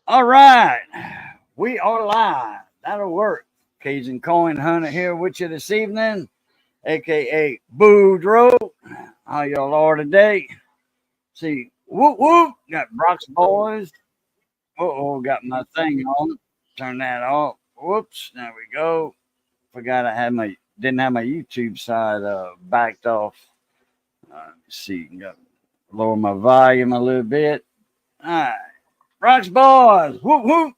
All right. We are live. That'll work. Cajun Coin Hunter here with you this evening, aka Boudreaux. How y'all are today? See, whoop whoop. Got Brock's boys. Uh-oh, got my thing on. Turn that off. Whoops. There we go. Forgot I had my didn't have my YouTube side backed off. Let's see. Got lower my volume a little bit. All right. Brock's boys. Whoop whoop.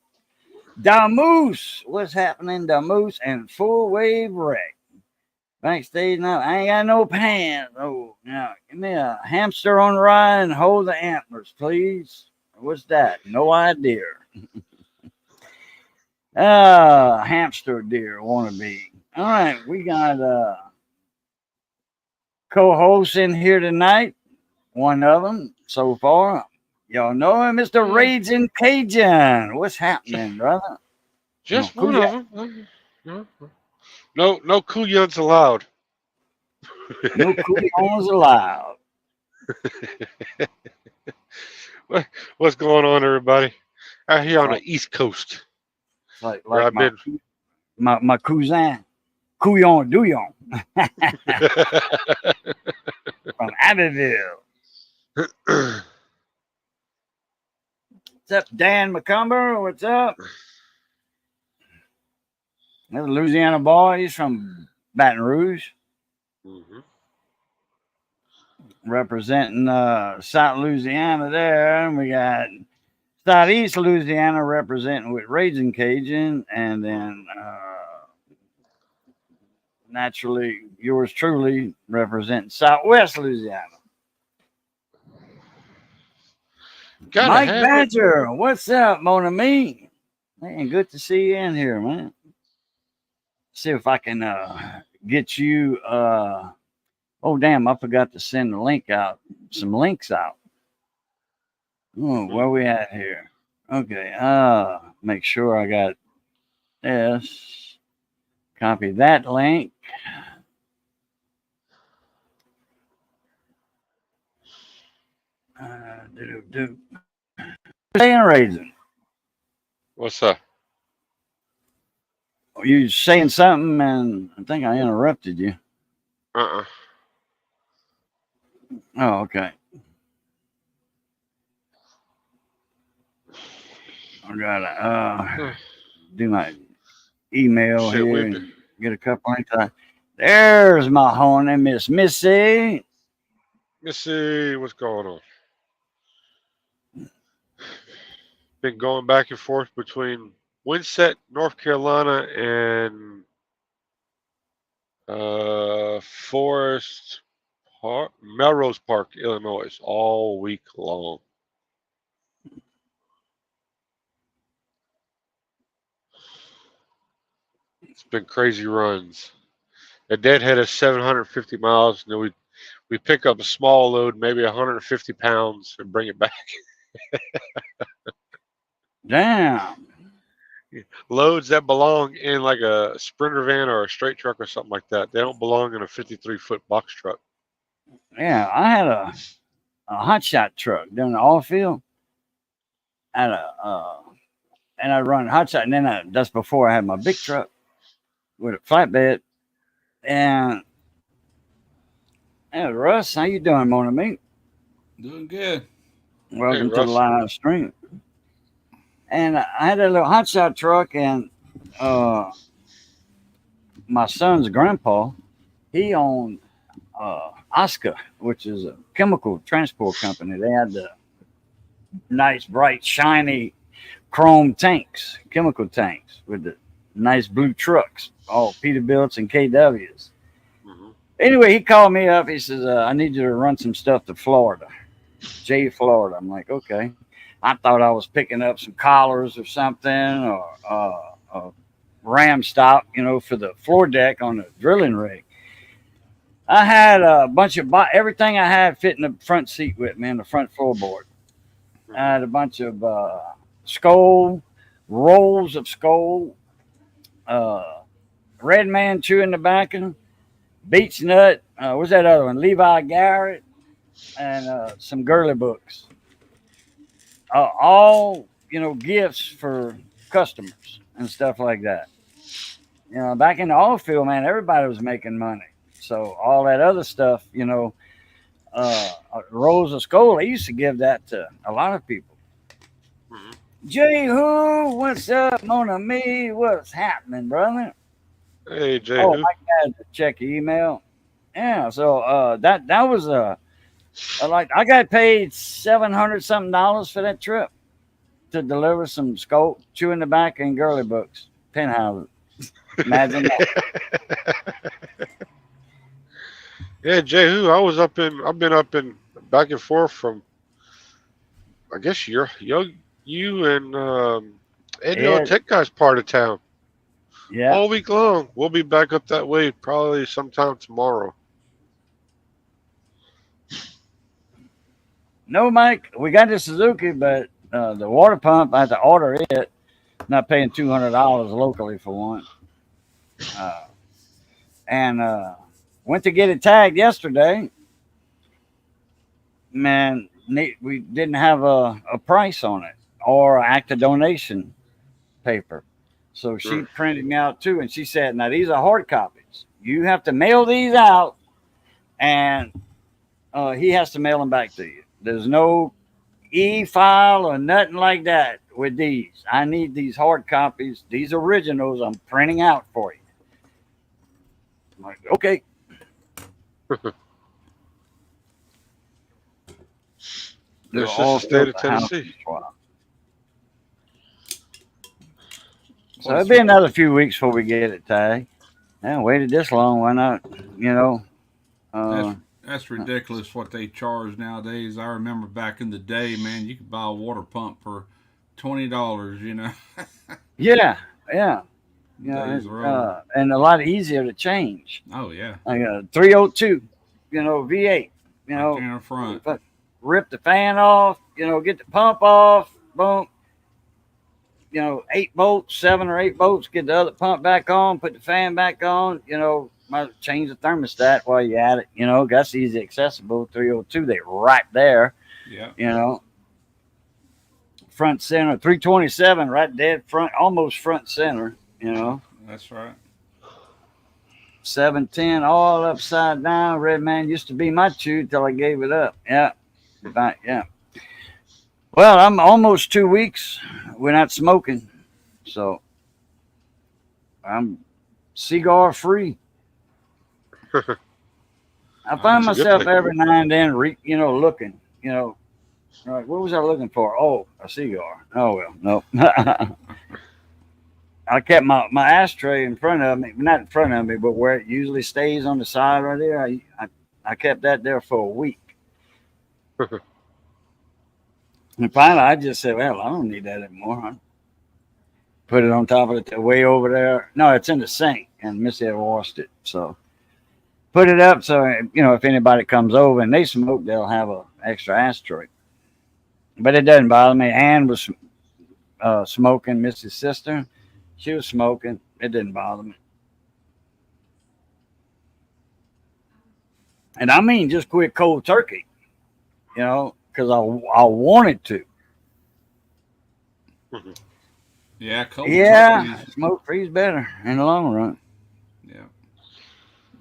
Damoose. What's happening, Damoose? And full wave wreck. Backstage now. I ain't got no pants. Oh, now give me a hamster on the ride and hold the antlers, please. What's that? No idea. Hamster deer wannabe. All right, we got co-hosts in here tonight. One of them so far. Y'all know him, Mr. Raging Cajun. What's happening, brother? Just one of them. No couillons allowed. No couillons allowed. What's going on, everybody? Out here on the East Coast. Like my cousin, Couillon Douillon from Abbeville. What's up, Dan McCumber? What's up? Another Louisiana boy. He's from Baton Rouge. Mm-hmm. Representing South Louisiana there. And we got Southeast Louisiana representing with Raging Cajun. And then naturally, yours truly representing Southwest Louisiana. Mike Badger, what's up, Mon ami? Man, good to see you in here, man. See if I can get you. Oh, damn, I forgot to send the link out. Some links out. Oh, where we at here? Okay, make sure I got this. Copy that link. Saying Raisin. What's up? You saying something, and I think I interrupted you. Oh, okay. I gotta do my email here and get a couple of. There's my honey, Miss Missy. Missy, what's going on? Been going back and forth between Winsett, North Carolina, and Melrose Park, Illinois, all week long. It's been crazy runs. The deadhead is 750 miles, and then we pick up a small load, maybe 150 pounds, and bring it back. Damn. Loads that belong in like a Sprinter van or a straight truck or something like that. They don't belong in a 53-foot box truck. Yeah, I had a hot shot truck down the oil field. And I run hot shot, and then that's before I had my big truck with a flatbed. And hey, Russ, how you doing, Mon ami? Doing good. Welcome to the live stream. And I had a little hot shot truck, and my son's grandpa, he owned Oscar, which is a chemical transport company. They had the nice, bright, shiny chrome tanks, chemical tanks with the nice blue trucks, all Peterbilts and KWs. Mm-hmm. Anyway, he called me up. He says, I need you to run some stuff to Florida, Florida. I'm like, okay. I thought I was picking up some collars or something, or a ram stop, for the floor deck on the drilling rig. I had a bunch of everything I had fit in the front seat with me in the front floorboard. I had a bunch of rolls of skull, Red Man chewing tobacco, Beech Nut. What's that other one? Levi Garrett. and some girly books. All gifts for customers and stuff like that. Back in the oil field, man, everybody was making money. So all that other stuff, rolls of skull, they used to give that to a lot of people. Hmm. Jay Who, what's up, Mona Me? What's happening, brother? Hey, Oh, Jehu. I got to check your email. Yeah, so that was like I got paid $700 for that trip to deliver some skull, chewing tobacco, and girly books, penthouses. Imagine that. Yeah, Jehu. I've been up in back and forth from. I guess you and Eddie Yeah, Tech guy's part of town yeah. all week long. We'll be back up that way probably sometime tomorrow. No, Mike, we got the Suzuki, but the water pump, I had to order it. Not paying $200 locally for one. Uh, and went to get it tagged yesterday. Man, we didn't have a price on it or act of donation paper. So she Mm. printed me out too, and she said, "Now these are hard copies. You have to mail these out, and he has to mail them back to you. There's no e-file or nothing like that with these. I need these hard copies, these originals. I'm printing out for you." I'm like, okay. They're It's just all the state filled of the house. Tennessee. So it'll be another few weeks before we get it tagged. Yeah, waited this long. Why not? You know. Uh, That's ridiculous what they charge nowadays. I remember back in the day, man, you could buy a water pump for $20. yeah, yeah. You Days know, are over. and a lot easier to change. Oh yeah, Like a 302, V8. You right know, there in front. rip the fan off. Get the pump off. Boom. 8 bolts, 7 or 8 bolts. Get the other pump back on. Put the fan back on. Might change the thermostat while you're at it. That's easy accessible. 302, they're right there. Yeah, You know, front center. 327, right dead front, almost front center. that's right. 710, all upside down. Red Man used to be my chew till I gave it up. Yeah, yeah. Well, I'm almost 2 weeks. We're not smoking, so I'm cigar free. I find That's a good myself thing. every now and then, looking. Like, what was I looking for? Oh, a cigar. Oh well, no. I kept my ashtray in front of me, not in front of me, but where it usually stays on the side right there. I kept that there for a week. And finally, I just said, well, I don't need that anymore. I put it on top of it way over there. No, it's in the sink, and Missy had washed it. So put it up so, if anybody comes over and they smoke, they'll have an extra ashtray. But it doesn't bother me. Ann was smoking, Missy's sister. She was smoking. It didn't bother me. And I mean just quit cold turkey, because I wanted to. Yeah, cold Yeah, turkeys. smoke free's better in the long run. Yeah,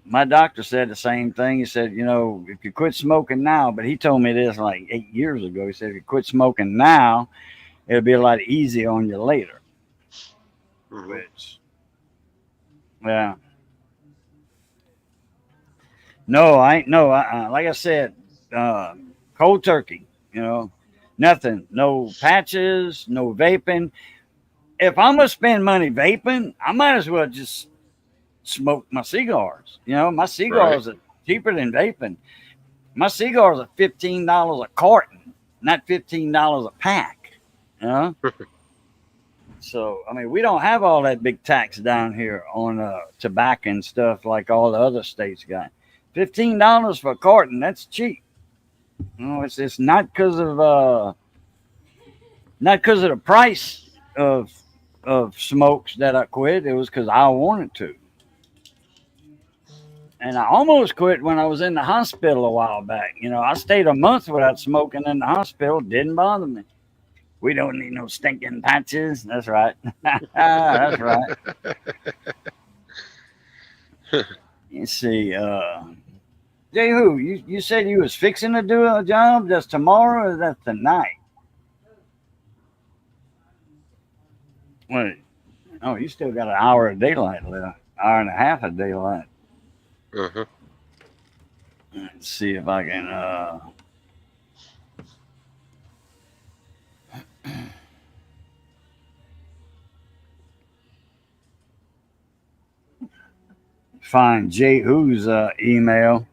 My doctor said the same thing. He said, if you quit smoking now, but he told me this like 8 years ago. He said, if you quit smoking now, it'll be a lot easier on you later. Mhm. Which, yeah. No, I ain't. No, like I said, uh, cold turkey, nothing. No patches, no vaping. If I'm going to spend money vaping, I might as well just smoke my cigars. My Right. cigars are cheaper than vaping. My cigars are $15 a carton, not $15 a pack. So I mean, we don't have all that big tax down here on tobacco and stuff like all the other states got. $15 for a carton, that's cheap. It's not because of the price of smokes that I quit. It was because I wanted to. And I almost quit when I was in the hospital a while back. You know, I stayed a month without smoking in the hospital. Didn't bother me. We don't need no stinking patches. That's right. That's right. You see, Jay, who you said you was fixing to do a job just tomorrow, or is that tonight? Wait, oh, you still got an hour of daylight left, hour and a half of daylight. Uh-huh. Let's see if I can find Jay who's email.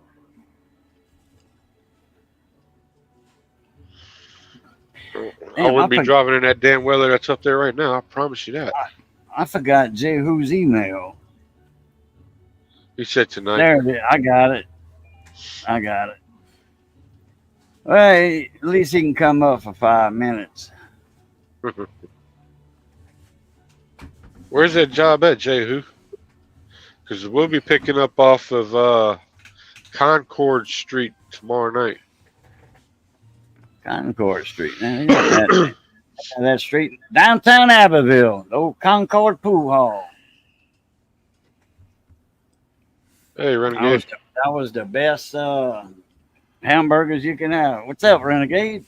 I wouldn't be driving in that damn weather that's up there right now. I promise you that. I forgot Jay who's email. He said tonight. There it is. I got it. Well, at least he can come up for 5 minutes. Where's that job at, Jehu? Because we'll be picking up off of Concord Street tomorrow night. Concord Street. Man, they got that street. Downtown Abbeville. The old Concord Pool Hall. Hey, Renegade. That was the best hamburgers you can have. What's up, Renegade?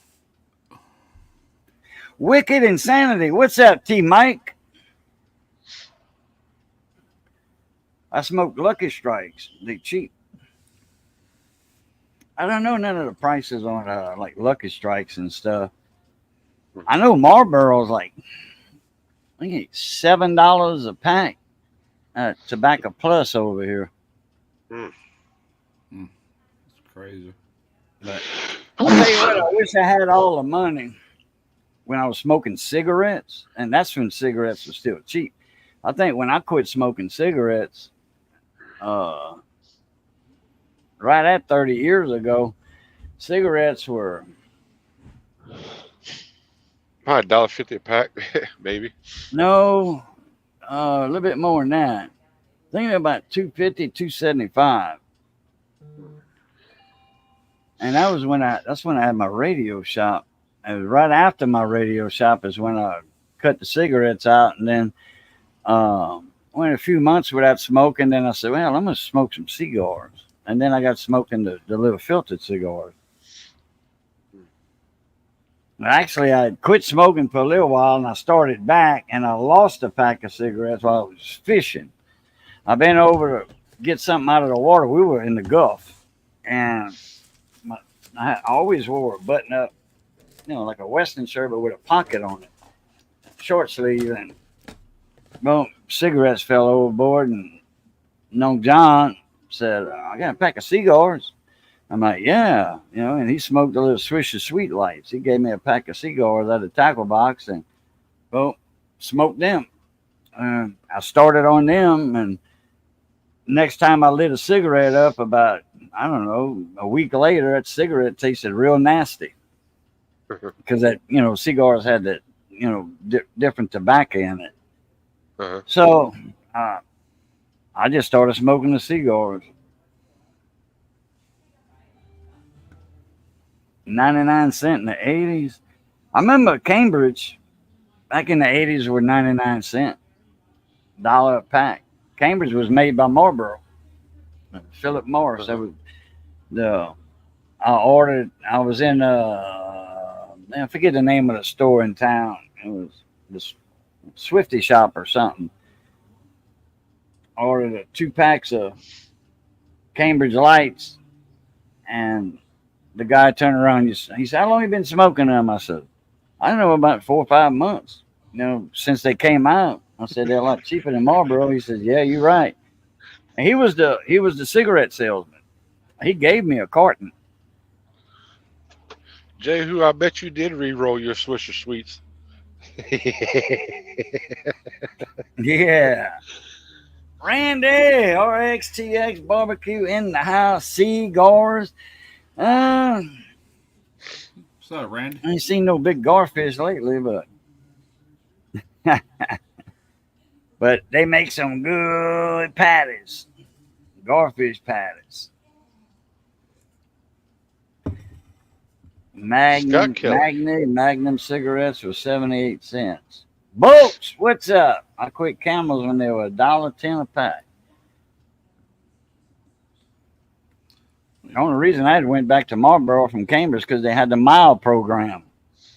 Wicked Insanity. What's up, T Mike? I smoked Lucky Strikes. They cheap. I don't know none of the prices on like Lucky Strikes and stuff. I know Marlboro's like I think it's $7 a pack. Tobacco Plus over here. It's crazy. But I'll tell you what, I wish I had all the money when I was smoking cigarettes, and that's when cigarettes were still cheap. I think when I quit smoking cigarettes, right at 30 years ago, cigarettes were Probably $1.50 a pack, maybe. no, a little bit more than that. I think they're about $2.50, $2.75. And that's when I had my radio shop. It was right after my radio shop is when I cut the cigarettes out, and then went a few months without smoking. Then I said, well, I'm gonna smoke some cigars, and then I got smoking the little filtered cigars. Actually, I quit smoking for a little while, and I started back, and I lost a pack of cigarettes while I was fishing. I been over to get something out of the water. We were in the Gulf, and I always wore a button up, like a Western shirt, but with a pocket on it, short sleeve, and boom, cigarettes fell overboard, and John said, I got a pack of cigars. I'm like, yeah, and he smoked a little Swisher Sweet Lights. He gave me a pack of cigars out of the tackle box, and boom, smoked them. I started on them, and next time I lit a cigarette up about, I don't know, a week later, that cigarette tasted real nasty. Because that, cigars had that, different tobacco in it. Uh-huh. So I just started smoking the cigars. 99 cents in the 80s. I remember Cambridge back in the 80s were 99 cents, $1 a pack. Cambridge was made by Marlboro. Philip Morris. That was I was in I forget the name of the store in town. It was this Swifty shop or something. Ordered 2 packs of Cambridge Lights, and the guy turned around. He said, how long have you been smoking them? I said, I don't know, about 4 or 5 months, since they came out. I said, they're a lot cheaper than Marlboro. He says, yeah, you're right. And he was the cigarette salesman. He gave me a carton. Jehu, I bet you did re-roll your Swisher Sweets. Yeah. Randy, RXTX barbecue in the house, cigars. What's up, Randy? I ain't seen no big garfish lately, but they make some good patties. Garfish patties. Magnum cigarettes were 78 cents. Bolts, what's up? I quit Camels when they were $1.10 a pack. The only reason I went back to Marlboro from Cambridge because they had the mile program.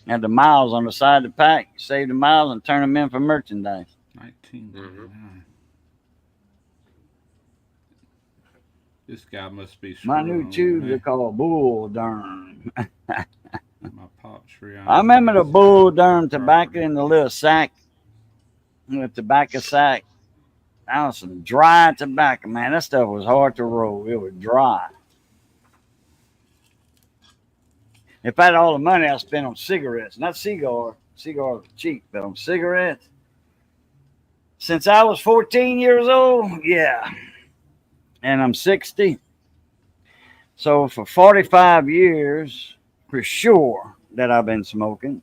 They had the miles on the side of the pack. You save the miles and turn them in for merchandise. 1999. This guy must be My new tubes are called Bull Durham. My pop tree. I remember the Bull Durham tobacco in the little sack, the tobacco sack. That was some dry tobacco, man. That stuff was hard to roll. It was dry. If I had all the money I spent on cigarettes, not cigars are cheap, but on cigarettes, since I was 14 years old, yeah, and I'm 60. So for 45 years, for sure, that I've been smoking,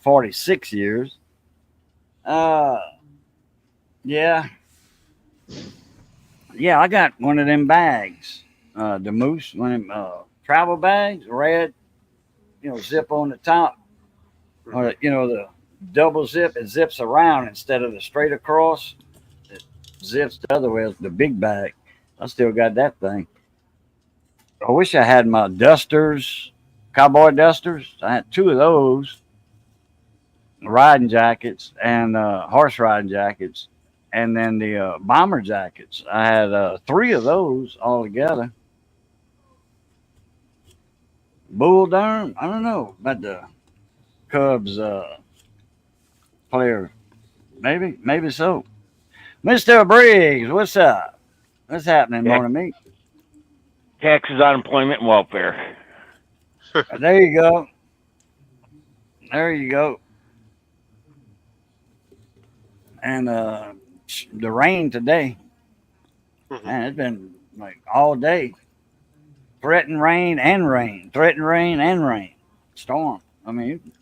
46 years. Yeah, I got one of them bags, the Moose, one of them travel bags, red, zip on the top, or the double zip. It zips around instead of the straight across. It zips the other way. The big bag. I still got that thing. I wish I had my dusters, cowboy dusters. I had 2 of those, riding jackets and horse riding jackets, and then the bomber jackets. I had 3 of those all together. Bull Durham, I don't know about the Cubs player. Maybe so. Mr. Briggs, what's up? What's happening, morning meat? Taxes, unemployment, and welfare. There you go. There you go. And the rain today, man, it's been like all day. Threatened rain and rain. Threatened rain and rain. Storm. I mean,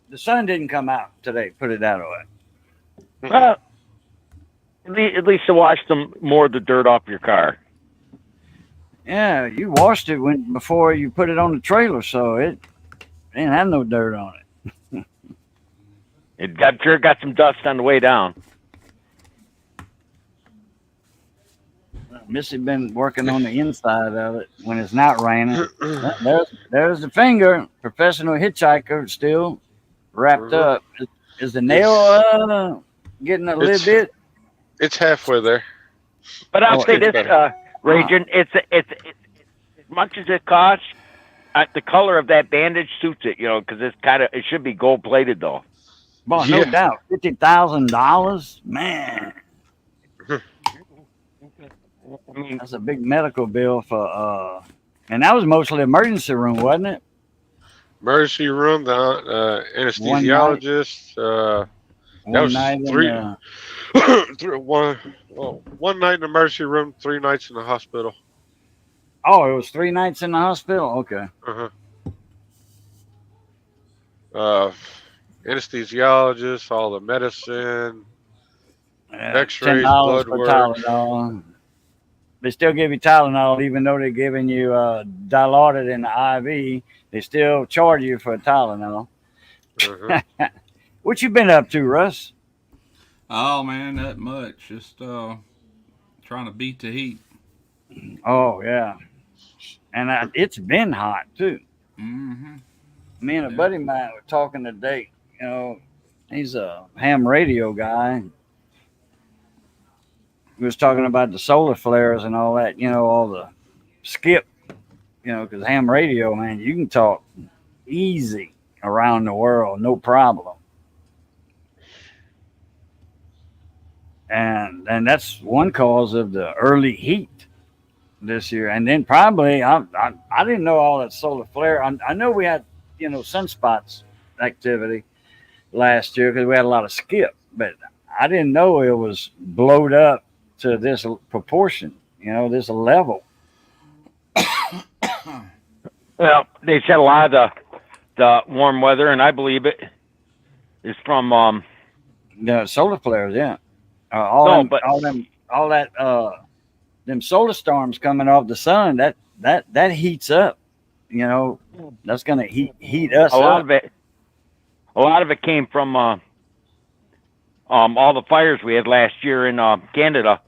the sun didn't come out today, put it that way. Well, at least it washed more of the dirt off your car. Yeah, you washed it before you put it on the trailer, so it didn't have no dirt on it. It got some dust on the way down. Missy been working on the inside of it when it's not raining. There's the finger. Professional hitchhiker still wrapped up. Is the nail getting a little bit? It's halfway there. But I'll say this, Ragin, it's as much as it costs. The color of that bandage suits it, because it should be gold plated though. Well, no doubt, $50,000, man. I mean, that's a big medical bill for, and that was mostly emergency room, wasn't it? Emergency room, the anesthesiologist. That was one night in the emergency room, 3 nights in the hospital. Oh, it was 3 nights in the hospital? Okay. Anesthesiologist, all the medicine, x-rays, $10 blood for work. Tylenol. They still give you Tylenol, even though they're giving you Dilaudid in the IV. They still charge you for Tylenol. What you been up to, Russ? Oh man, not much. Just trying to beat the heat. Oh yeah, and it's been hot too. Mm-hmm. Me and a buddy of mine were talking today. He's a ham radio guy. We was talking about the solar flares and all that. All the skip. Because ham radio, man, you can talk easy around the world, no problem. And that's one cause of the early heat this year. And then probably I didn't know all that solar flare. I know we had sunspots activity last year because we had a lot of skip, but I didn't know it was blowed up to this proportion. This level. Well, they said a lot of the warm weather, and I believe it is from the solar flares. Yeah. All that them solar storms coming off the sun, that heats up. You know, that's gonna heat us A lot up. of it. A lot of it came from all the fires we had last year in Canada.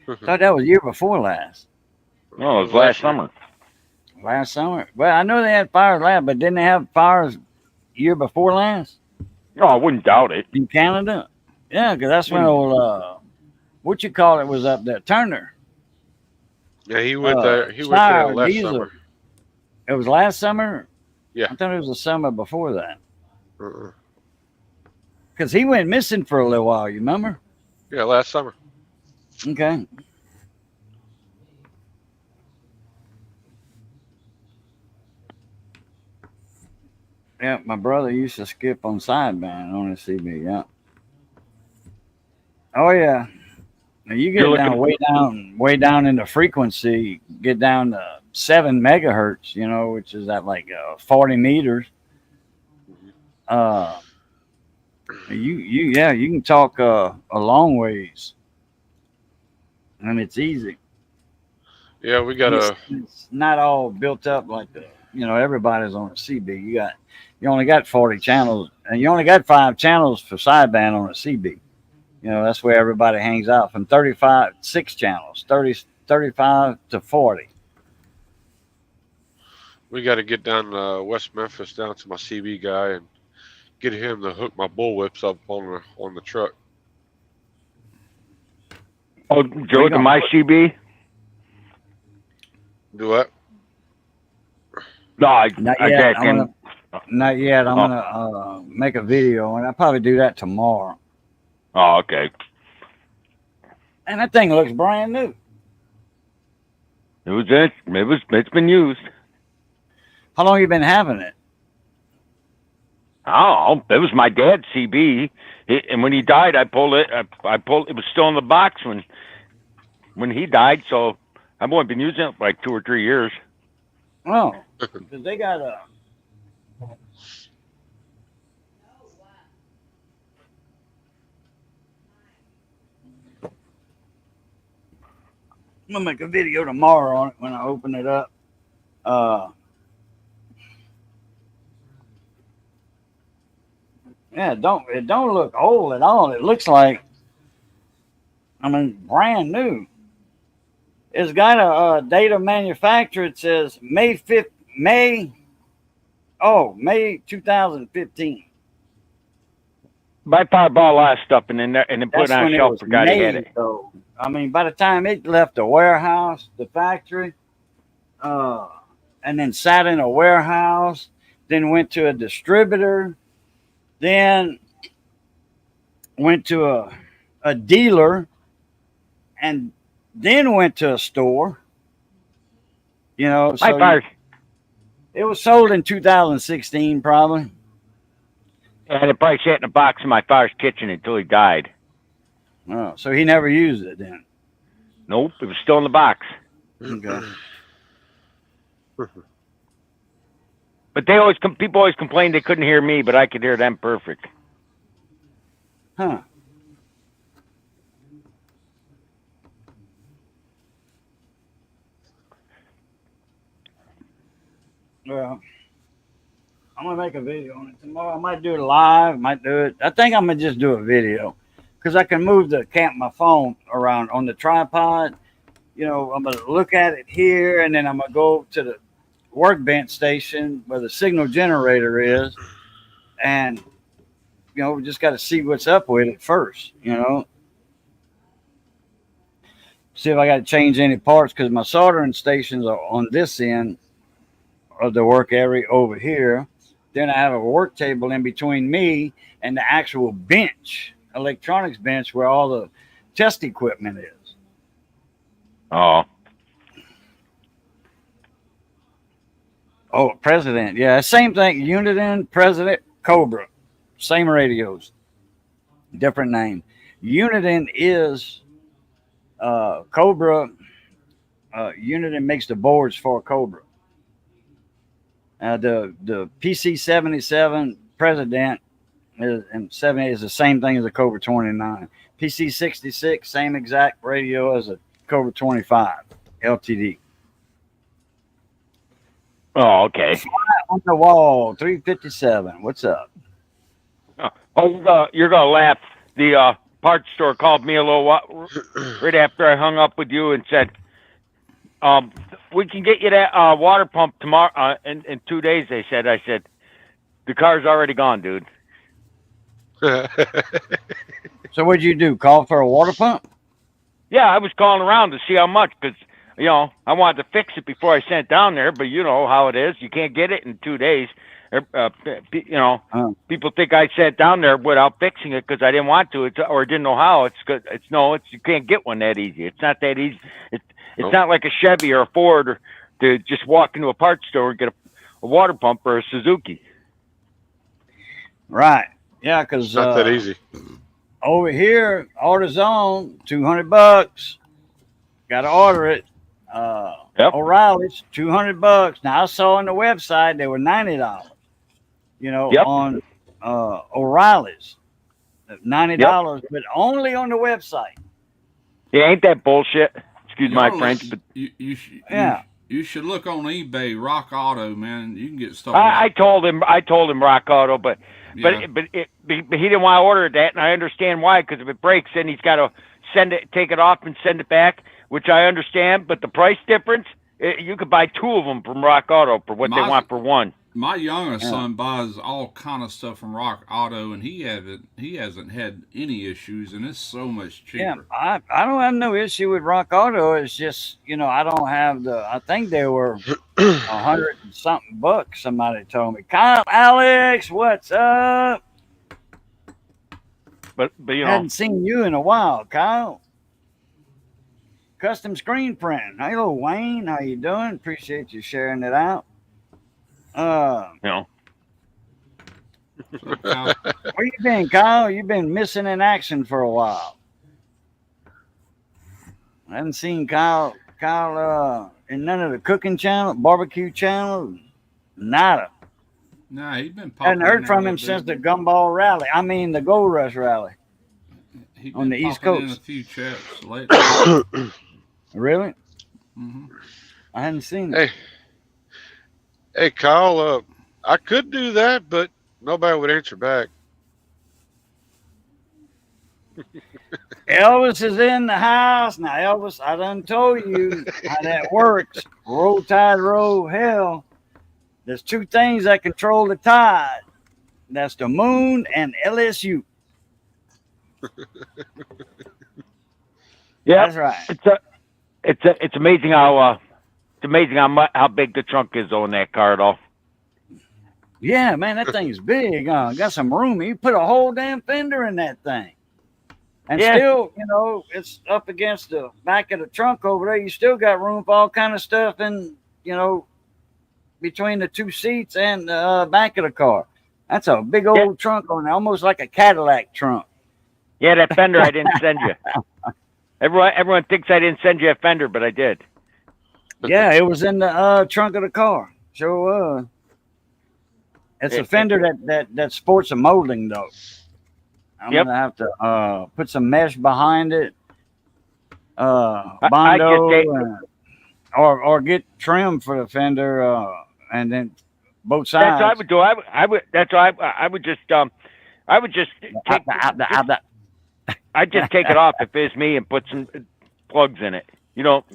Thought that was year before last. No, it was last summer. Last summer. Well, I know they had fires last, but didn't they have fires year before last No, I wouldn't doubt it. in Canada? Yeah, because that's when old what you call it was up there, Turner. Yeah, he went there. He went there Fire last diesel. summer. It was last summer. Yeah. I thought it was the summer before that. Uh-uh. Because he went missing for a little while. You remember? Yeah, last summer. Okay. Yeah, my brother used to skip on sideband on the CB. Yeah. Oh yeah. Now you get You're way down in the frequency, get down to 7 megahertz. You know, which is at like 40 meters. You can talk a long ways, and it's easy. Yeah, we got It's not all built up like everybody's on a CB. You only got 40 channels, and you only got 5 channels for sideband on a CB. You know, that's where everybody hangs out from 35, 6 channels, 35 to 40. we got to get down to West Memphis down to my CB guy and get him to hook my bullwhips up on the truck. Oh, Joe, to my CB? Do what? No, Not yet. Not yet. I'm gonna make a video, and I'll probably do that tomorrow. Oh, okay. And that thing looks brand new. It's been used. How long you been having it? Oh, it was my dad's CB, and when he died, I pulled it. I pulled. It was still in the box when he died, so I've only been using it for like 2 or 3 years. Oh, because they got a. I'm gonna make a video tomorrow on it when I open it up. Yeah, it don't look old at all. It looks like, brand new. It's got a date of manufacture. It says May 2015. My father bought a lot of stuff and then put it That's on when a it shelf. was Forgot he had made. it. So, by the time it left the warehouse, the factory, and then sat in a warehouse, then went to a distributor, then went to a dealer, and then went to a store. You know, so it was sold in 2016, probably. And it probably sat in a box in my father's kitchen until he died. Oh, so he never used it then. Nope, it was still in the box. Okay. But people always complained they couldn't hear me, but I could hear them perfect. Huh. Well, I'm gonna make a video on it tomorrow. I might do it live. Might do it. I think I'm gonna just do a video because I can move my phone around on the tripod. You know, I'm gonna look at it here, and then I'm gonna go to the workbench station where the signal generator is, and we just got to see what's up with it first. See if I got to change any parts because my soldering stations are on this end of the work area over here. Then I have a work table in between me and the actual bench, electronics bench, where all the test equipment is. Oh. Oh, President. Yeah, same thing. Uniden, President, Cobra. Same radios. Different name. Uniden is Cobra. Uniden makes the boards for Cobra. The PC-77 President and 78 is the same thing as a Cobra 29. PC66, same exact radio as a Cobra 25 LTD. Oh, okay. On the wall, 357. What's up? Oh, you're gonna laugh. The parts store called me a little while right after I hung up with you and said, "We can get you that water pump tomorrow in 2 days." They said. I said, "The car's already gone, dude." So what'd you do? Call for a water pump? Yeah, I was calling around to see how much because I wanted to fix it before I sent it down there. But you know how it is. You can't get it in 2 days. People think I sat down there without fixing it because I didn't want to, or didn't know how. It's good. You can't get one that easy. It's not that easy. It's not like a Chevy or a Ford or to just walk into a parts store and get a water pump or a Suzuki. Right. Yeah, because It's not that easy. Over here, AutoZone, $200. Got to order it. Yep. O'Reilly's, $200. Now I saw on the website they were $90. Yep. On O'Reilly's, $90, but only on the website. Yeah, ain't that bullshit? Excuse my French, but you should look on eBay, Rock Auto, man. You can get stuff. I told him Rock Auto, but he didn't want to order that, and I understand why. Because if it breaks, then he's got to take it off and send it back, which I understand. But the price difference, you could buy 2 of them from Rock Auto for what they want for one. My youngest son buys all kind of stuff from Rock Auto, and he hasn't had any issues, and it's so much cheaper. Yeah, I don't have no issue with Rock Auto. It's just I don't have I think they were $100 and something bucks. Somebody told me. Kyle, Alex, what's up? But hadn't seen you in a while, Kyle. Custom screen print. Hello, Wayne. How you doing? Appreciate you sharing it out. Where you been, Kyle? You've been missing in action for a while. I haven't seen Kyle in none of the cooking channel, barbecue channel, nada. Nah, he's been popping. Hadn't heard from him since the Gumball rally. I mean the Gold Rush rally on the East Coast. In a few chats lately. Really? Mm-hmm. I hadn't seen it. Hey, Kyle, I could do that, but nobody would answer back. Elvis is in the house. Now, Elvis, I done told you how that works. Roll tide, roll hell. There's 2 things that control the tide. That's the moon and LSU. Yeah, that's right. It's amazing how big the trunk is on that car, though. Yeah, man, that thing's big. Got some room. You put a whole damn fender in that thing. And still, it's up against the back of the trunk over there. You still got room for all kind of stuff in, between the 2 seats and the back of the car. That's a big old trunk on there, almost like a Cadillac trunk. Yeah, that fender I didn't send you. Everyone thinks I didn't send you a fender, but I did. Yeah, it was in the trunk of the car. Sure was. It's a fender that sports a molding, though. I'm gonna have to put some mesh behind it, Bondo, or get trim for the fender, and then both sides. That's what I would do. I would just I'd just take it off if it's me and put some plugs in it.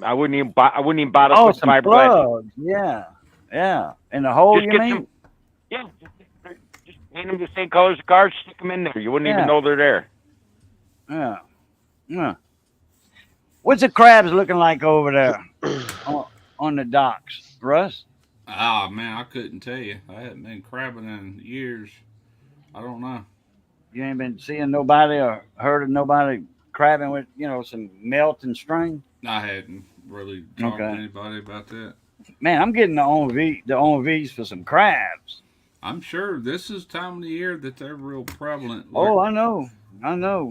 I wouldn't even bother putting some plugs. Yeah. In the hole, you mean? Just paint them the same color as the cars, stick them in there. You wouldn't even know they're there. Yeah. What's the crabs looking like over there on the docks, Russ? Ah, man, I couldn't tell you. I haven't been crabbing in years. I don't know. You ain't been seeing nobody or heard of nobody crabbing with, some melting string? I hadn't really talked to anybody about that. Man, I'm getting the OMVs for some crabs. I'm sure this is time of the year that they're real prevalent. Oh, I know.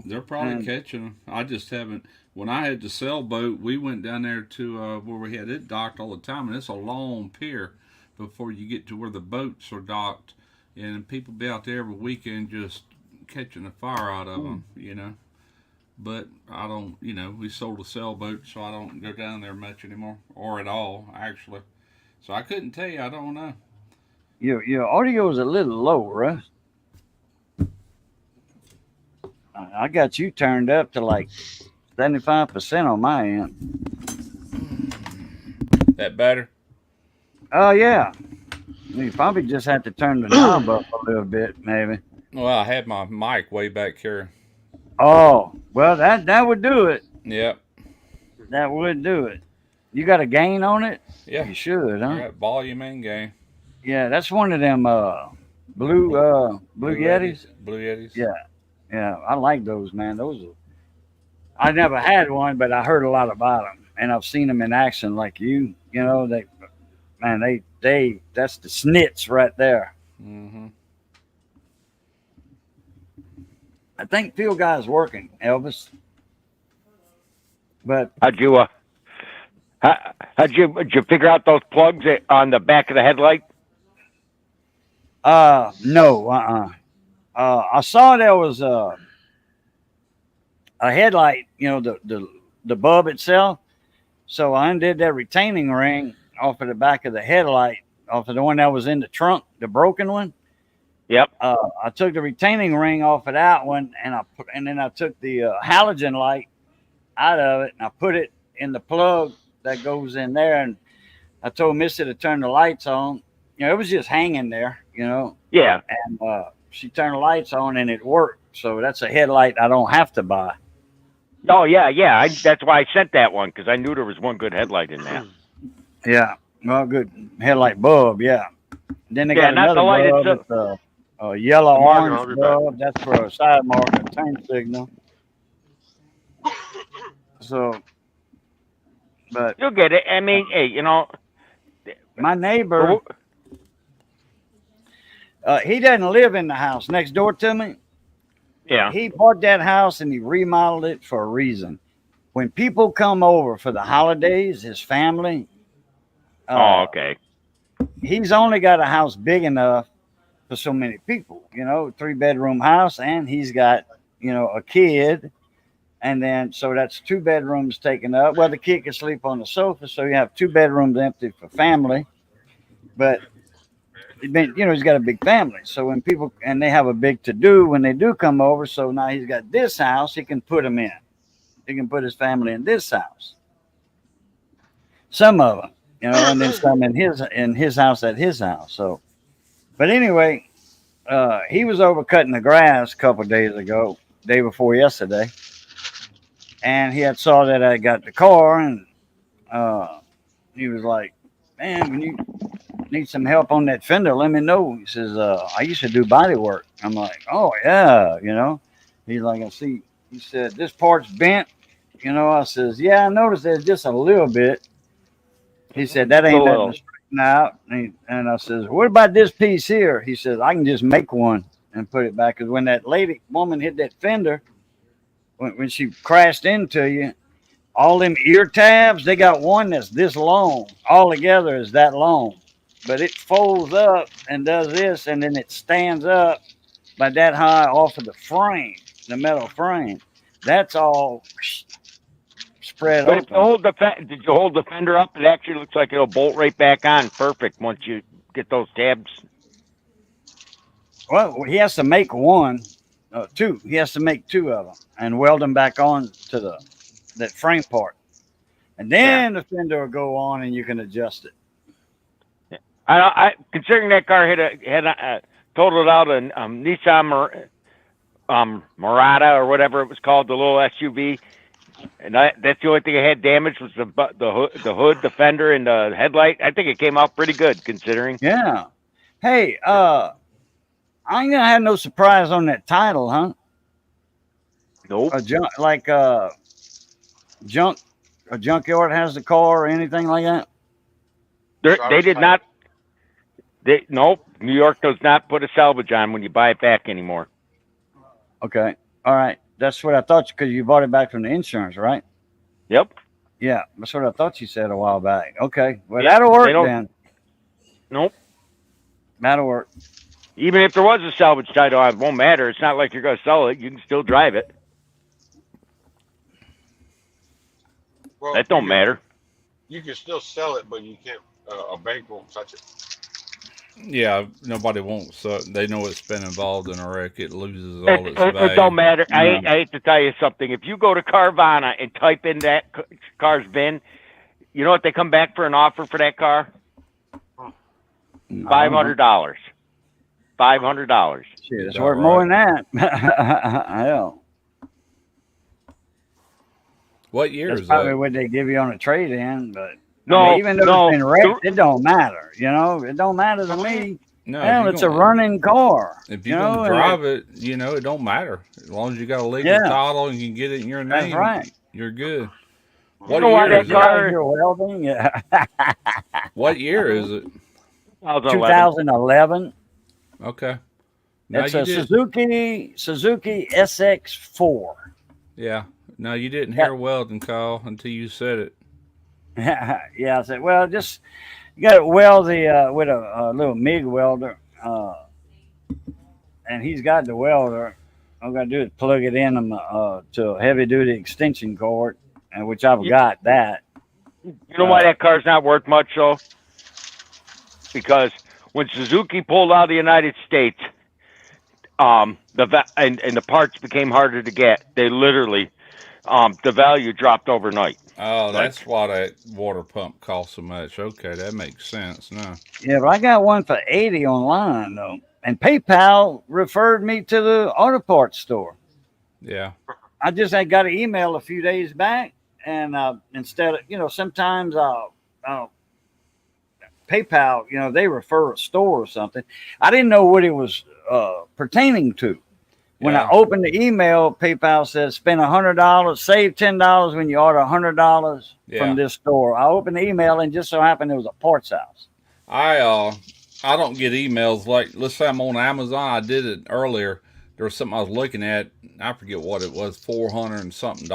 They're probably catching them. I just haven't. When I had the sailboat, we went down there to where we had it docked all the time, and it's a long pier before you get to where the boats are docked. And people be out there every weekend just catching a fire out of them, you know. But I don't, you know, we sold a sailboat, so I don't go down there much anymore, or at all, actually. So I couldn't tell you. I don't know. Your audio is a little low, Russ. I got you turned up to like 75% on my end. That better? Oh yeah. You probably just have to turn the knob up a little bit, maybe. Well, I had my mic way back here. Oh, well that would do it. Yep. That would do it. You got a gain on it? Yeah. You should, huh? I got volume and gain. Yeah, that's one of them blue Yetis. Blue Yetis. Yeah, I like those, man. I never had one, but I heard a lot about them, and I've seen them in action. Like you know, they that's the snits right there. Mm-hmm. I think field guy's working, Elvis. But How'd you figure out those plugs on the back of the headlight? no, I saw there was a headlight, you know, the bulb itself. So I undid that retaining ring off of the back of the headlight, off of the one that was in the trunk, the broken one. Yep. I took the retaining ring off of that one, and then I took the halogen light out of it, and I put it in the plug that goes in there. And I told Missy to turn the lights on. You know, it was just hanging there, you know. Yeah. And she turned the lights on, and it worked. So that's a headlight I don't have to buy. Oh yeah. That's why I sent that one, because I knew there was one good headlight in that. Yeah, well, good headlight bulb. Yeah. Then they Yeah, got not another the light bulb. itself. It's a yellow Marvin, I'll orange be back. bulb. That's for a side marker turn signal. So, but You'll get it. I mean, hey, you know, my neighbor, he doesn't live in the house next door to me. yeah. He bought that house and he remodeled it for a reason. When people come over for the holidays, his family. Okay. He's only got a house big enough for so many people, you know, 3-bedroom house, and he's got, you know, a kid, and then so that's 2 bedrooms taken up. Well, the kid can sleep on the sofa, so you have 2 bedrooms empty for family. But you know, he's got a big family, so when people and they have a big to do when they do come over. So now he's got this house he can put them in. He can put his family in this house. Some of them, you know, and then some in his house at his house. So, but anyway, he was over cutting the grass a couple of days ago, day before yesterday, and he had saw that I got the car, and he was like, "Man, when you need some help on that fender, let me know." He says, "I used to do body work." I'm like, "Oh yeah, you know." He's like, "I see." He said, "This part's bent." You know, I says, "Yeah, I noticed there's just a little bit." He said, "That ain't nothing to straighten out." And I says, "What about this piece here?" He says, "I can just make one and put it back." Because when that woman hit that fender, when she crashed into you, all them ear tabs, they got one that's this long. All together is that long. But it folds up and does this, and then it stands up by that high off of the frame, the metal frame. That's all spread But if you open. hold did you hold the fender up? It actually looks like it'll bolt right back on perfect once you get those tabs. Well, he has to make two. He has to make 2 of them and weld them back on to that frame part, and then the fender will go on, and you can adjust it. I considering that car had totaled out a Nissan Murata or whatever it was called, the little SUV, and that's the only thing I had damaged was the hood, the fender, and the headlight. I think it came out pretty good considering. Yeah. Hey, I ain't gonna have no surprise on that title, huh? Nope. A junkyard has the car or anything like that? They did not. Nope. New York does not put a salvage on when you buy it back anymore. Okay. All right. That's what I thought, because you bought it back from the insurance, right? Yep. Yeah. That's what I thought you said a while back. Okay. Well, that'll work then. Nope. That'll work. Even if there was a salvage title, it won't matter. It's not like you're going to sell it. You can still drive it. Well, That don't matter. You can still sell it, but you can't. A bank won't touch it. Yeah, nobody wants. They know it's been involved in a wreck. It loses all its It value. don't matter. No. I hate to tell you something. If you go to Carvana and type in that car's VIN, you know what they come back for an offer for that car? $500. $500. Shit, it's Is that worth more than right? that. Hell, What year that's is probably that? what they give you on a trade-in. But No, I mean, even though no. it's been wrecked, it don't matter. You know, it don't matter to me. No, Hell, if it's you a gonna- running car. If you you're know, gonna drive it, you know, it don't matter as long as you got a legal Yeah. title and you can get it in your That's name. right. You're good. You What know why year that is You it? car- guys are welding, yeah. What year is it? 2011. Okay. No, It's you a did. Suzuki SX4. Yeah. No, you didn't hear welding call until you said it. Yeah, I said, well, just you got to weld the with a little MIG welder, and he's got the welder. All I got to do is plug it in to a heavy duty extension cord, and which I've got that. You know why that car's not worth much, though? Because when Suzuki pulled out of the United States, and the parts became harder to get, they literally, the value dropped overnight. Oh, that's why that water pump costs so much. Okay, that makes sense now. Yeah, but I got one for 80 online though, and PayPal referred me to the auto parts store. Yeah. I just had got an email a few days back, and instead of sometimes I'll PayPal, they refer a store or something. I didn't know what it was pertaining to. When I opened the email, PayPal says spend $100, save $10 when you order $100 from this store. I opened the email, and just so happened it was a parts house. I don't get emails like, let's say I'm on Amazon. I did it earlier. There was something I was looking at. I forget what it was, $400 and something.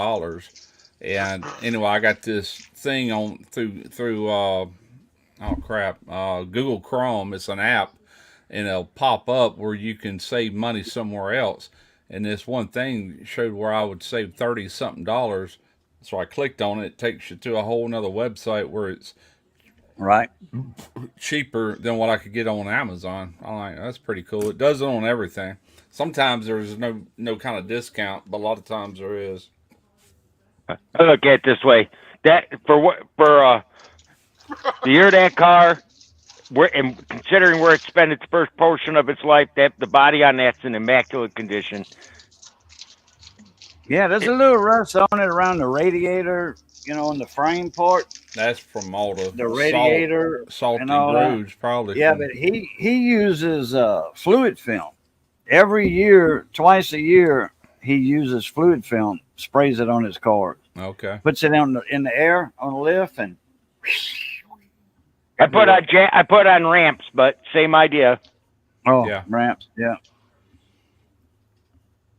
And anyway, I got this thing on through Google Chrome. It's an app, and it'll pop up where you can save money somewhere else. And this one thing showed where I would save $30 something. So I clicked on it. It takes you to a whole nother website where it's Right. cheaper than what I could get on Amazon. I'm like, that's pretty cool. It does it on everything. Sometimes there's no kind of discount, but a lot of times there is. I look at it this way: that for the year of that car, and considering where it spent its first portion of its life, that the body on that's in immaculate condition. Yeah, there's a little rust on it around the radiator, in the frame part. That's from all the radiator salty and all that. grooves, probably. Yeah, but he uses fluid film. Every year, twice a year, he uses fluid film, sprays it on his car, Okay. puts it in the air on the lift, and I put on ramps, but same idea. Yeah. ramps, yeah.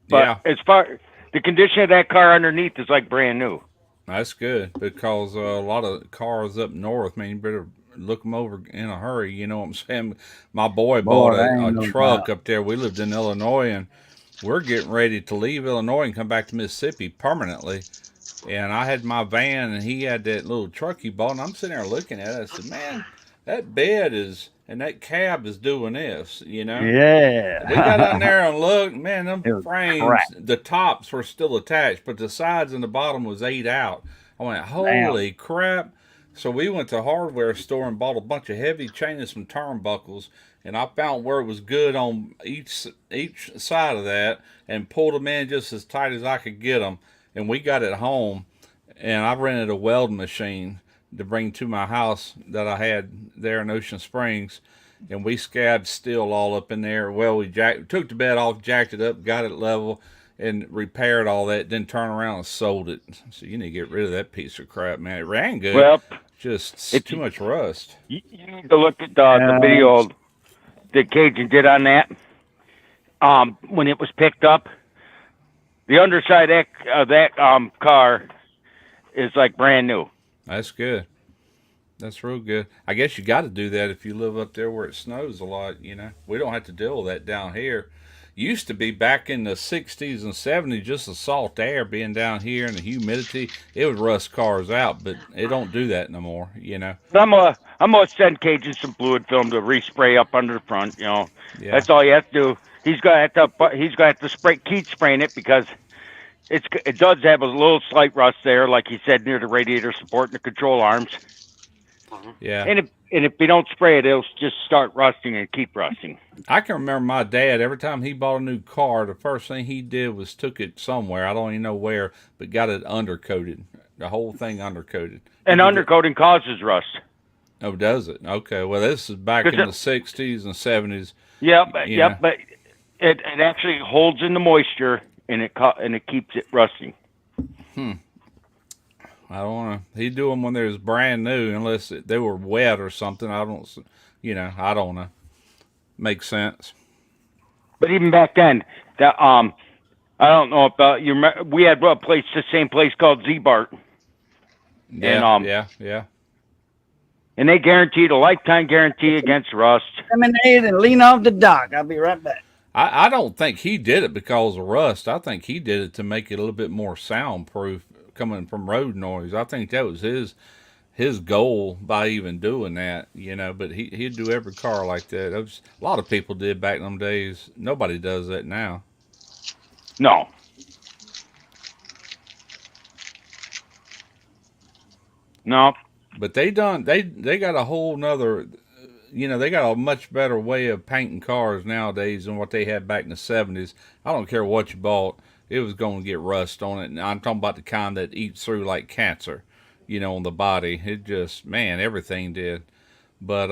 But as far the condition of that car underneath is like brand new. That's good because a lot of cars up north, man, you better look them over in a hurry. You know what I'm saying? My boy bought that ain't a no truck doubt. up there. We lived in Illinois, and we're getting ready to leave Illinois and come back to Mississippi permanently. And I had my van, and he had that little truck he bought, and I'm sitting there looking at it. I said, man, that bed and that cab is doing this, Yeah. We got down there and looked, man, them It was frames, cracked. the tops were still attached, but the sides and the bottom was ate out. I went, holy crap. So we went to a hardware store and bought a bunch of heavy chain and some turnbuckles, and I found where it was good on each side of that and pulled them in just as tight as I could get them. And we got it home, and I rented a welding machine to bring to my house that I had there in Ocean Springs, and we scabbed steel all up in there. Well, we took the bed off, jacked it up, got it level, and repaired all that, then turned around and sold it. So you need to get rid of that piece of crap, man. It ran good. Well, Just it's too much rust. You need to look at the video that Cajun did on that. When it was picked up, the underside of that car is like brand new. That's good. That's real good. I guess you got to do that if you live up there where it snows a lot. We don't have to deal with that down here. Used to be back in the 60s and 70s, just the salt air being down here and the humidity, it would rust cars out, but it don't do that no more. But I'm gonna send Cajun some fluid film to respray up under the front. Yeah. That's all you have to do. He's gonna have to spray, keep spraying it because it does have a little slight rust there, like he said, near the radiator support and the control arms. Yeah. And if you don't spray it, it'll just start rusting and keep rusting. I can remember my dad, every time he bought a new car, the first thing he did was took it somewhere, I don't even know where, but got it undercoated. The whole thing undercoated. And undercoating causes rust. Oh, does it? Okay. Well, this is back in the 60s and 70s. But it actually holds in the moisture and it keeps it rusting. I don't know. He'd do them when they was brand new, unless they were wet or something. I don't know. Makes sense. But even back then, that I don't know if you remember, we had the same place called Z-Bart. Yeah, And, yeah. And they guaranteed a lifetime guarantee against rust. Lemonade and lean off the dock. I'll be right back. I don't think he did it because of rust. I think he did it to make it a little bit more soundproof coming from road noise. I think that was his goal by even doing that, but he'd do every car like that. A lot of people did back in them days. Nobody does that now. No. No. But they got a whole nother, they got a much better way of painting cars nowadays than what they had back in the 70s. I don't care what you bought. It was going to get rust on it. And I'm talking about the kind that eats through like cancer, on the body. It just, man, everything did. But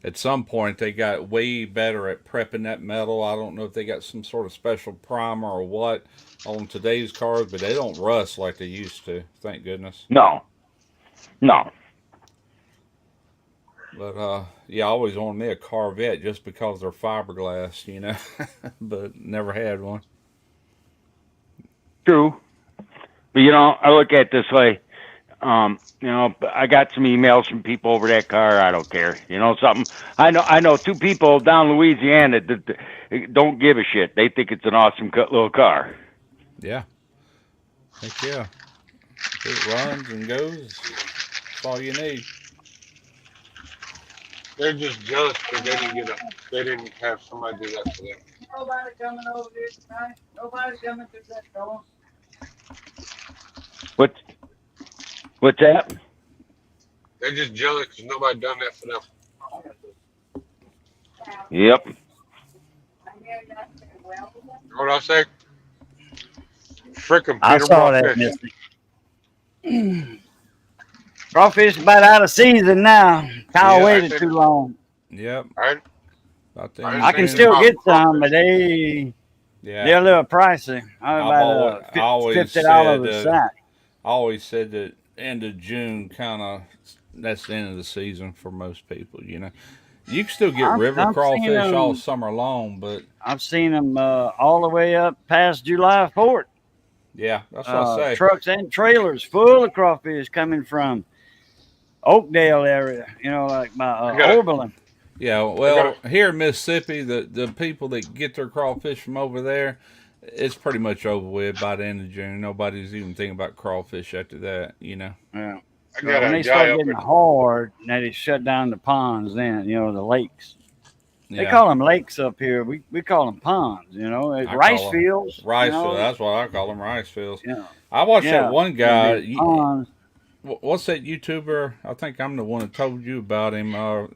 at some point, they got way better at prepping that metal. I don't know if they got some sort of special primer or what on today's cars, but they don't rust like they used to. Thank goodness. No. But, I always wanted me a Corvette just because they're fiberglass, but never had one. True. But, I look at it this way. I got some emails from people over that car. I don't care. Something. I know two people down Louisiana that don't give a shit. They think it's an awesome little car. Yeah. Heck yeah. It runs and goes. That's all you need. They're just jealous because they didn't have somebody do that for them. Nobody coming over here tonight. Nobody coming to that door. What's that? They're just jealous because nobody done that for them. Yep. What I say? Frickin' I Peter saw that, Crawfish. Misty. Crawfish about out of season now. Kyle waited too long. Yep. Right? I can still get some, but they're a little pricey. About $50 a sack. I always said that end of June that's the end of the season for most people, You can still get river crawfish all summer long, but I've seen them all the way up past July 4th. Yeah, that's what I say. Trucks and trailers full of crawfish coming from Oakdale area, like by Oberlin. Yeah, well, here in Mississippi, the people that get their crawfish from over there, it's pretty much over with by the end of June. Nobody's even thinking about crawfish after that, Yeah. So when they start getting hard, now they shut down the ponds then, the lakes. Yeah. They call them lakes up here. We call them ponds, rice fields. Rice fields, that's what I call them, rice fields. Yeah. I watched that one guy. Ponds. What's that YouTuber? I think I'm the one that told you about him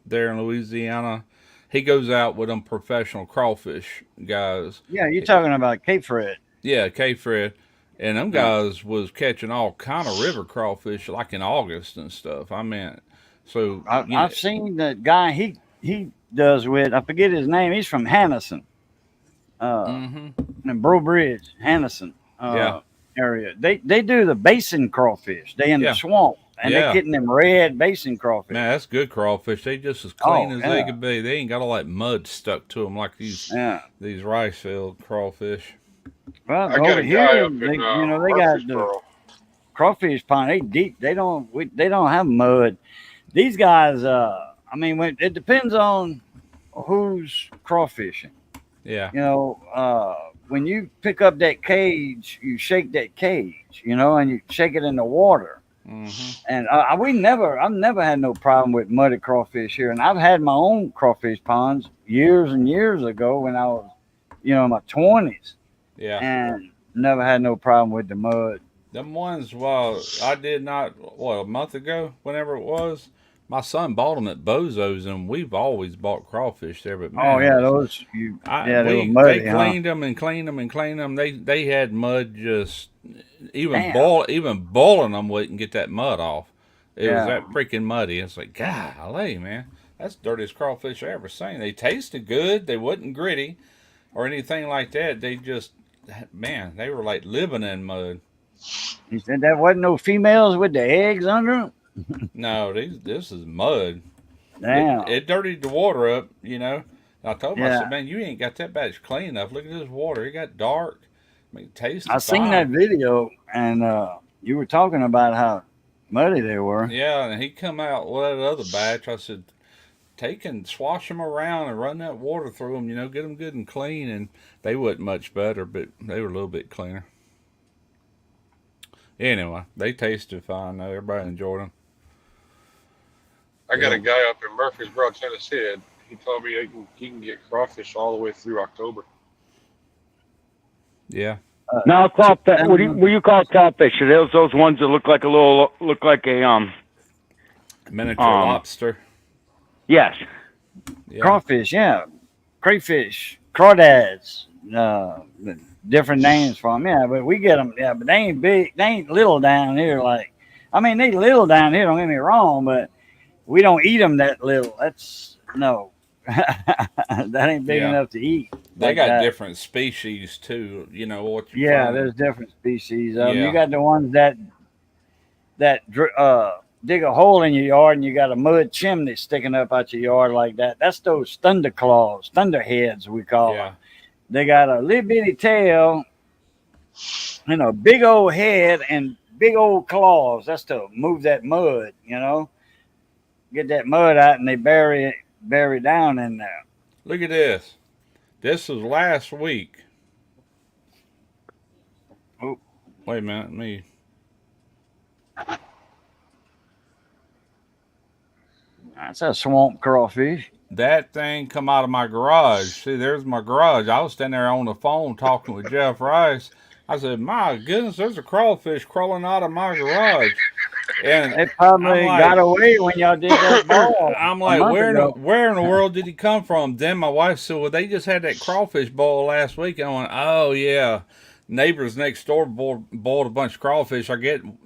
there in Louisiana. He goes out with them professional crawfish guys. Yeah, you're talking about Cape Fred. Yeah, Cape Fred. And them guys was catching all kind of river crawfish like in August and stuff. So I've seen that guy he does with, I forget his name. He's from Hannison. In Boudreaux Bridge, Hannison. Area. They do the basin crawfish. They in the swamp. And they're getting them red basin crawfish. Man, that's good crawfish. They just as clean as they could be. They ain't got all that mud stuck to them like these rice field crawfish. Well, over here, they got the crawfish pond. They deep. They don't have mud. these guys, it depends on who's crawfishing. Yeah. When you pick up that cage, you shake that cage, and you shake it in the water. Mm-hmm. And I've never had no problem with muddy crawfish here. And I've had my own crawfish ponds years and years ago when I was, in my 20s, Yeah. and never had no problem with the mud. Them ones, well, I did not, a month ago, whenever it was, my son bought them at Bozo's, and we've always bought crawfish there. But Oh man, yeah, they were they muddy, huh? cleaned them and cleaned them and cleaned them. They had mud just Damn. even boiling them wouldn't get that mud off. It was Yeah. that freaking muddy. It's like, golly, man, that's the dirtiest crawfish I ever seen. They tasted good. They wasn't gritty or anything like that. They just, man, they were like living in mud. He said that wasn't no females with the eggs under them. No, this is mud. Damn. It dirtied the water up, I told him, I Yeah. said, man, you ain't got that batch clean enough. Look at this water. It got dark. I mean, it tasted I seen fine. that video, and you were talking about how muddy they were. Yeah, and he come out with that other batch. I said, take and swash them around and run that water through them, get them good and clean. And they wasn't much better, but they were a little bit cleaner. Anyway, they tasted fine, though. Everybody enjoyed them. I got a guy up in Murfreesboro, Tennessee. He told me he can get crawfish all the way through October. Yeah. Now, crawfish. What do you call crawfish? Are those ones that look like a Miniature lobster. Yes. Yeah. Crawfish, yeah, crayfish, crawdads, different names for them. Yeah, but we get them. Yeah, but they ain't big. They ain't little down here. They little down here. Don't get me wrong, but we don't eat them that little. That's no. That ain't big enough to eat. They got different species too. What you Yeah, find. there's different species of them. Yeah. You got the ones that dig a hole in your yard and you got a mud chimney sticking up out your yard like that. That's those thunderheads we call them. They got a little bitty tail and a big old head and big old claws. That's to move that mud, Get that mud out and they bury down in there. Look at this. This was last week. Oh. Wait a minute, That's a swamp crawfish. That thing come out of my garage. See, there's my garage. I was standing there on the phone talking with Jeff Rice. I said, my goodness, there's a crawfish crawling out of my garage. And it probably got away when y'all did that ball. I'm like, where in the world did he come from? Then my wife said, well, they just had that crawfish boil last week. And I went, oh, yeah. Neighbors next door boiled a bunch of crawfish. I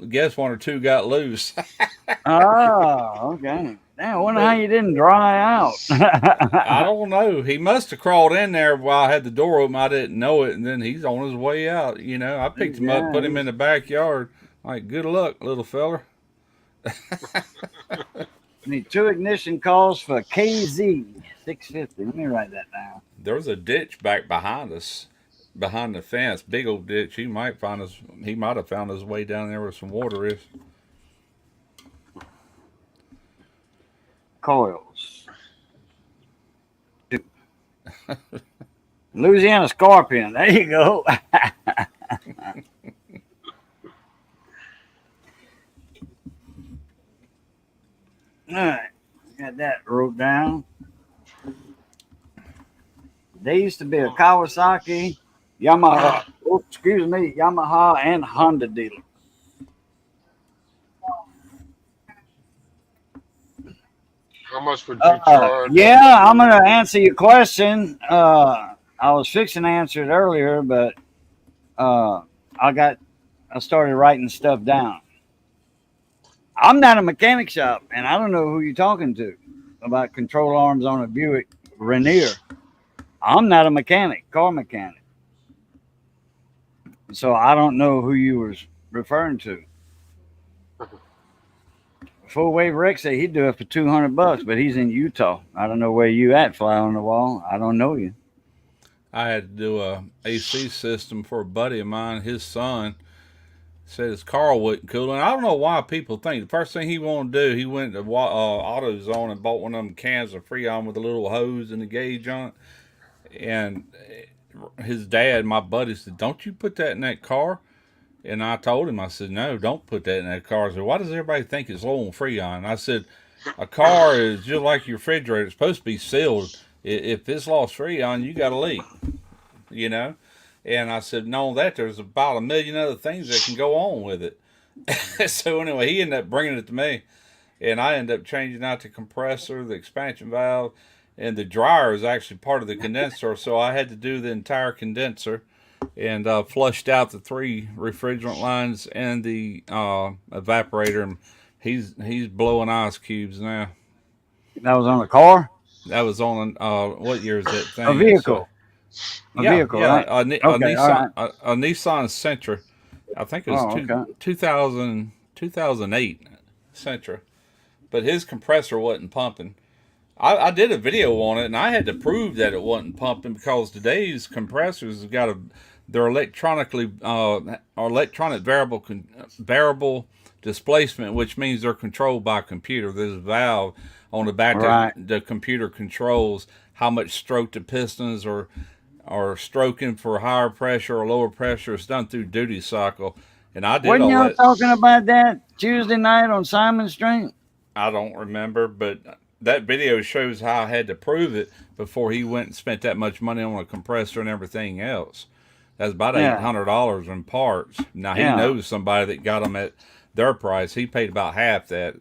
guess one or two got loose. Oh, okay. Damn, I wonder how you didn't dry out. I don't know. He must have crawled in there while I had the door open. I didn't know it, and then he's on his way out. I picked him up, put him in the backyard. Like, good luck, little feller. Need 2 ignition calls for KZ 650. Let me write that down. There was a ditch back behind us, behind the fence. Big old ditch. He might have found his way down there where some water is. Coils. Louisiana scorpion. There you go. All right. Got that wrote down. There used to be a Kawasaki, Yamaha, Yamaha and Honda dealer. How much would you charge? Yeah, I'm going to answer your question. I was fixing to answer it earlier, but I started writing stuff down. I'm not a mechanic shop, and I don't know who you're talking to about control arms on a Buick Rainier. I'm not a mechanic, car mechanic. So I don't know who you was referring to. Full wave Rex said he'd do it for $200, but he's in Utah. I don't know where you at, fly on the wall. I don't know you. I had to do a AC system for a buddy of mine. His son Said his car wasn't cool, and I don't know why people think the first thing he wanted to do, he went to AutoZone and bought one of them cans of Freon with a little hose and a gauge on it. And his dad, my buddy, said, "Don't you put that in that car?" And I told him, I said, "No, don't put that in that car." He said, "Why does everybody think it's low on Freon?" And I said, "A car is just like your refrigerator; it's supposed to be sealed. If it's lost Freon, you got a leak, you know." And I said, "No, that there's about a million other things that can go on with it." So anyway, he ended up bringing it to me, and I ended up changing out the compressor, the expansion valve, and the dryer is actually part of the condenser. So I had to do the entire condenser, and flushed out the 3 refrigerant lines and the evaporator. And he's blowing ice cubes now. That was on a car? That was on what year is that thing? A vehicle. Vehicle, right? A Okay, all Nissan, right. a Nissan Sentra. I think it was okay. 2008 Sentra. But his compressor wasn't pumping. I did a video on it, and I had to prove that it wasn't pumping because today's compressors have got they're electronically electronic variable displacement, which means they're controlled by a computer. There's a valve on the back Right. that the computer controls how much stroke the pistons are stroking for higher pressure or lower pressure. It's done through duty cycle, and I did Wasn't all y'all that. talking about that Tuesday night on Simon Street? I don't remember, but that video shows how I had to prove it before he went and spent that much money on a compressor and everything else. That's about Yeah. $800 in parts. Now he Yeah. knows somebody that got them at their price. He paid about half that.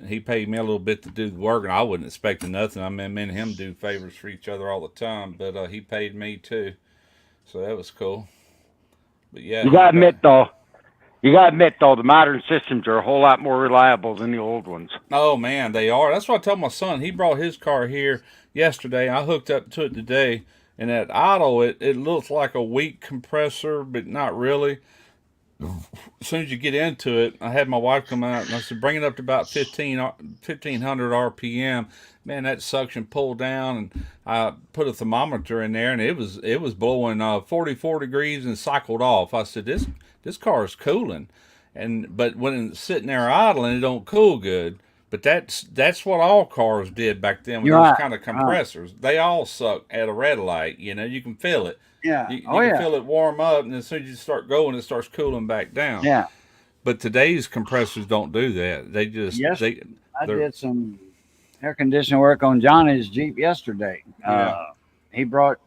He paid me a little bit to do the work, and I wasn't expecting nothing. I mean, me and him do favors for each other all the time, but he paid me too, so that was cool. But yeah, You gotta admit though, the modern systems are a whole lot more reliable than the old ones. Oh man, they are. That's what I told my son. He brought his car here yesterday. I hooked up to it today, and at idle, it looks like a weak compressor, but not really. As soon as you get into it, I had my wife come out and I said, "Bring it up to about 1500 RPM." Man, that suction pulled down, and I put a thermometer in there, and it was blowing 44 degrees and cycled off. I said, "This car is cooling," but when it's sitting there idling, it don't cool good. But that's what all cars did back then with You're those right. kind of compressors. They all suck at a red light. You can feel it. Yeah. You Oh, can yeah. feel it warm up, and as soon as you start going, it starts cooling back down. Yeah. But today's compressors don't do that. They just Yes. I they're- did some air conditioning work on Johnny's Jeep yesterday. Yeah. He brought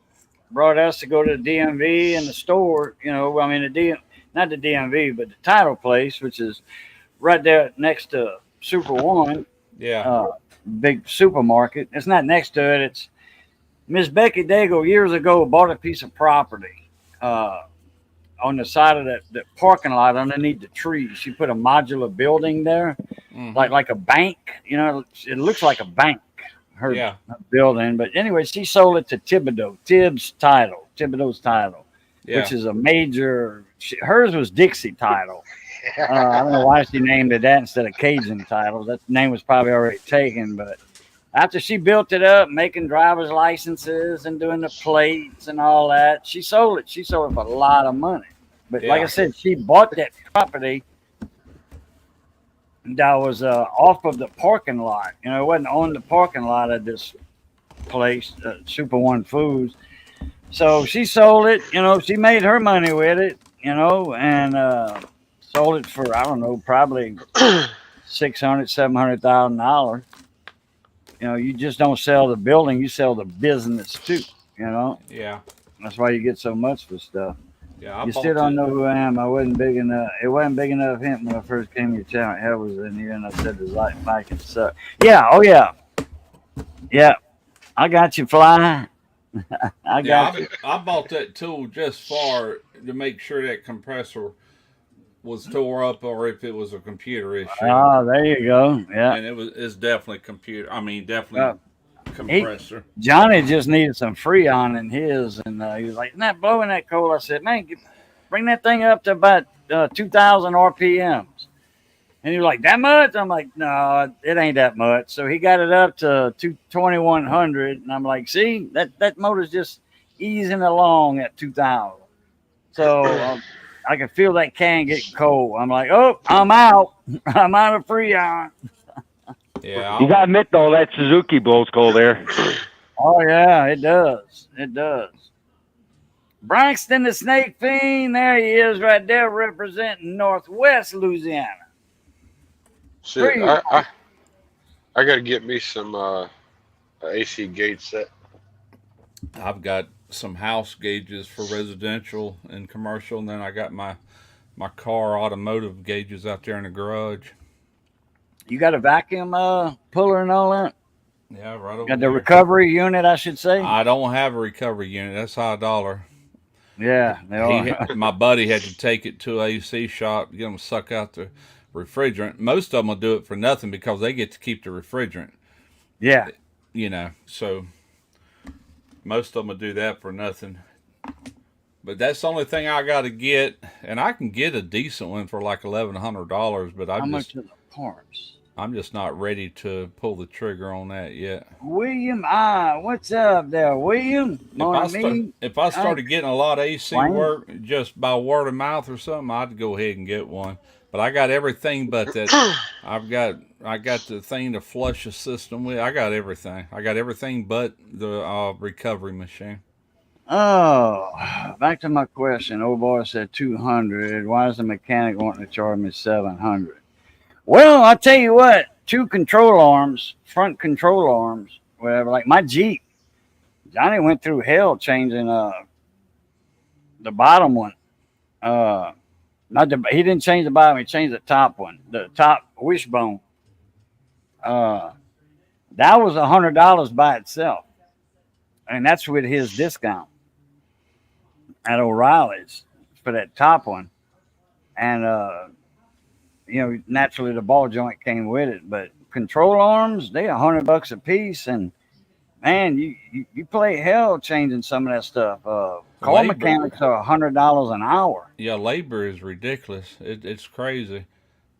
us to go to the DMV and the store. I mean not the DMV, but the title place, which is right there next to Super One, yeah. big supermarket. It's not next to it. It's Miss Becky Dago years ago bought a piece of property on the side of that parking lot underneath the trees. She put a modular building there, Mhm. like a bank. It looks like a bank. Her Yeah. building, but anyway, she sold it to Thibodeau's title, Yeah. which is a major. Hers was Dixie title. I don't know why she named it that instead of Cajun title. That name was probably already taken, but after she built it up, making driver's licenses and doing the plates and all that, she sold it. She sold it for a lot of money. But like Yeah. I said, she bought that property that was off of the parking lot. It wasn't on the parking lot of this place, Super One Foods. So she sold it. She made her money with it. And sold it for, I don't know, probably $600,000-$700,000. You just don't sell the building; you sell the business too. Yeah. That's why you get so much for stuff. Yeah. You still don't know who I am. I wasn't big enough. It wasn't big enough hint when I first came to your channel. Hell was in here, and I said the light mic and suck. Yeah. Oh yeah. Yeah. I got you, Fly. I got you. I bought that tool just to make sure that compressor was tore up or if it was a computer issue. Oh, there you go. Yeah. And it's definitely computer. I mean, definitely compressor. Johnny just needed some Freon in his, and he was like, "Isn't that blowing that cold?" I said, "Man, bring that thing up to about 2,000 RPMs." And he was like, "That much?" I'm like, "No, it ain't that much." So he got it up to 2,100, and I'm like, "See, that motor's just easing along at 2,000." So I can feel that can getting cold. I'm like, oh, I'm out. I'm out of Freon. Yeah, You gotta admit though, that Suzuki blows cold air. Oh yeah, it does. It does. Brankston the Snake Fiend, there he is right there representing Northwest Louisiana. Shit, I got to get me some AC gauge set. I've got some house gauges for residential and commercial, and then I got my car automotive gauges out there in the garage. You got a vacuum puller and all that? Yeah, right over Got the there. recovery unit, I should say. I don't have a recovery unit. That's $1. Yeah, they are. My buddy had to take it to an AC shop to get them to suck out the refrigerant. Most of them will do it for nothing because they get to keep the refrigerant. Yeah. You know, so most of them will do that for nothing. But that's the only thing I got to get, and I can get a decent one for like $1,100. But How much are the parts? I'm just not ready to pull the trigger on that yet. William, what's up there, William? If I started getting a lot of AC work just by word of mouth or something, I'd go ahead and get one. But I got everything but that. I got the thing to flush the system with. I got everything. I got everything but the recovery machine. Oh, back to my question. Old boy said 200. Why is the mechanic wanting to charge me 700? Well, I'll tell you what. 2 control arms, front control arms, whatever. Like my Jeep, Johnny went through hell changing the bottom one. He didn't change the bottom. He changed the top one, the top wishbone. That was $100 by itself, and that's with his discount at O'Reilly's for that top one. And naturally the ball joint came with it, but control arms, they $100 a piece, and man, you play hell changing some of that stuff. Car mechanics are $100 an hour. Yeah, labor is ridiculous. It's crazy.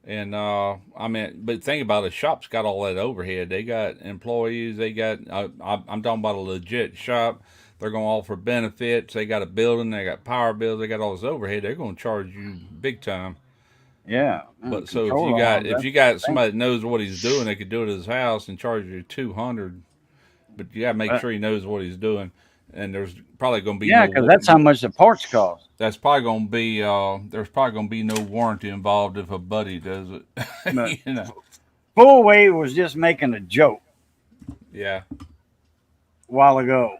And but think about it, the shop's got all that overhead. They got employees. They got. I'm talking about a legit shop. They're going to offer benefits. They got a building. They got power bills. They got all this overhead. They're going to charge you big time. Yeah. But so if you got somebody that knows what he's doing, they could do it at his house and charge you $200. But you got to make sure he knows what he's doing. And there's probably going to be because that's how much the parts cost. That's probably going to be there's probably going to be no warranty involved if a buddy does it. Full Weight was just making a joke. Yeah. A while ago.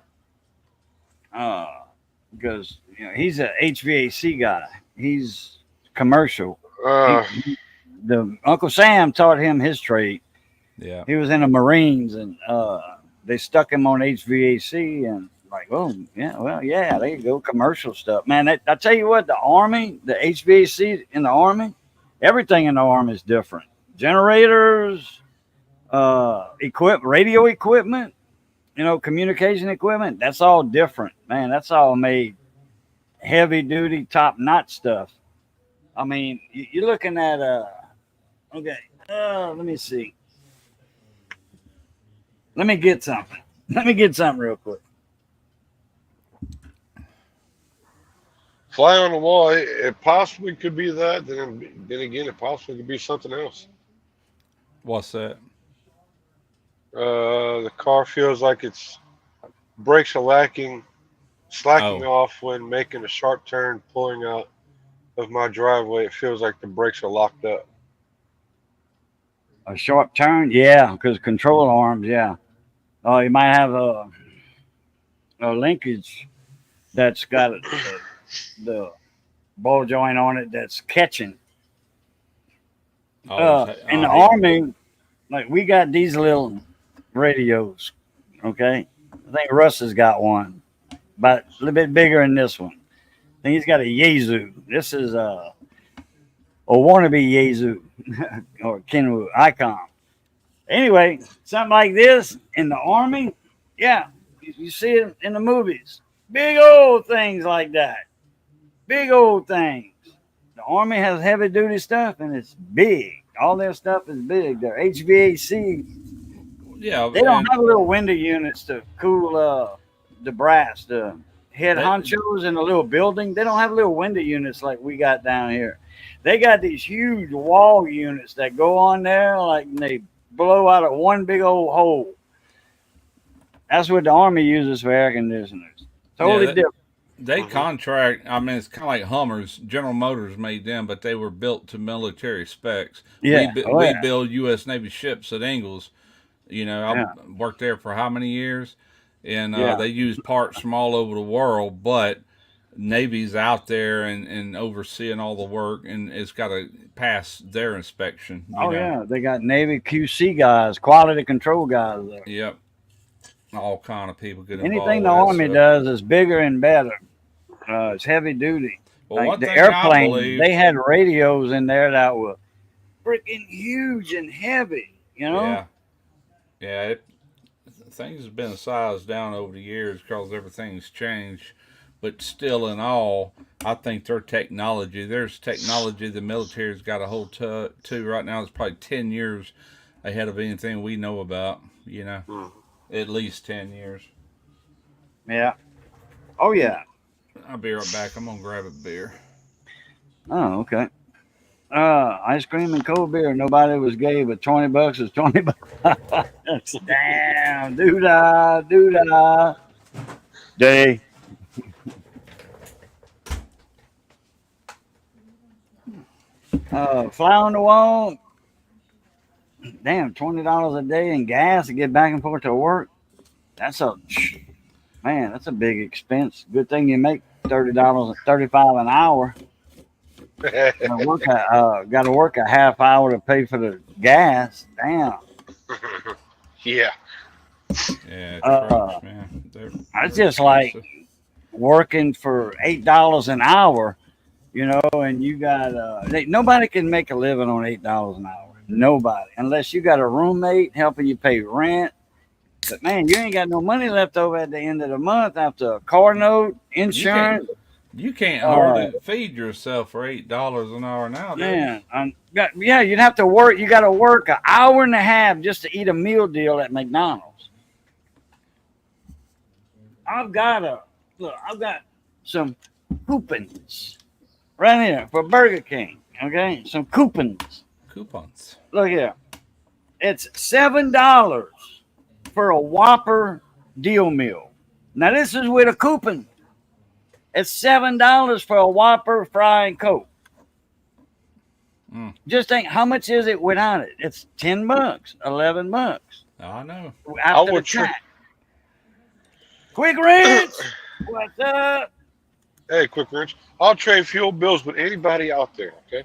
Because he's a HVAC guy. He's commercial. The Uncle Sam taught him his trade. Yeah. He was in the Marines, and they stuck him on HVAC, and like, there you go, commercial stuff, man. I tell you what, the Army, the HVAC in the Army, everything in the Army is different. Generators, radio equipment, communication equipment. That's all different, man. That's all made heavy duty, top notch stuff. I mean, you're looking at okay. Let me see. Let me get something. Real quick. Fly on the wall. It possibly could be that. Then again, it possibly could be something else. What's that? The car feels like its brakes are slacking off when making a sharp turn, pulling out of my driveway. It feels like the brakes are locked up. A sharp turn, yeah, because control arms, yeah. Oh, you might have a linkage that's got the ball joint on it that's catching. In the Army, like we got these little radios, okay? I think Russ has got one, but a little bit bigger than this one. I think he's got a Yaesu. This is a wannabe Yaesu or Kenwood Icon. Anyway, something like this in the Army, yeah, you see it in the movies. Big old things like that. Big old things. The Army has heavy duty stuff and it's big. All their stuff is big. Their HVAC. Yeah, they don't have little window units to cool the brass, the head honchos in a little building. They don't have little window units like we got down here. They got these huge wall units that go on there, like and they blow out of one big old hole. That's what the Army uses for air conditioners. Totally different. They contract. I mean, it's kind of like Hummers. General Motors made them, but they were built to military specs. Yeah. We build U.S. Navy ships at Ingalls. You know, I worked there for how many years, and they use parts from all over the world. But Navy's out there and overseeing all the work, and it's got to pass their inspection. You know? They got Navy QC guys, quality control guys there. Yep. All kind of people get involved. Anything Anything the Army does is bigger and better. It's heavy duty. Well, like the airplanes, they had radios in there that were freaking huge and heavy. You know. Yeah. Things have been sized down over the years because everything's changed. But still, in all, I think there's technology the military's got a hold to right now. It's probably 10 years ahead of anything we know about. You know. At least 10 years. Yeah. Oh, yeah. I'll be right back. I'm going to grab a beer. Oh, okay. Ice cream and cold beer. Nobody was gay, but $20 is $20. Damn. Doo-dah. Day. Fly on the wall. Damn, $20 a day in gas to get back and forth to work. That's a big expense. Good thing you make $30, $35 an hour. Got to work a half hour to pay for the gas. Damn. Yeah. Yeah. Trucks, man. It's just like working for $8 an hour, you know, and you got nobody can make a living on $8 an hour. Nobody, unless you got a roommate helping you pay rent. But man, you ain't got no money left over at the end of the month after a car note, insurance. You can't hardly feed yourself for $8 an hour now. Man, you'd have to work. You got to work an hour and a half just to eat a meal deal at McDonald's. I've got some coupons right here for Burger King. Okay, some coupons. Look here. It's $7 for a Whopper deal meal. Now this is with a coupon. It's $7 for a Whopper fry and Coke. Just think, how much is it without it? It's $10, $11. I know. After the tax. Quick Wrench, what's up? Hey, Quick Wrench. I'll trade fuel bills with anybody out there. Okay.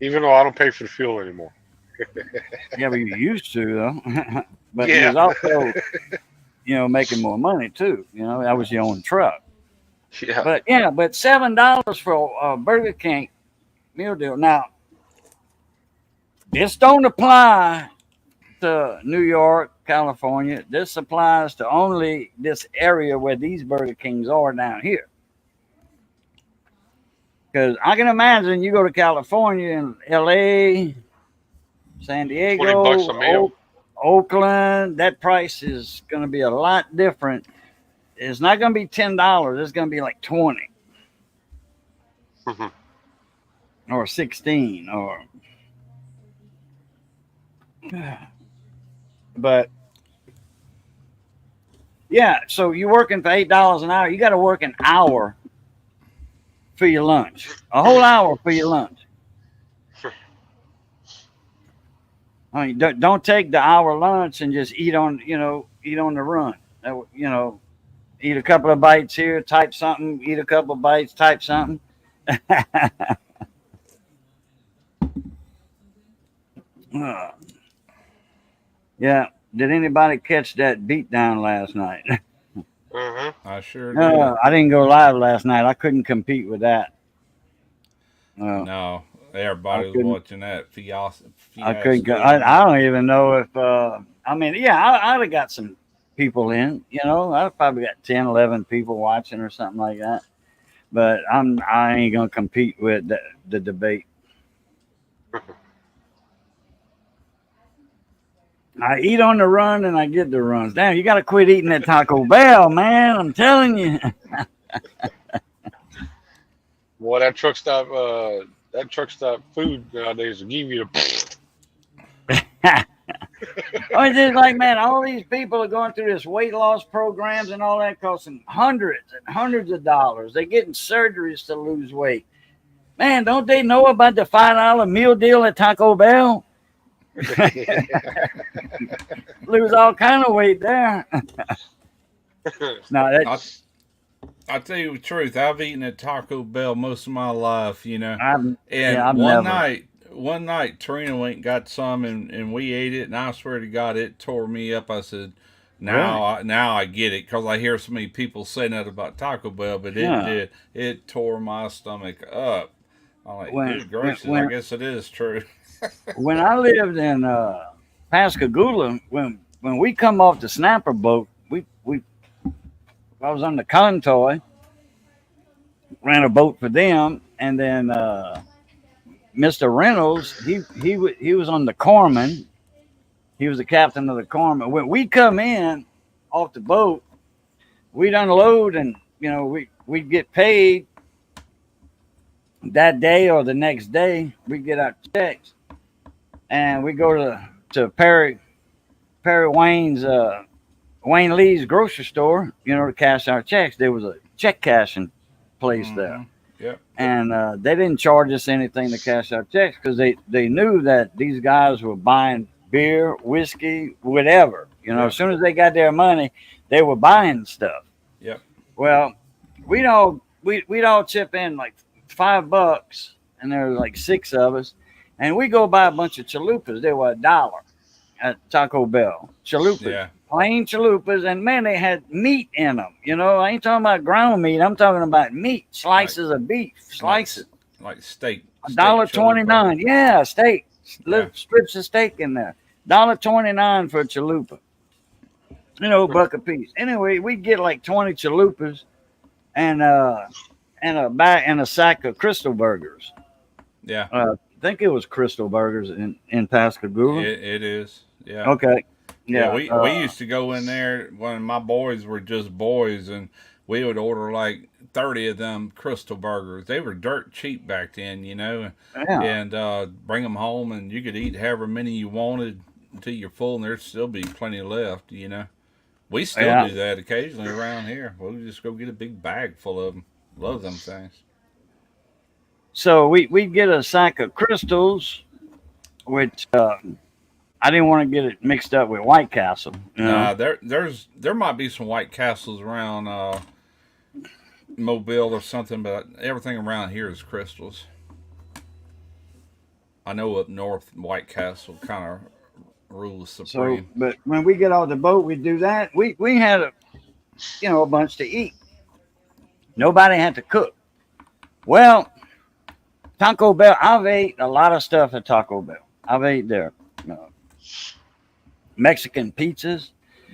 Even though I don't pay for the fuel anymore. Yeah, but you used to, though. But you was also, making more money, too. You know, that was your own truck. Yeah. But $7 for a Burger King meal deal. Now, this don't apply to New York, California. This applies to only this area where these Burger Kings are down here. Because I can imagine you go to California and LA, San Diego, $20 a meal. Oakland, that price is going to be a lot different. It's not going to be $10. It's going to be like 20 or 16 or. But yeah, so you're working for $8 an hour. You got to work an hour for your lunch, a whole hour for your lunch. I mean, don't take the hour lunch and just eat on the run. Eat a couple of bites here, type something. Eat a couple of bites, type something. Yeah. Did anybody catch that beatdown last night? I sure did. No, I didn't go live last night. I couldn't compete with that. No, everybody was watching that fiasco. I couldn't go. I don't even know if. I'd have got some people in. I've probably got 10, 11 people watching or something like that. But I ain't gonna compete with the debate. I eat on the run and I get the runs. Damn, you got to quit eating at Taco Bell, man. I'm telling you. Well, that truck stop food nowadays will give you the. Oh, it's just like, man, all these people are going through this weight loss programs and all that costing hundreds and hundreds of dollars. They're getting surgeries to lose weight. Man, don't they know about the $5 meal deal at Taco Bell? Lose all kind of weight there. No, that's I'll tell you the truth. I've eaten at Taco Bell most of my life, you know. I've And I've one never. night, Trina went and got some, and we ate it. And I swear to God, it tore me up. I said, Really? now I get it because I hear so many people saying that about Taco Bell, but it Yeah. did. It tore my stomach up. I'm like, When good when gracious, I when guess it is true. when I lived in Pascagoula, when we come off the snapper boat, we I was on the Contoy, ran a boat for them, and then Mr. Reynolds, he was on the Corman. He was the captain of the Corman. When we come in off the boat, we'd unload, and we'd get paid that day or the next day. We get our checks, and we go to Perry Wayne Lee's grocery store, to cash our checks. There was a check cashing place there. Mm-hmm. Yep. And they didn't charge us anything to cash our checks because they knew that these guys were buying beer, whiskey, whatever. Yep. As soon as they got their money, they were buying stuff. Yep. Well, we'd all chip in like $5, and there were like 6 of us, and we go buy a bunch of chalupas. They were $1 at Taco Bell. Chalupas. Yeah. Plain chalupas, and man, they had meat in them. I ain't talking about ground meat. I'm talking about meat, slices of beef, slices. Like steak. $1.29. Yeah, steak. Little Yeah. strips of steak in there. $1.29 for a chalupa. Buck a piece. Anyway, we'd get like 20 chalupas and a sack of Crystal Burgers. Yeah. I think it was Crystal Burgers in Pascagoula. It is. Yeah. Okay. Yeah, Yeah. we used to go in there when my boys were just boys, and we would order like 30 of them Crystal Burgers. They were dirt cheap back then, Yeah. and bring them home, and you could eat however many you wanted until you're full, and there'd still be plenty left, We still Yeah. do that occasionally around here. We'll just go get a big bag full of them. Love them things. So we'd get a sack of Crystals, which I didn't want to get it mixed up with White Castle. There might be some White Castles around Mobile or something, but everything around here is Crystals. I know up north, White Castle kind of rules supreme. But when we get off the boat, we do that. We had a bunch to eat. Nobody had to cook. Well, Taco Bell. I've ate a lot of stuff at Taco Bell. I've ate there. Mexican pizzas.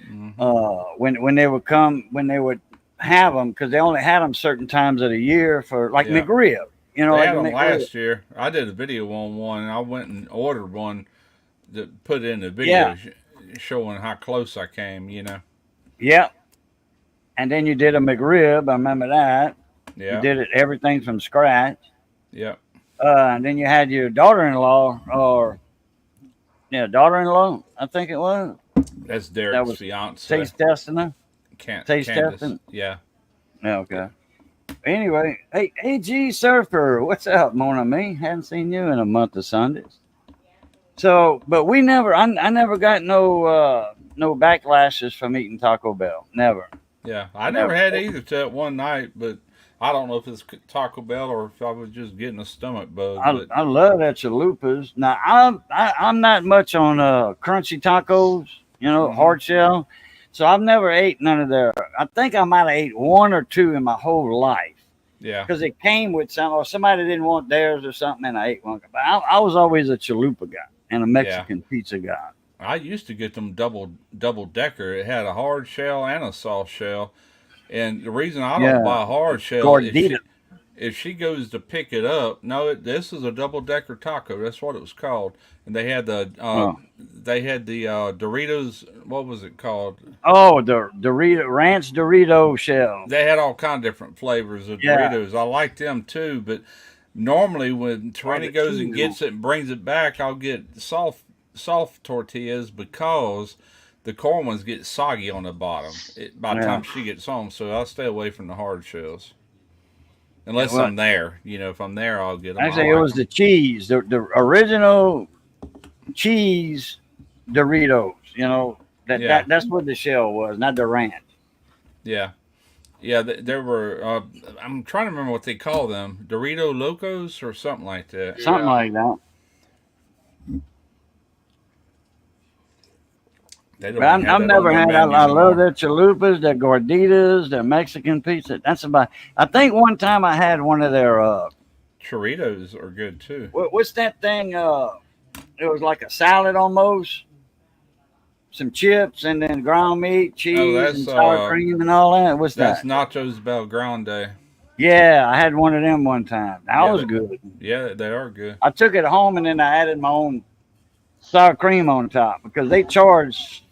Mm-hmm. When they would have them, because they only had them certain times of the year for like Yeah. McRib. They Like had the them McRib. last year. I did a video on one, and I went and ordered one to put in the video, showing how close I came. Yep. And then you did a McRib. I remember that. Yeah. You did it everything from scratch. Yep. And then you had your daughter-in-law, daughter-in-law, I think it was. That's Derek's was fiance. Taste testing her. Taste Candace. testing? Yeah. Yeah, okay. Anyway, hey, G Surfer, what's up, mon ami? Hadn't seen you in a month of Sundays. So, but I never got no backlashes from eating Taco Bell. Never. Yeah. I never had either till that one night, but I don't know if it's Taco Bell or if I was just getting a stomach bug. I love that chalupas. Now I'm not much on crunchy tacos, hard shell. So I've never ate none of their. I think I might have ate 1 or 2 in my whole life. Yeah. Because it came with somebody didn't want theirs or something, and I ate one. But I was always a chalupa guy and a Mexican pizza guy. I used to get them double decker. It had a hard shell and a soft shell. And the reason I don't buy hard shell if she goes to pick it up, no, this is a double decker taco. That's what it was called. And they had the Doritos. What was it called? Oh, the Dorito ranch Dorito shell. They had all kind of different flavors of Doritos. I like them too, but normally when Tarina goes and gets it and brings it back, I'll get soft tortillas because the corn ones get soggy on the bottom by the time she gets home. So I'll stay away from the hard shells. Unless I'm there. If I'm there, I'll get them. Actually, it was the cheese, the original cheese Doritos. That's what the shell was, not the ranch. Yeah. Yeah, there were, I'm trying to remember what they call them. Dorito Locos or something like that. Something like that. I've never had. I love their chalupas, their gorditas, their Mexican pizza. That's about. I think one time I had one of their churritos are good too. What's that thing? It was like a salad almost. Some chips and then ground meat, cheese, and sour cream and all that. What's that? That's Nachos Belgrande. Yeah, I had one of them one time. That was good. Yeah, they are good. I took it home and then I added my own sour cream on top because they charge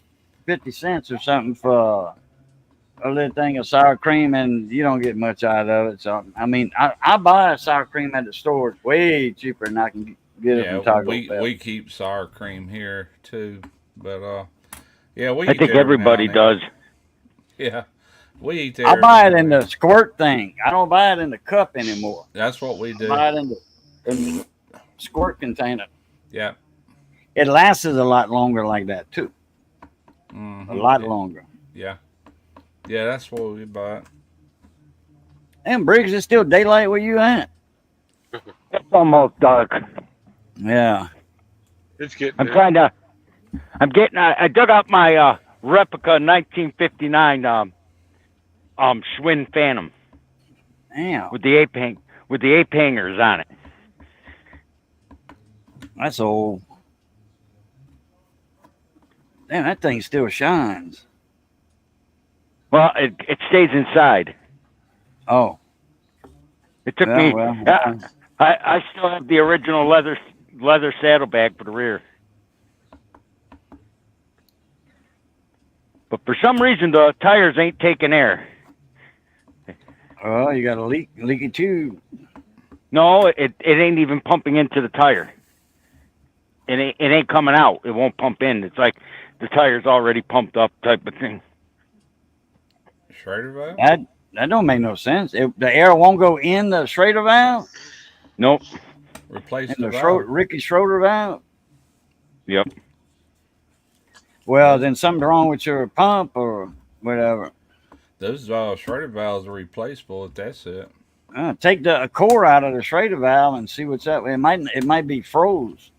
50 cents or something for a little thing of sour cream, and you don't get much out of it. So, I mean, I buy sour cream at the store. It's way cheaper than I can get it from Taco Bell. We keep sour cream here too, but I think everybody does. Yeah, we eat there. I buy it in the squirt thing. I don't buy it in the cup anymore. That's what we do. I buy it in the squirt container. Yeah. It lasts a lot longer like that too. Mm-hmm. A lot longer. Yeah. Yeah, that's what we buy. And Briggs, it's still daylight where you at? It's almost dark. Yeah. It's getting. I dug out my replica 1959 Schwinn Phantom. Damn. With the ape hangers on it. That's old. Damn, that thing still shines. Well, it stays inside. Oh. It took me. I still have the original leather saddlebag for the rear. But for some reason, the tires ain't taking air. Oh, you got a leaky tube. No, it ain't even pumping into the tire. It ain't coming out. It won't pump in. It's like the tire's already pumped up type of thing. Schrader valve? That don't make no sense. The air won't go in the Schrader valve? Nope. Replace the valve. Ricky Schroeder valve? Yep. Well, then something's wrong with your pump or whatever. Those Schrader valves are replaceable if that's it. Take the core out of the Schrader valve and see what's up. It might be froze.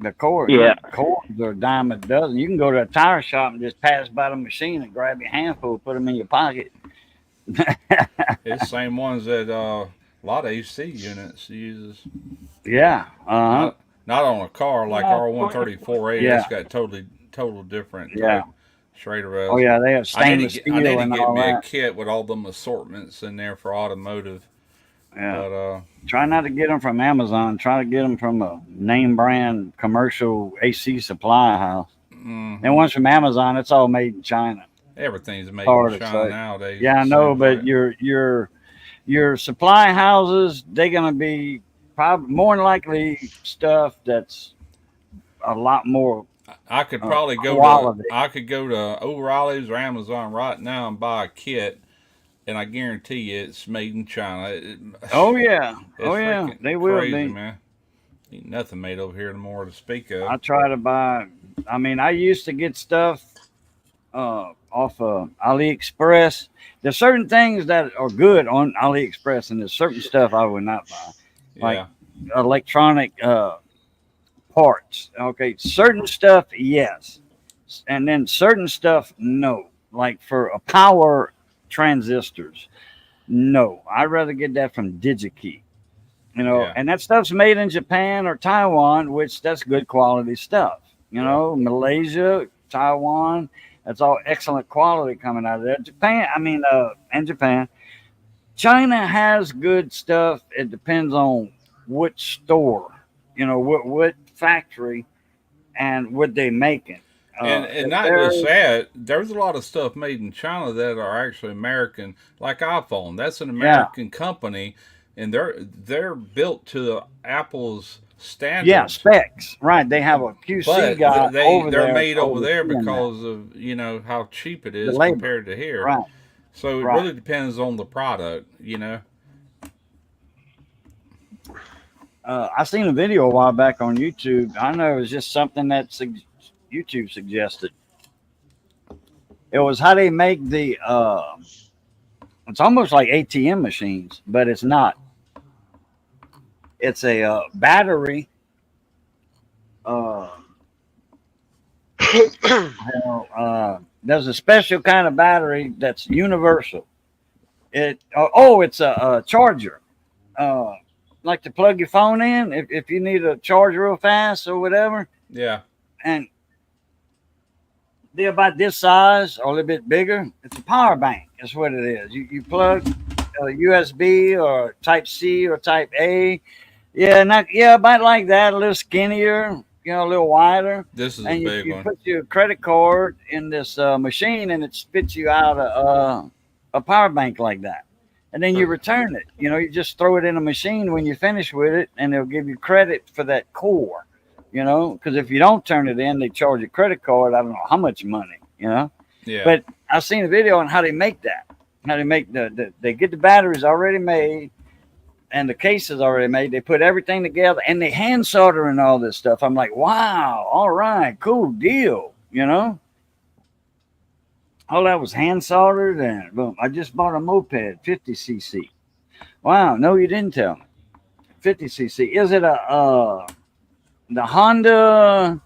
The core, cores are a dime a dozen. You can go to a tire shop and just pass by the machine and grab your handful, put them in your pocket. It's the same ones that a lot of AC units uses. Yeah. Not on a car like R134A. Yeah. It's got total different type Schrader valves. Oh yeah, they have stainless steel. I need to and get all me that. a kit with all them assortments in there for automotive. Yeah. But, try not to get them from Amazon. Try to get them from a name brand commercial AC supply house. Mm-hmm. And once from Amazon, it's all made in China. Everything's made in China nowadays. Yeah, I know, but your supply houses, they're gonna be probably more than likely stuff that's a lot more. I could probably go to O'Reilly's or Amazon right now and buy a kit. And I guarantee you, it's made in China. They will crazy, be, man. Ain't nothing made over here anymore to speak of. I try to buy. I mean, I used to get stuff off of AliExpress. There's certain things that are good on AliExpress, and there's certain stuff I would not buy, like electronic parts. Okay, certain stuff, yes, and then certain stuff, no. Like for a power transistors, no. I'd rather get that from DigiKey, and that stuff's made in Japan or Taiwan, which that's good quality stuff. Malaysia, Taiwan, that's all excellent quality coming out of there. Japan, and Japan, China has good stuff. It depends on which store, what factory and what they making. And If not just they're that, there's a lot of stuff made in China that are actually American, like iPhone. That's an yeah, American company, and they're built to Apple's yeah, standards. specs, right? They have a QC But guy over they're there made over there overseeing that, because of how cheap it the is labor, compared to here. right, So it right. really depends on the product. I seen a video a while back on YouTube. I know it was just something that YouTube suggested. It was how they make the. It's almost like ATM machines, but it's not. It's a battery. Uh, there's a special kind of battery that's universal. It's a charger. Uh, like to plug your phone in if you need a charge real fast or whatever. Yeah. And they're about this size or a little bit bigger. It's a power bank. That's what it is. You plug a USB or Type C or Type A. Yeah, about like that. A little skinnier. A little wider. This is a And big you one. put your credit card in this machine, and it spits you out a power bank like that. And then you return it. You just throw it in a machine when you finish with it, and they'll give you credit for that core. Because if you don't turn it in, they charge a credit card. I don't know how much money. Yeah. But I've seen a video on how they make that. How they make they get the batteries already made, and the cases already made. They put everything together, and they hand solder and all this stuff. I'm like, wow, all right, cool deal. All that was hand soldered, and boom. I just bought a moped, 50cc. Wow, no, you didn't tell me. 50cc. Is it the Honda?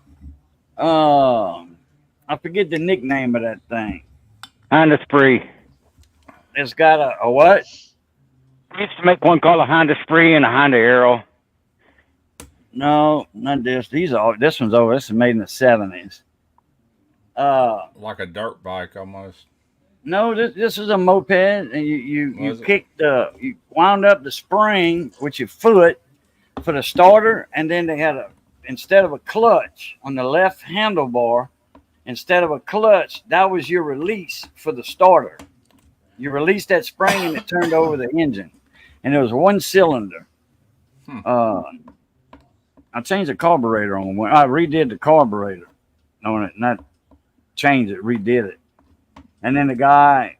I forget the nickname of that thing. Honda Spree. It's got a what? We used to make one called a Honda Spree and a Honda Arrow. No, not this. This one's over. This is made in the 70s. Like a dirt bike almost. No, this is a moped, and you wound up the spring with your foot for the starter, and then they had instead of a clutch on the left handlebar, instead of a clutch, that was your release for the starter. You released that spring, and it turned over the engine, and it was one cylinder. I changed the carburetor on one. I redid the carburetor on it, not changed it, redid it. And then the guy,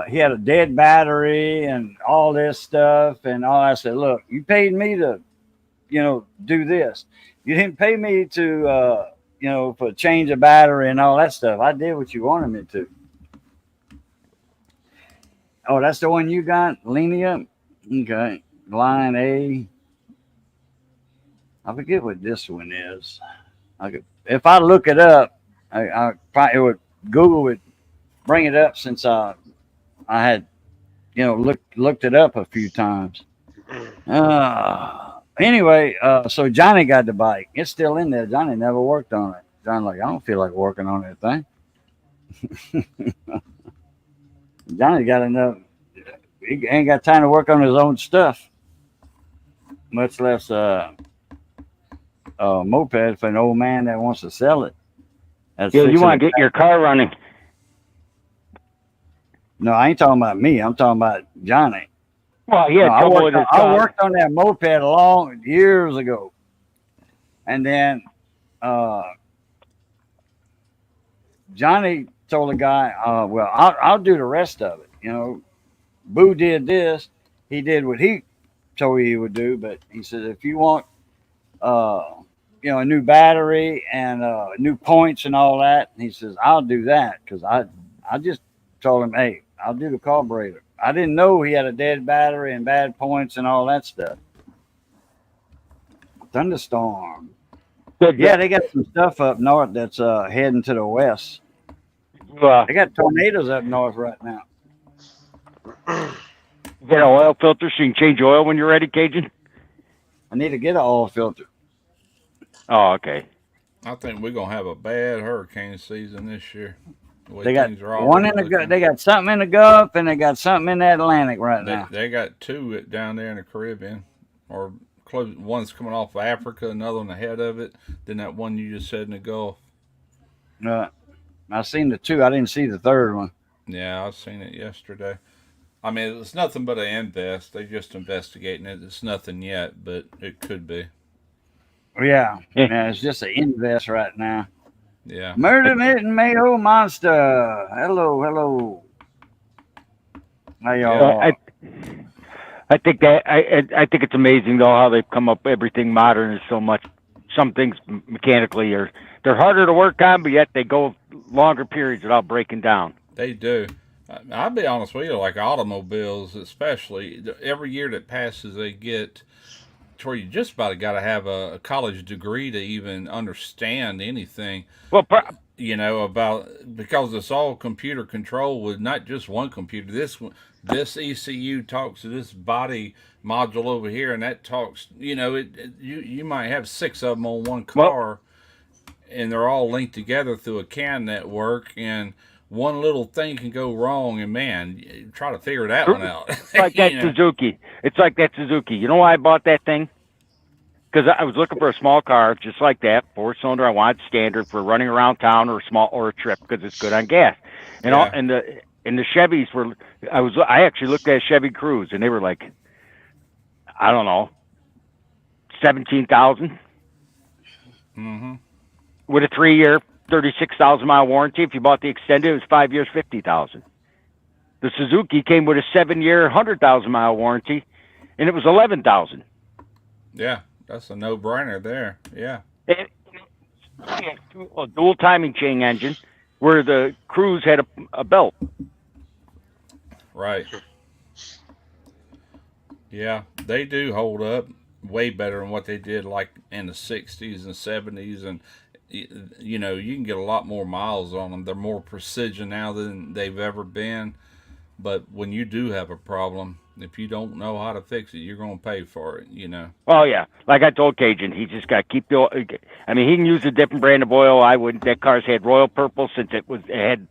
he had a dead battery and all this stuff. And I said, look, you paid me to, do this. You didn't pay me to, for change a battery and all that stuff. I did what you wanted me to. Oh, that's the one you got? Linear? Okay. Line A. I forget what this one is. If I look it up, I probably would Google it, bring it up since I had, looked it up a few times. Anyway, so Johnny got the bike. It's still in there. Johnny never worked on it. Johnny's like, I don't feel like working on that thing. Johnny got enough. He ain't got time to work on his own stuff, much less moped for an old man that wants to sell it. You want to get your car running. No, I ain't talking about me. I'm talking about Johnny. Well, he had trouble with his car. I worked on that moped years ago. And then Johnny told the guy, well, I'll do the rest of it. Boo did this. He did what he told you he would do. But he said, if you want, a new battery and new points and all that, he says, I'll do that. Because I just told him, hey, I'll do the carburetor. I didn't know he had a dead battery and bad points and all that stuff. Thunderstorm. Yeah, they got some stuff up north that's heading to the west. They got tornadoes up north right now. You get an oil filter so you can change oil when you're ready, Cajun? I need to get an oil filter. Oh, okay. I think we're going to have a bad hurricane season this year. The way They got things are one in already the Gulf. looking. They got something in the Gulf, and they got something in the Atlantic right They now. they got two down there in the Caribbean, or close. One's coming off of Africa, another one ahead of it. Then that one you just said in the Gulf. Uh, I seen the two. I didn't see the third one. Yeah, I seen it yesterday. I mean, it's nothing but an invest. They just investigating it. It's nothing yet, but it could be. Yeah, Eh, yeah. It's just an invest right now. Yeah. Murder Mitten Mayo Monster. Hello, hello. How Yeah. y'all? I think that I think it's amazing though how they've come up. Everything modern is so much. Some things mechanically are they're harder to work on, but yet they go longer periods without breaking down. They do. I'll be honest with you, like automobiles, especially, every year that passes, they get to where you just about got to have a college degree to even understand anything, Well, about, because it's all computer control with not just one computer. This ECU talks to this body module over here, and that talks. You might have six of them on one well, car, and they're all linked together through a CAN network, and one little thing can go wrong, and man, you try to figure that one out. it's like that Suzuki. It's like that Suzuki. You know why I bought that thing? Because I was looking for a small car just like that, 4-cylinder. I wanted standard for running around town or a trip because it's good on gas. And all Yeah. and the Chevys were. I actually looked at a Chevy Cruze and they were like, I don't know, 17,000 Mm-hmm. with a 3-year, 36,000 mile warranty. If you bought the extended, it was 5 years, 50,000. The Suzuki came with a 7-year, 100,000 mile warranty, and it was 11,000. Yeah, that's a no-brainer there. Yeah. It had a dual timing chain engine, where the Cruze had a belt. Right. Yeah, they do hold up way better than what they did like in the 60s and 70s, and you can get a lot more miles on them. They're more precision now than they've ever been. But when you do have a problem, if you don't know how to fix it, you're going to pay for it. Oh yeah, like I told Cajun, he just got to keep the. I mean, he can use a different brand of oil. I wouldn't. That car's had Royal Purple since it had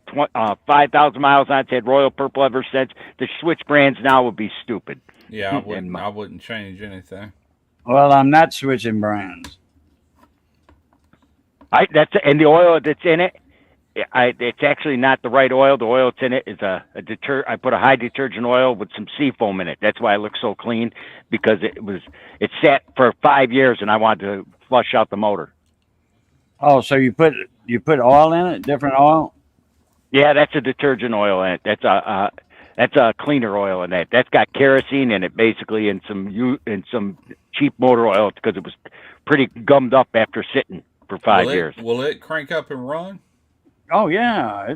5,000 miles on it. It's had Royal Purple ever since. To switch brands now would be stupid. Yeah, I wouldn't change anything. Well, I'm not switching brands. And the oil that's in it. It's actually not the right oil. The oil that's in it is a I put a high detergent oil with some sea foam in it. That's why it looks so clean, because it sat for 5 years and I wanted to flush out the motor. Oh, so you put oil in it, different oil? Yeah, that's a detergent oil in it. That's a cleaner oil in that. That's got kerosene in it, basically, and some cheap motor oil because it was pretty gummed up after sitting for 5 years. Will it crank up and run? Oh yeah,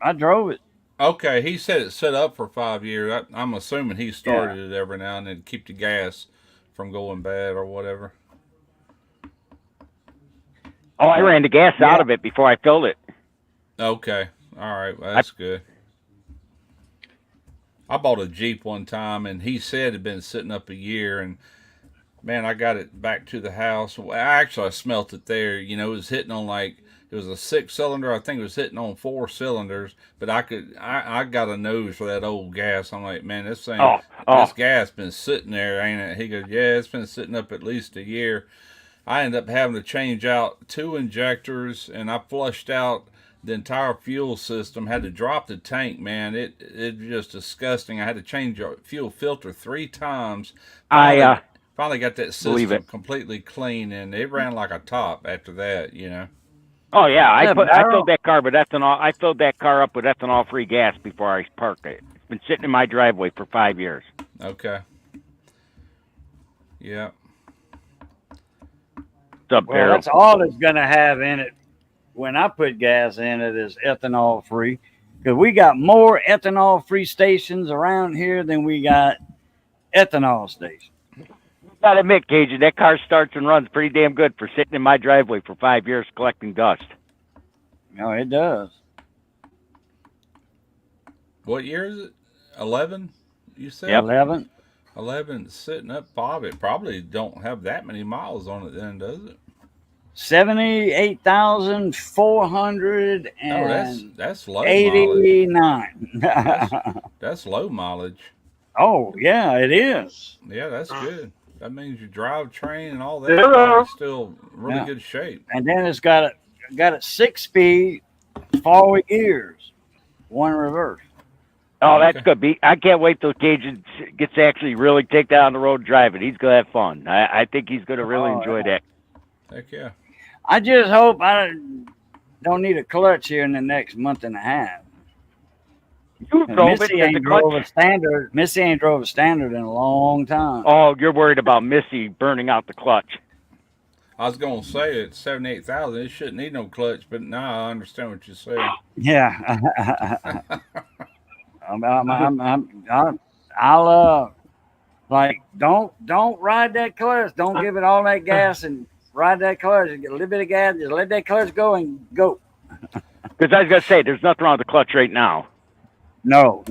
I drove it. Okay, he said it set up for 5 years. I'm assuming he started it every now and then to keep the gas from going bad or whatever. Oh, I ran the gas out of it before I filled it. Okay, all right, well, that's good. I bought a Jeep one time, and he said it had been sitting up a year, and man, I got it back to the house. I smelt it there. It was hitting on it was a 6-cylinder. I think it was hitting on 4 cylinders, but I got a nose for that old gas. I'm like, man, this gas been sitting there, ain't it? He goes, yeah, it's been sitting up at least a year. I ended up having to change out 2 injectors, and I flushed out the entire fuel system. Had to drop the tank, man. It was just disgusting. I had to change the fuel filter 3 times. Finally got that system completely clean, and it ran like a top after that. Oh yeah, I filled that car with ethanol. I filled that car up with ethanol-free gas before I parked it. It's been sitting in my driveway for 5 years. Okay. Yeah. Well, that's all it's gonna have in it when I put gas in it is ethanol free, because we got more ethanol free stations around here than we got ethanol stations. Gotta admit, Cajun, that car starts and runs pretty damn good for sitting in my driveway for 5 years collecting dust. No, it does. What year is it? 11? You said? Yep. 11. 11 sitting up, Bob. It probably don't have that many miles on it then, does it? 78,489. Oh, that's low mileage. That's low mileage. Oh, yeah, it is. Yeah, that's good. That means your drive train and all that's Hello. probably still really Yeah. good shape. And then it's got a 6-speed forward gears, one reverse. Oh, that's Okay. good. I can't wait till Cajun gets to actually really take that on the road driving. He's gonna have fun. I think he's gonna really enjoy that. Heck yeah. I just hope I don't need a clutch here in the next month and a half. You drove it. Missy Does the ain't drove a clutch? standard. Missy ain't drove a standard in a long time. Oh, you're worried about Missy burning out the clutch. I was gonna say at 78,000, it shouldn't need no clutch, but now I understand what you're saying. Yeah. I'll like don't ride that clutch. Don't give it all that gas and ride that clutch. Get a little bit of gas. Just let that clutch go and go. Because I was gonna say, there's nothing wrong with the clutch right now. No.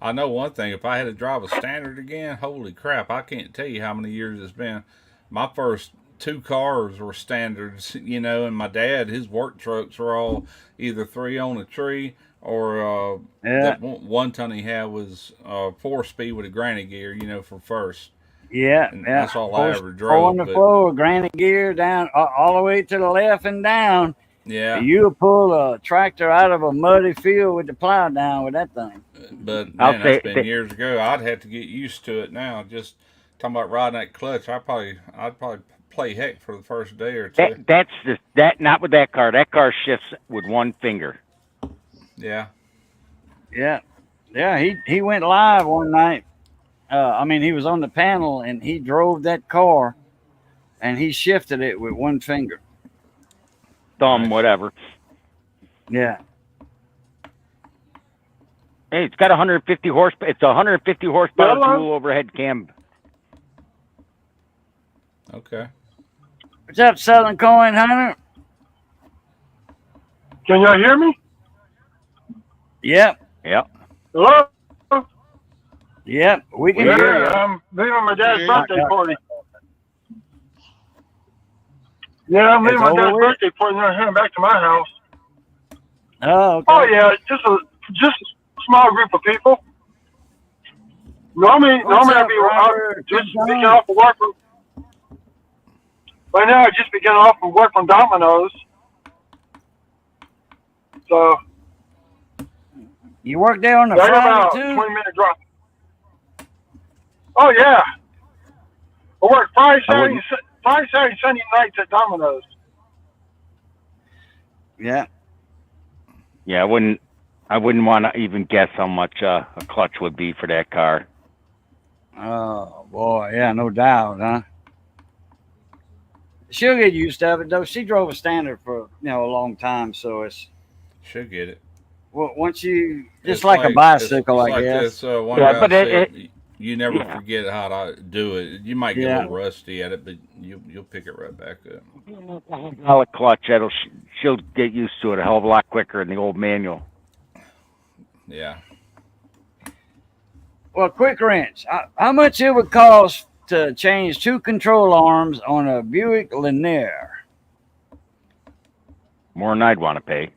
I know one thing. If I had to drive a standard again, holy crap, I can't tell you how many years it's been. My first two cars were standards, and my dad, his work trucks were all either 3 on a tree or Yeah. that one ton he had was 4-speed with a granny gear, for first. Yeah. And Yeah. that's all I ever 4 on drove. the But floor, granite gear down all the way to the left and down. yeah, You pull a tractor out of a muddy field with the plow down with that thing. but I'll man, say that's been years ago. I'd have to get used to it now. Just talking about riding that clutch, I'd probably play heck for the first day or two. that's just that. Not with that car. That car shifts with one finger. Yeah. Yeah. He went live one night. He was on the panel and he drove that car and he shifted it with one finger. Thumb, Nice. whatever. Yeah. Hey, it's got 150 horsepower. It's a 150 horsepower Hello? dual overhead cam. Okay. What's up, Southern Coin Hunter? Can y'all hear me? Yep. Hello? Yep. We can hear you. I'm leaving my dad's birthday Yeah. party. Yeah, I'm leaving It's my over dad's with? birthday party and I'm heading back to my house. Oh, okay. Oh yeah, just a small group of people. Normally What's I'd up, be Robert? just Good getting time. off of work from. Right now, I just be getting off from work from Domino's. So You work there on the right Friday about too? 20-minute drive. Oh yeah, I work Friday, Saturday, Sunday nights at Domino's. Yeah. Yeah, I wouldn't want to even guess how much a clutch would be for that car. Oh boy, yeah, no doubt, huh? She'll get used to it though. She drove a standard for a long time, so it's Should get it. once you just It's like a bicycle, it's I like guess. this one Yeah, guy but said, you never yeah. forget how to do it. You might get Yeah. a little rusty at it, but you'll pick it right back up. Well, a clutch, she'll get used to it a hell of a lot quicker than the old manual. Yeah. Well, quick wrench. How much it would cost to change 2 control arms on a Buick Lanier, More than I'd want to pay.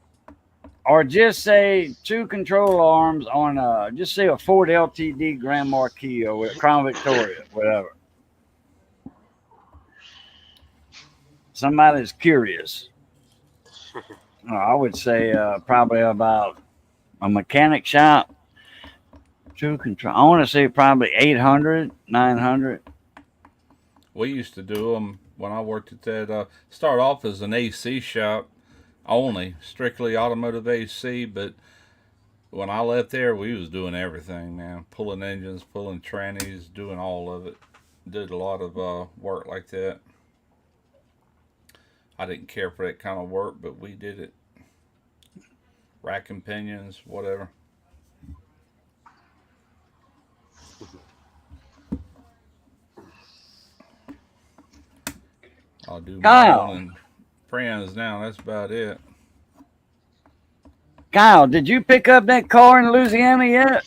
or just say 2 control arms on just say a Ford LTD Grand Marquis or with Crown Victoria, whatever. Somebody's curious. I would say probably about a mechanic shop. 2 control. I want to say probably 800, 900. We used to do them when I worked at that. Start off as an AC shop only, strictly automotive AC. But when I left there, we was doing everything, man. Pulling engines, pulling trannies, doing all of it. Did a lot of work like that. I didn't care for that kind of work, but we did it. Racking pinions, whatever. I'll do my Kyle. own and friends now. That's about it. Kyle, did you pick up that car in Louisiana yet?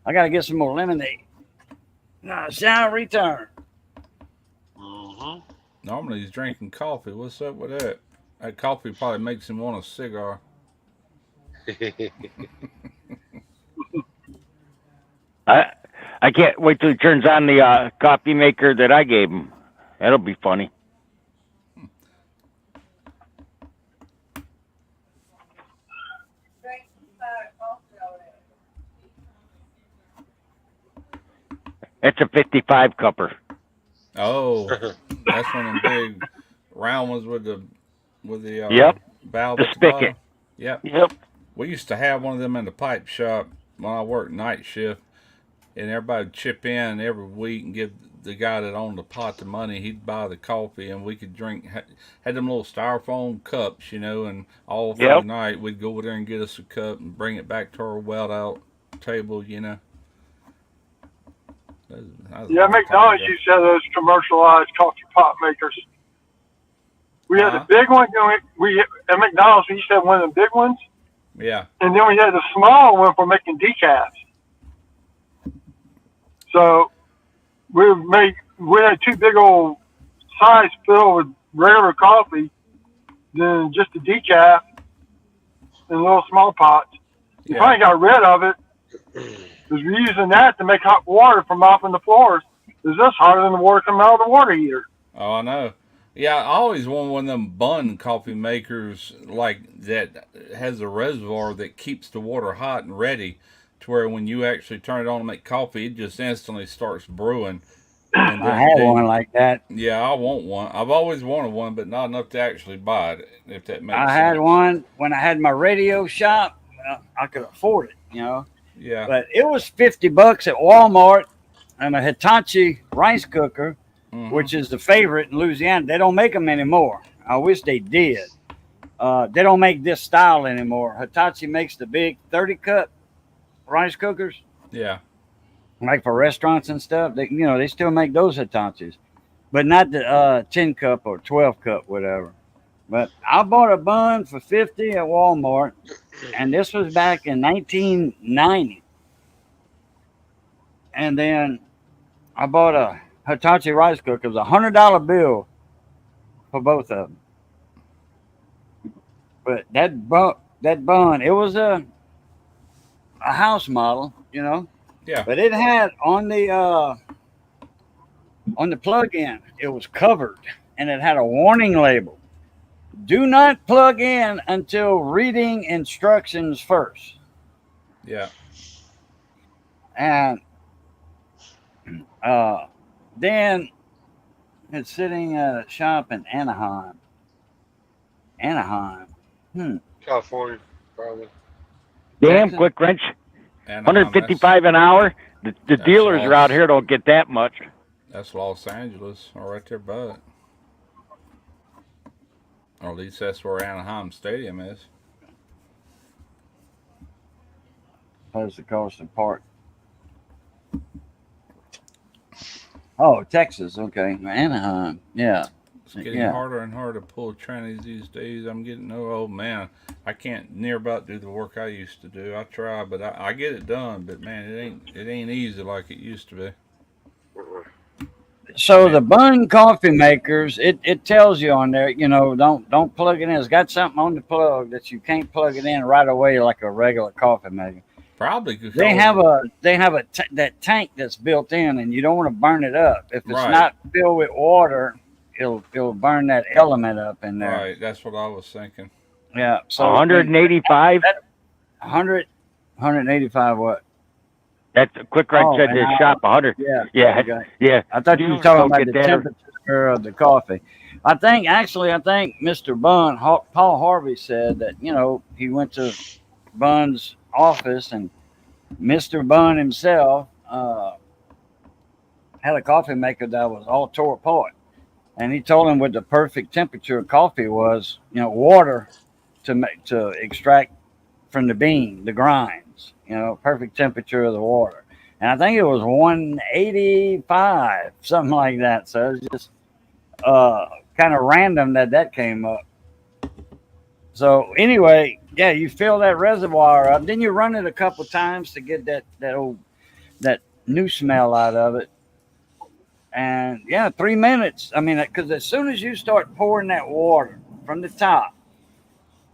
I got to get some more lemonade. Shall return. Mm-hmm. Normally he's drinking coffee. What's up with that? That coffee probably makes him want a cigar. I I can't wait till he turns on the coffee maker that I gave him. That'll be funny. It's a 55 cupper. Oh, that's one of them big round ones with the Yep. valve The at the spigot. bottom. Yep. Yep. We used to have one of them in the pipe shop when I worked night shift, and everybody would chip in every week and give the guy that owned the pot the money. He'd buy the coffee, and we could drink. Had them little styrofoam cups, and all through the Yep. night we'd go over there and get us a cup and bring it back to our weld out table. That was a Yeah, long time McDonald's ago. used to have those commercialized coffee pot makers. We had the big one. We at McDonald's we used to have one of the big ones, Yeah. and then we had the small one for making decaf. So we had two big old sides filled with regular coffee, then just the decaf in little small pots. We Yeah. finally got rid of it because we're using that to make hot water from mopping the floors. Is this hotter than the water coming out of the water heater? Oh, I know. Yeah, I always wanted one of them bun coffee makers like that has a reservoir that keeps the water hot and ready to where when you actually turn it on to make coffee, it just instantly starts brewing. And I had one like that. yeah, I want one. I've always wanted one, but not enough to actually buy it, if that makes sense. I had one when I had my radio shop. I could afford it. Yeah. But it was $50 at Walmart, and a Hitachi rice cooker, Mhm. which is the favorite in Louisiana. They don't make them anymore. I wish they did. They don't make this style anymore. Hitachi makes the big 30-cup rice cookers, Yeah. like for restaurants and stuff. They still make those Hitachis, but not the 10-cup or 12-cup, whatever. But I bought a bun for $50 at Walmart, and this was back in 1990. And then I bought a Hitachi rice cooker. It was a $100 bill for both of them. But that bun, it was a house model, Yeah. But it had on the plug-in, it was covered, and it had a warning label: "Do not plug in until reading instructions first." Yeah. And then it's sitting at a shop in Anaheim. California, probably. Damn, Texas? quick wrench. And 155 an hour. The dealers lost. around here don't get that much. That's Los Angeles, or right there by it. Or at least that's where Anaheim Stadium is. Post the Coastal Park. Oh, Texas. Okay, Anaheim. Yeah. It's getting Yeah. harder and harder to pull trannies these days. I'm getting old man. I can't near about do the work I used to do. I try, but I get it done. But man, it ain't easy like it used to be. So the bun coffee makers, it tells you on there, don't plug it in. It's got something on the plug that you can't plug it in right away like a regular coffee maker. Probably because They have that tank that's built in, and you don't want to burn it up. If it's Right. not filled with water, it'll burn that element up in there. right. That's what I was thinking. Yeah. So 185. 185 what? That's a quick wrench said an this hour. shop 100. Yeah. Yeah, Okay. yeah. I thought you were Dealers talking don't about get the that. temperature of the coffee. I think Mr. Bunn, Paul Harvey said that, he went to Bunn's office, and Mr. Bunn himself had a coffee maker that was all tore apart. And he told him what the perfect temperature of coffee was, water to extract from the bean, the grinds, perfect temperature of the water. And I think it was 185, something like that. So it was just kind of random that came up. So anyway, yeah, you fill that reservoir up. Then you run it a couple times to get that new smell out of it. And yeah, 3 minutes. I mean, because as soon as you start pouring that water from the top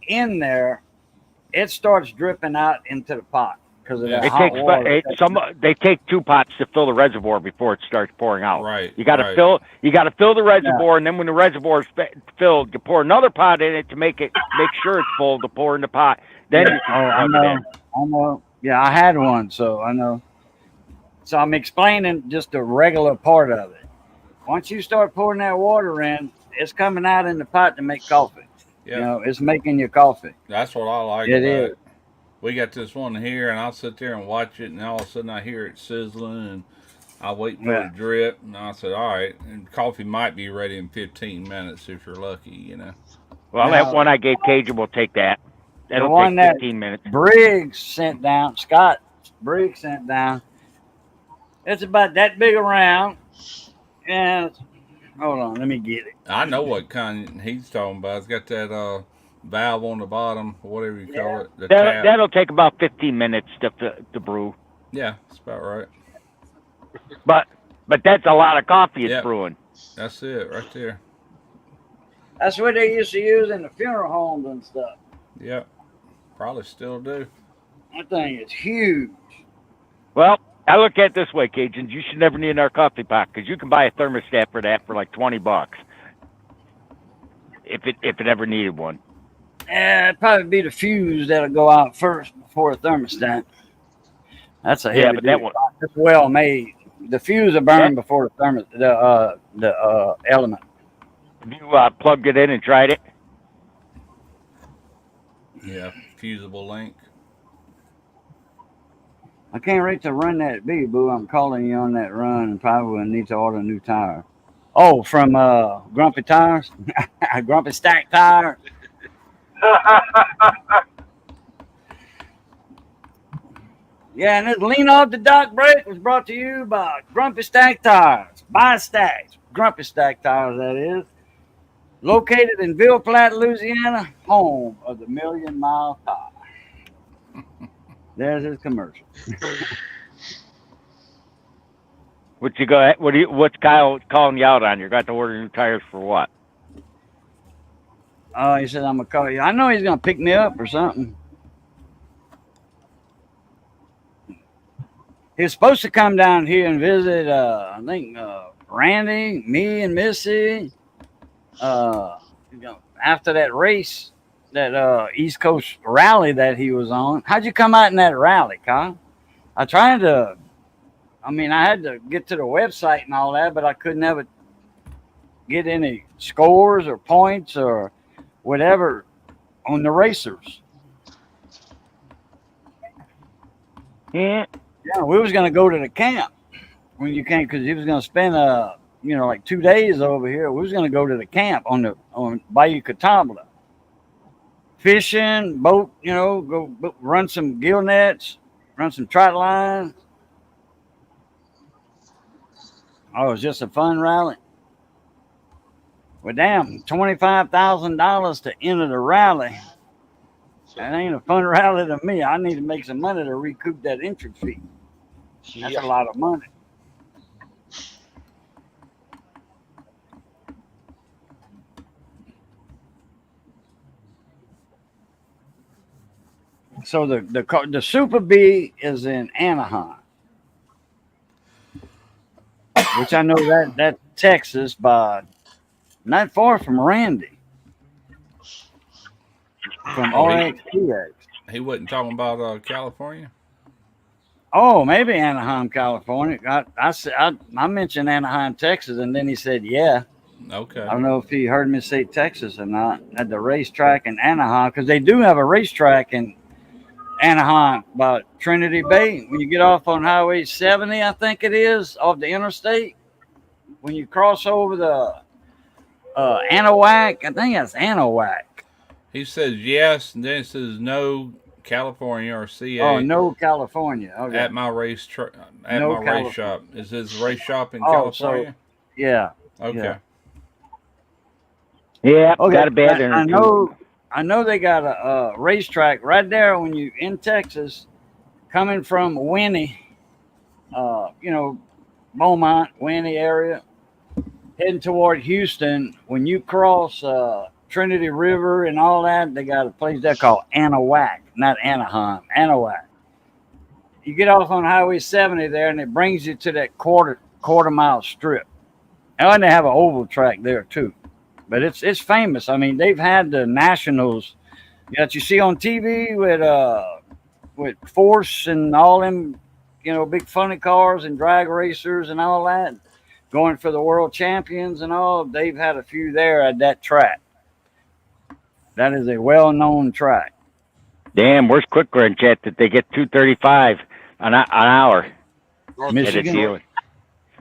in there, it starts dripping out into the pot because of Yeah. that It hot takes water. they take 2 pots to fill the reservoir before it starts pouring out. Right. You got to right. fill the reservoir, and then when the reservoir is filled, you pour another pot in it to make sure it's full to pour in the pot. Then you Oh, can I plug it know. in. I know. Yeah, I had one, so I know. So I'm explaining just the regular part of it. Once you start pouring that water in, it's coming out in the pot to make coffee. Yeah. You know, it's making your coffee. That's what I like It about is. it. We got this one here, and I'll sit there and watch it, and all of a sudden I hear it sizzling, and I wait for it Yeah. to drip, and I said, all right, and coffee might be ready in 15 minutes if you're lucky, you know. Well, that Now, one I gave Cajun will take that. the That'll one take that 15 minutes. Briggs sent down, Scott Briggs sent down, it's about that big around. And hold on, let me get it. I know what kind he's talking about. It's got that valve on the bottom, whatever you call it, the tap. That'll take about 15 minutes to brew. Yeah, that's about right. But that's a lot of coffee it's Yep. brewing. That's it right there. That's what they used to use in the funeral homes and stuff. Yep. Probably still do. That thing is huge. Well, I look at it this way, Cajuns. You should never need another coffee pot because you can buy a thermostat for that for like $20 if it ever needed one. Yeah, it'd probably be the fuse that'll go out first before a thermostat. That's a heavy Yeah, but that duty one. pot. It's well made. The fuse will burn before the element. Have you plugged it in and tried it? Yeah, fusible link. I can't wait to run that big boo. I'm calling you on that run and probably will need to order a new tire. Oh, from Grumpy Tires? Grumpy Stack Tire. Yeah, and this Lean Off the Dock break was brought to you by Grumpy Stack Tires. Buy stacks. Grumpy Stack Tires, that is. Located in Ville Platte, Louisiana, home of the Million Mile Tire. There's his commercial. What's Kyle calling you out on? You got to order new tires for what? Oh, he said I'm gonna call you. I know he's gonna pick me up or something. He was supposed to come down here and visit. I think Randy, me, and Missy. After that race, that East Coast rally that he was on. How'd you come out in that rally, Kyle? I tried to. I mean, I had to get to the website and all that, but I couldn't ever get any scores or points or whatever on the racers. Yeah. Yeah, we was gonna go to the camp when you came because he was gonna spend like 2 days over here. We was gonna go to the camp on Bayou Catawba, fishing, boat, go run some gill nets, run some trot lines. Oh, it was just a fun rally. Well, damn, $25,000 to enter the rally. That ain't a fun rally to me. I need to make some money to recoup that entry fee. That's a lot of money. So the Super B is in Anaheim, which I know that Texas, by not far from Randy from RXTX. He wasn't talking about California. Oh, maybe Anaheim, California. I mentioned Anaheim, Texas, and then he said, yeah. Okay. I don't know if he heard me say Texas or not. At the racetrack in Anaheim, because they do have a racetrack in Anaheim by Trinity Bay. When you get off on Highway 70, I think it is, off the interstate. When you cross over the Anahuac, I think that's Anahuac. He says yes, and then it says no, California or CA. Oh, no, California. Okay. At my race race shop. Is his race shop in California? So, yeah. Okay. Yeah. Yeah, Okay. got a bad interview. I know they got a racetrack right there when you in Texas, coming from Winnie, Beaumont, Winnie area. heading toward Houston, when you cross Trinity River and all that, they got a place there called Anahuac, not Anaheim, Anahuac. You get off on Highway 70 there, and it brings you to that quarter mile strip. And they have an oval track there too, but it's famous. I mean, they've had the nationals that you see on TV with Force and all them, big funny cars and drag racers and all that, going for the world champions and all. They've had a few there at that track. That is a well-known track. Damn, where's Quick Ranch at that they get 235 an hour? Michigan.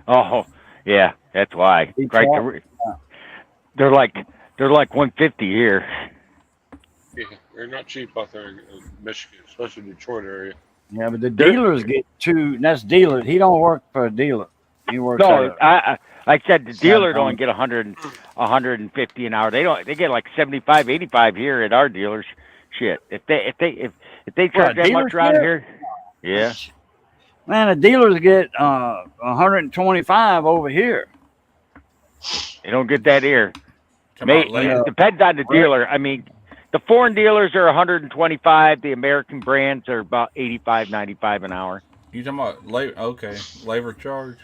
Oh, yeah, that's why. Right, they're like 150 here. Yeah, they're not cheap out there in Michigan, especially Detroit area. Yeah, but the dealers get two. That's dealers. He don't work for a dealer. He works. No, I said the dealer don't get 150 an hour. They get like 75, 85 here at our dealers. Shit, if they charge that much around here, yeah. Man, the dealers get 125 over here. They don't get that here. It depends on the dealer. I mean, the foreign dealers are 125. The American brands are about 85, 95 an hour. You talking about labor? Okay, labor charge.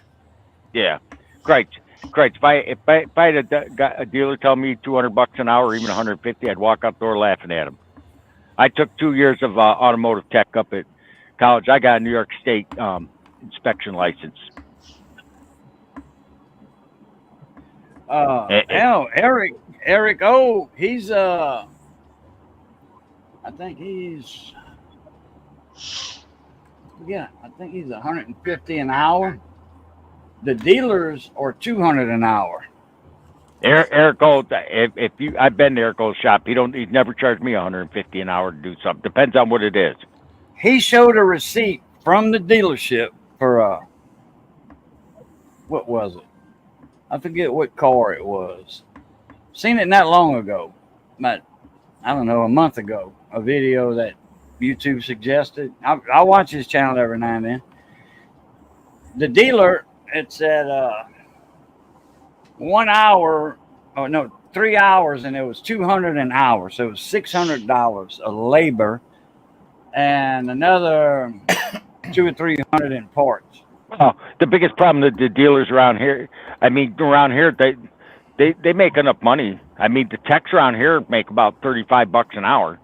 Yeah, great. If I had a dealer tell me $200 an hour, or even 150, I'd walk out the door laughing at him. I took 2 years of automotive tech up at college. I got a New York State inspection license. Eric O, he's I think he's 150 an hour. The dealers are 200 an hour. Eric Gold, I've been to Eric Gold's shop. He's never charged me 150 an hour to do something. Depends on what it is. He showed a receipt from the dealership for what was it? I forget what car it was. Seen it not long ago, but I don't know, a month ago. A video that YouTube suggested. I watch his channel every now and then. The dealer, it said 1 hour, 3 hours, and it was $200 an hour. So it was $600 of labor and another $200 or $300 in parts. Oh, the biggest problem that the dealers around here, they make enough money. I mean, the techs around here make about $35 an hour.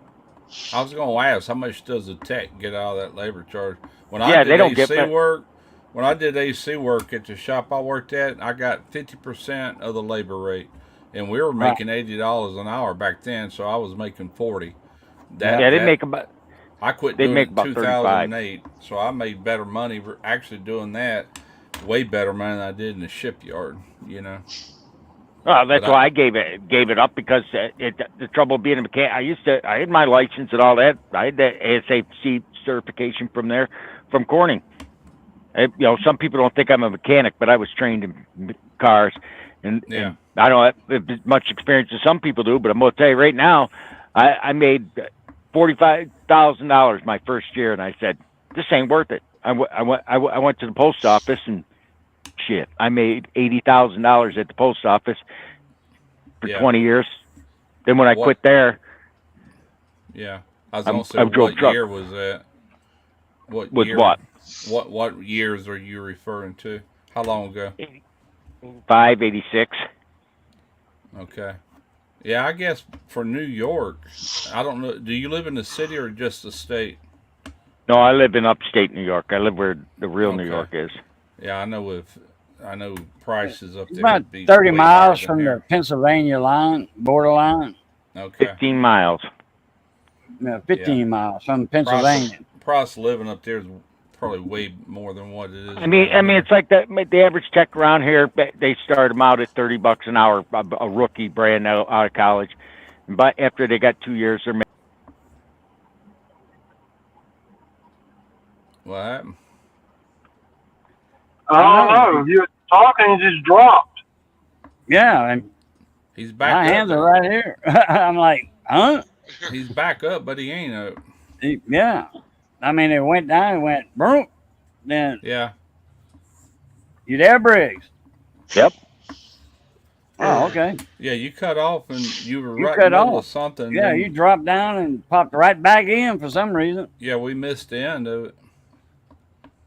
I was going to ask, how much does the tech get out of that labor charge? When I did AC work at the shop I worked at, I got 50% of the labor rate, and we were making $80 an hour back then, so I was making $40. Make about. I quit doing it in 2008, so I made better money actually doing that, way better money than I did in the shipyard. Well, that's why I gave it up, because the trouble being a mechanic. I had my license and all that. I had the ASAC certification from Corning. Some people don't think I'm a mechanic, but I was trained in cars, and I don't have as much experience as some people do. But I'm going to tell you right now, I made $45,000 my first year, and I said, this ain't worth it. I went to the post office, and shit, I made $80,000 at the post office for 20 years. Then when I quit there, I was going to say, what year was that? What year? What years are you referring to? How long ago? 86. Okay. Yeah, I guess for New York, I don't know. Do you live in the city or just the state? No, I live in upstate New York. I live where the real New York is. Yeah, I know prices up there. About 30 miles from the Pennsylvania borderline. Okay. 15 miles. No, 15 miles from Pennsylvania. Price of living up there is probably way more than what it is. I mean, it's like that. The average tech around here, they start them out at $30 an hour, a rookie brand out of college. But after they got 2 years, they're making. What happened? I don't know. You were talking and just dropped. Yeah, and he's back. My hands are right here. I'm like, huh? He's back up, but he ain't up. Yeah. I mean, it went down, it went boom. Then yeah. You there, Briggs? Yep. Oh, okay. Yeah, you cut off and you were You right in cut the middle off. of something. Yeah, then- you dropped down and popped right back in for some reason. Yeah, we missed the end of it.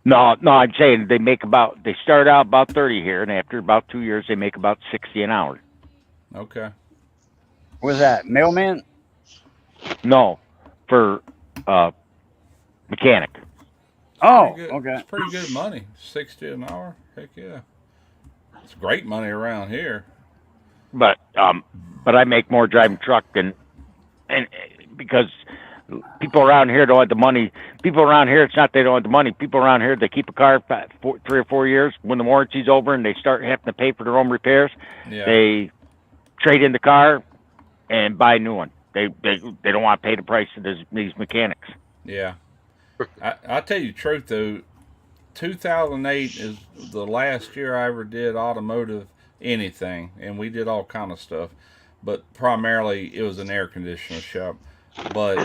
No, I'm saying they start out about 30 here, and after about 2 years, they make about 60 an hour. Okay. Was that mailman? No, for mechanic. Oh, Pretty good. okay. It's pretty good money. 60 an hour. Heck yeah. It's great money around here. But I make more driving truck than, and because people around here don't have the money. People around here, it's not they don't have the money. People around here, they keep a car for 3 or 4 years. When the warranty's over and they start having to pay for their own repairs, Yeah. they trade in the car and buy a new one. They don't want to pay the price of these mechanics. Yeah. I tell you the truth though, 2008 is the last year I ever did automotive anything, and we did all kind of stuff, but primarily it was an air conditioner shop. But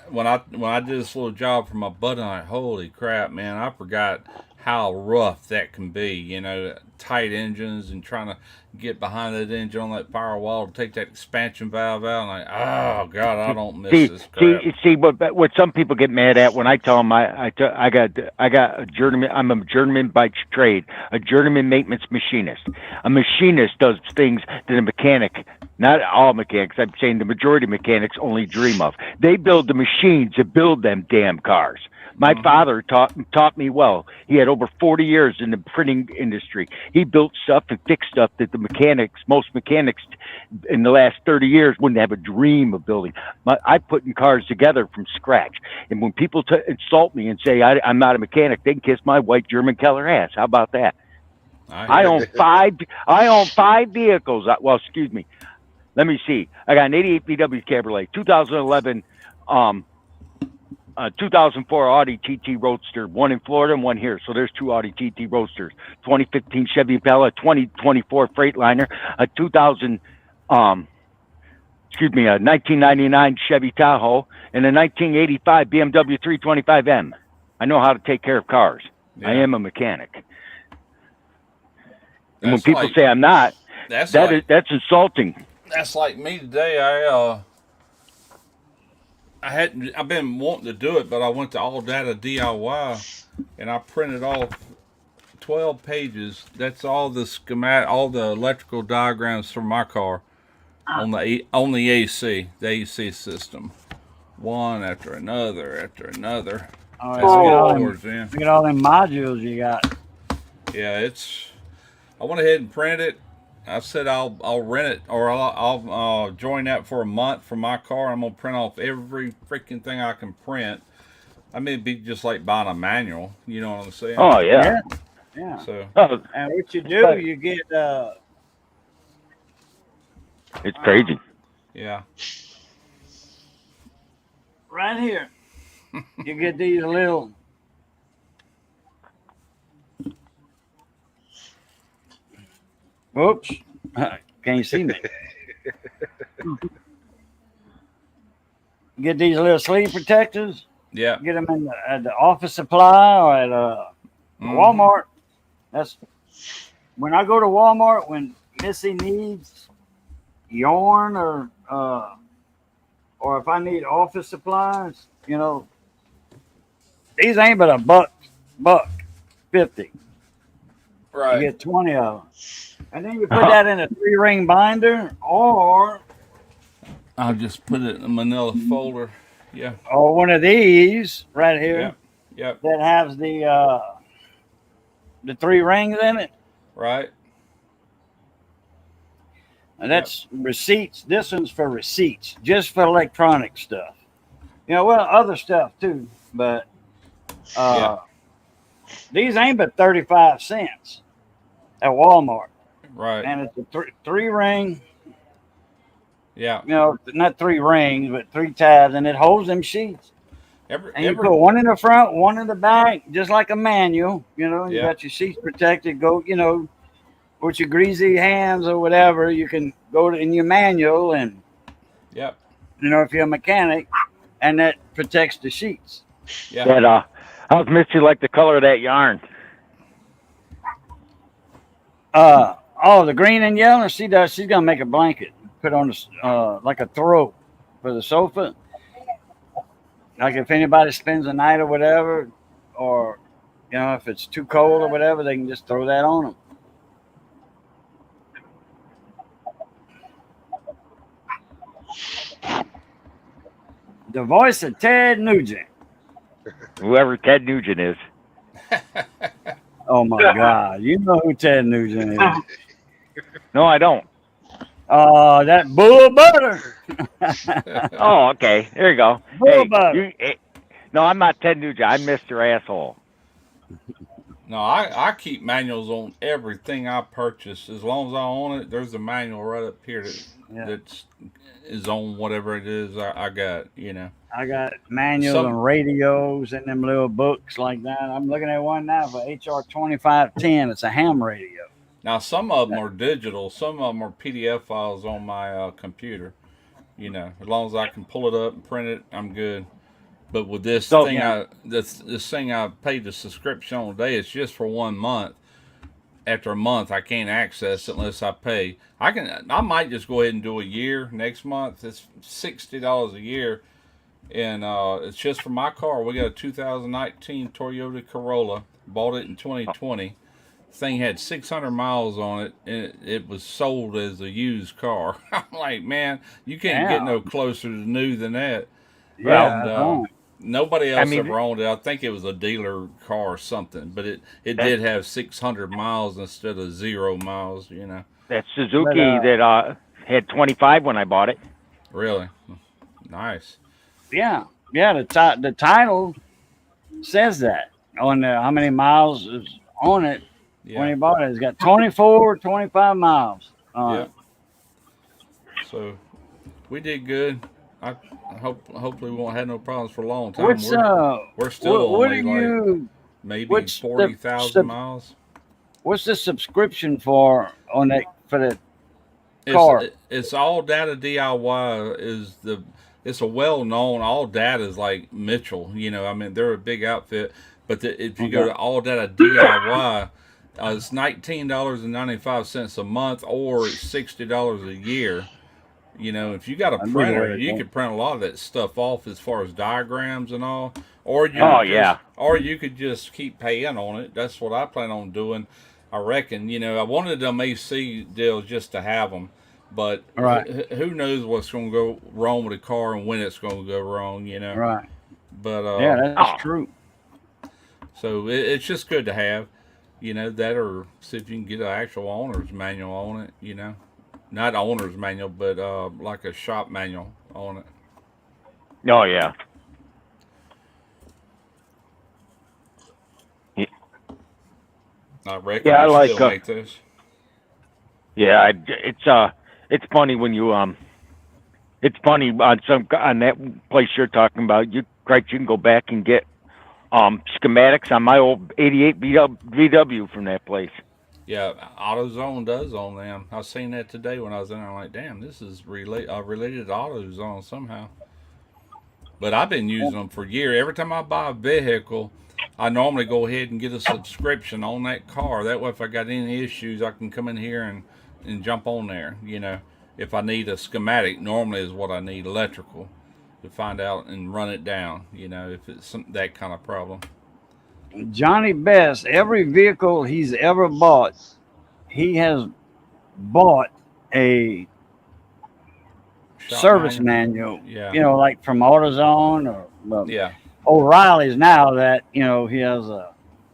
when I did this little job for my buddy, I'm like, holy crap, man! I forgot how rough that can be. You know, tight engines and trying to get behind that engine on that firewall to take that expansion valve out. And like, oh god, I don't miss this crap. See what some people get mad at when I tell them I got a journeyman. I'm a journeyman by trade, a journeyman maintenance machinist. A machinist does things that a mechanic, not all mechanics, I'm saying the majority of mechanics only dream of. They build the machines that build them damn cars. My father taught me well. He had over 40 years in the printing industry. He built stuff and fixed stuff that most mechanics in the last 30 years wouldn't have a dream of building. I put in cars together from scratch. And when people insult me and say I'm not a mechanic, they can kiss my white German Keller ass. How about that? I own five vehicles. Well, excuse me. Let me see. I got an 88 VW Cabriolet, 2011 2004 Audi TT Roadster, one in Florida and one here. So there's 2 Audi TT Roadsters. 2015 Chevy Impala, 2024 Freightliner, a 1999 Chevy Tahoe, and a 1985 BMW 325M. I know how to take care of cars. Yeah. I am a mechanic. And when people say I'm not, that's insulting. That's like me today. I've been wanting to do it, but I went to All Data DIY and I printed off 12 pages. That's all the schematic, all the electrical diagrams for my car on the AC, the AC system. One after another. Oh, look at all them modules you got. Yeah, I went ahead and printed it. I said I'll rent it, or I'll join that for a month for my car. I'm gonna print off every freaking thing I can print. I mean, it'd be just like buying a manual. You know what I'm saying? Oh yeah. So and what you do, you get it's crazy. Yeah. Right here, you get these little. Oops, can't see me. Get these little sleeve protectors. Yeah. Get them in at the office supply or at Walmart. That's when I go to Walmart when Missy needs yarn or if I need office supplies. You know, these ain't but $1.50. Right. You get 20 of them. And then you put that in a 3-ring binder, or I'll just put it in a manila folder. Yeah. Or one of these right here. Yep. That has the 3 rings in it. Right. And that's receipts. This one's for receipts, just for electronic stuff. You know, well, other stuff too, but these ain't but 35 cents at Walmart. Right. And it's a 3-ring. Yeah. You know, not 3 rings, but 3 tabs, and it holds them sheets. You put one in the front, one in the back, just like a manual. You know, you got your sheets protected. Go, you know, with your greasy hands or whatever, you can go in your manual and, you know, if you're a mechanic, and that protects the sheets. Yeah. How's Misty like the color of that yarn? Oh, the green and yellow. She does. She's gonna make a blanket, put on the like a throw for the sofa. Like if anybody spends the night or whatever, or if it's too cold or whatever, they can just throw that on them. The voice of Ted Nugent. Whoever Ted Nugent is. Oh my God, you know who Ted Nugent is? No, I don't. That bull butter. Oh, okay. There you go. Bull butter. No, I'm not Ted Nugent. I'm Mr. Asshole. No, I keep manuals on everything I purchase. As long as I own it, there's a manual right up here that is on whatever it is I got, I got manuals and radios and them little books like that. I'm looking at one now for HR 2510. It's a ham radio. Now, some of them are digital. Some of them are PDF files on my computer. As long as I can pull it up and print it, I'm good. But with this this thing I paid the subscription on today, it's just for 1 month. After a month, I can't access it unless I pay. I might just go ahead and do a year next month. It's $60 a year, and it's just for my car. We got a 2019 Toyota Corolla. Bought it in 2020. Thing had 600 miles on it, and it was sold as a used car. I'm like, man, you can't get no closer to new than that. Yeah. And, nobody else ever owned it. I think it was a dealer car or something, but it did have 600 miles instead of 0 miles, That Suzuki that had 25 when I bought it. Really? Nice. Yeah. The title says that on how many miles is on it when he bought it. It's got 25 miles. Yeah. So we did good. I hopefully we won't have no problems for a long time. We're still only maybe 40,000 miles. What's the subscription for the car? It's All Data DIY it's a well-known. All Data is like Mitchell. They're a big outfit. But if you go to All Data DIY, it's $19.95 a month, or it's $60 a year. If you got a printer, you could print a lot of that stuff off as far as diagrams and all. Or you could just keep paying on it. That's what I plan on doing. I reckon. I wanted them AC deals just to have them, but who knows what's going to go wrong with the car and when it's going to go wrong. Right. But that's true. So it's just good to have. That, or see if you can get an actual owner's manual on it. Not owner's manual, but like a shop manual on it. Oh, yeah. I reckon I like still make this. Yeah, it's funny when you it's funny on that place you're talking about. You can go back and get schematics on my old '88 VW from that place. Yeah, AutoZone does own them. I seen that today when I was in there. I'm like, damn, this is related to AutoZone somehow. But I've been using them for years. Every time I buy a vehicle, I normally go ahead and get a subscription on that car. That way, if I got any issues, I can come in here and jump on there. If I need a schematic, normally is what I need, electrical, to find out and run it down. If it's that kind of problem. Johnny Best, every vehicle he's ever bought, he has bought a service manual. Yeah. Like from AutoZone or O'Reilly's now that, he has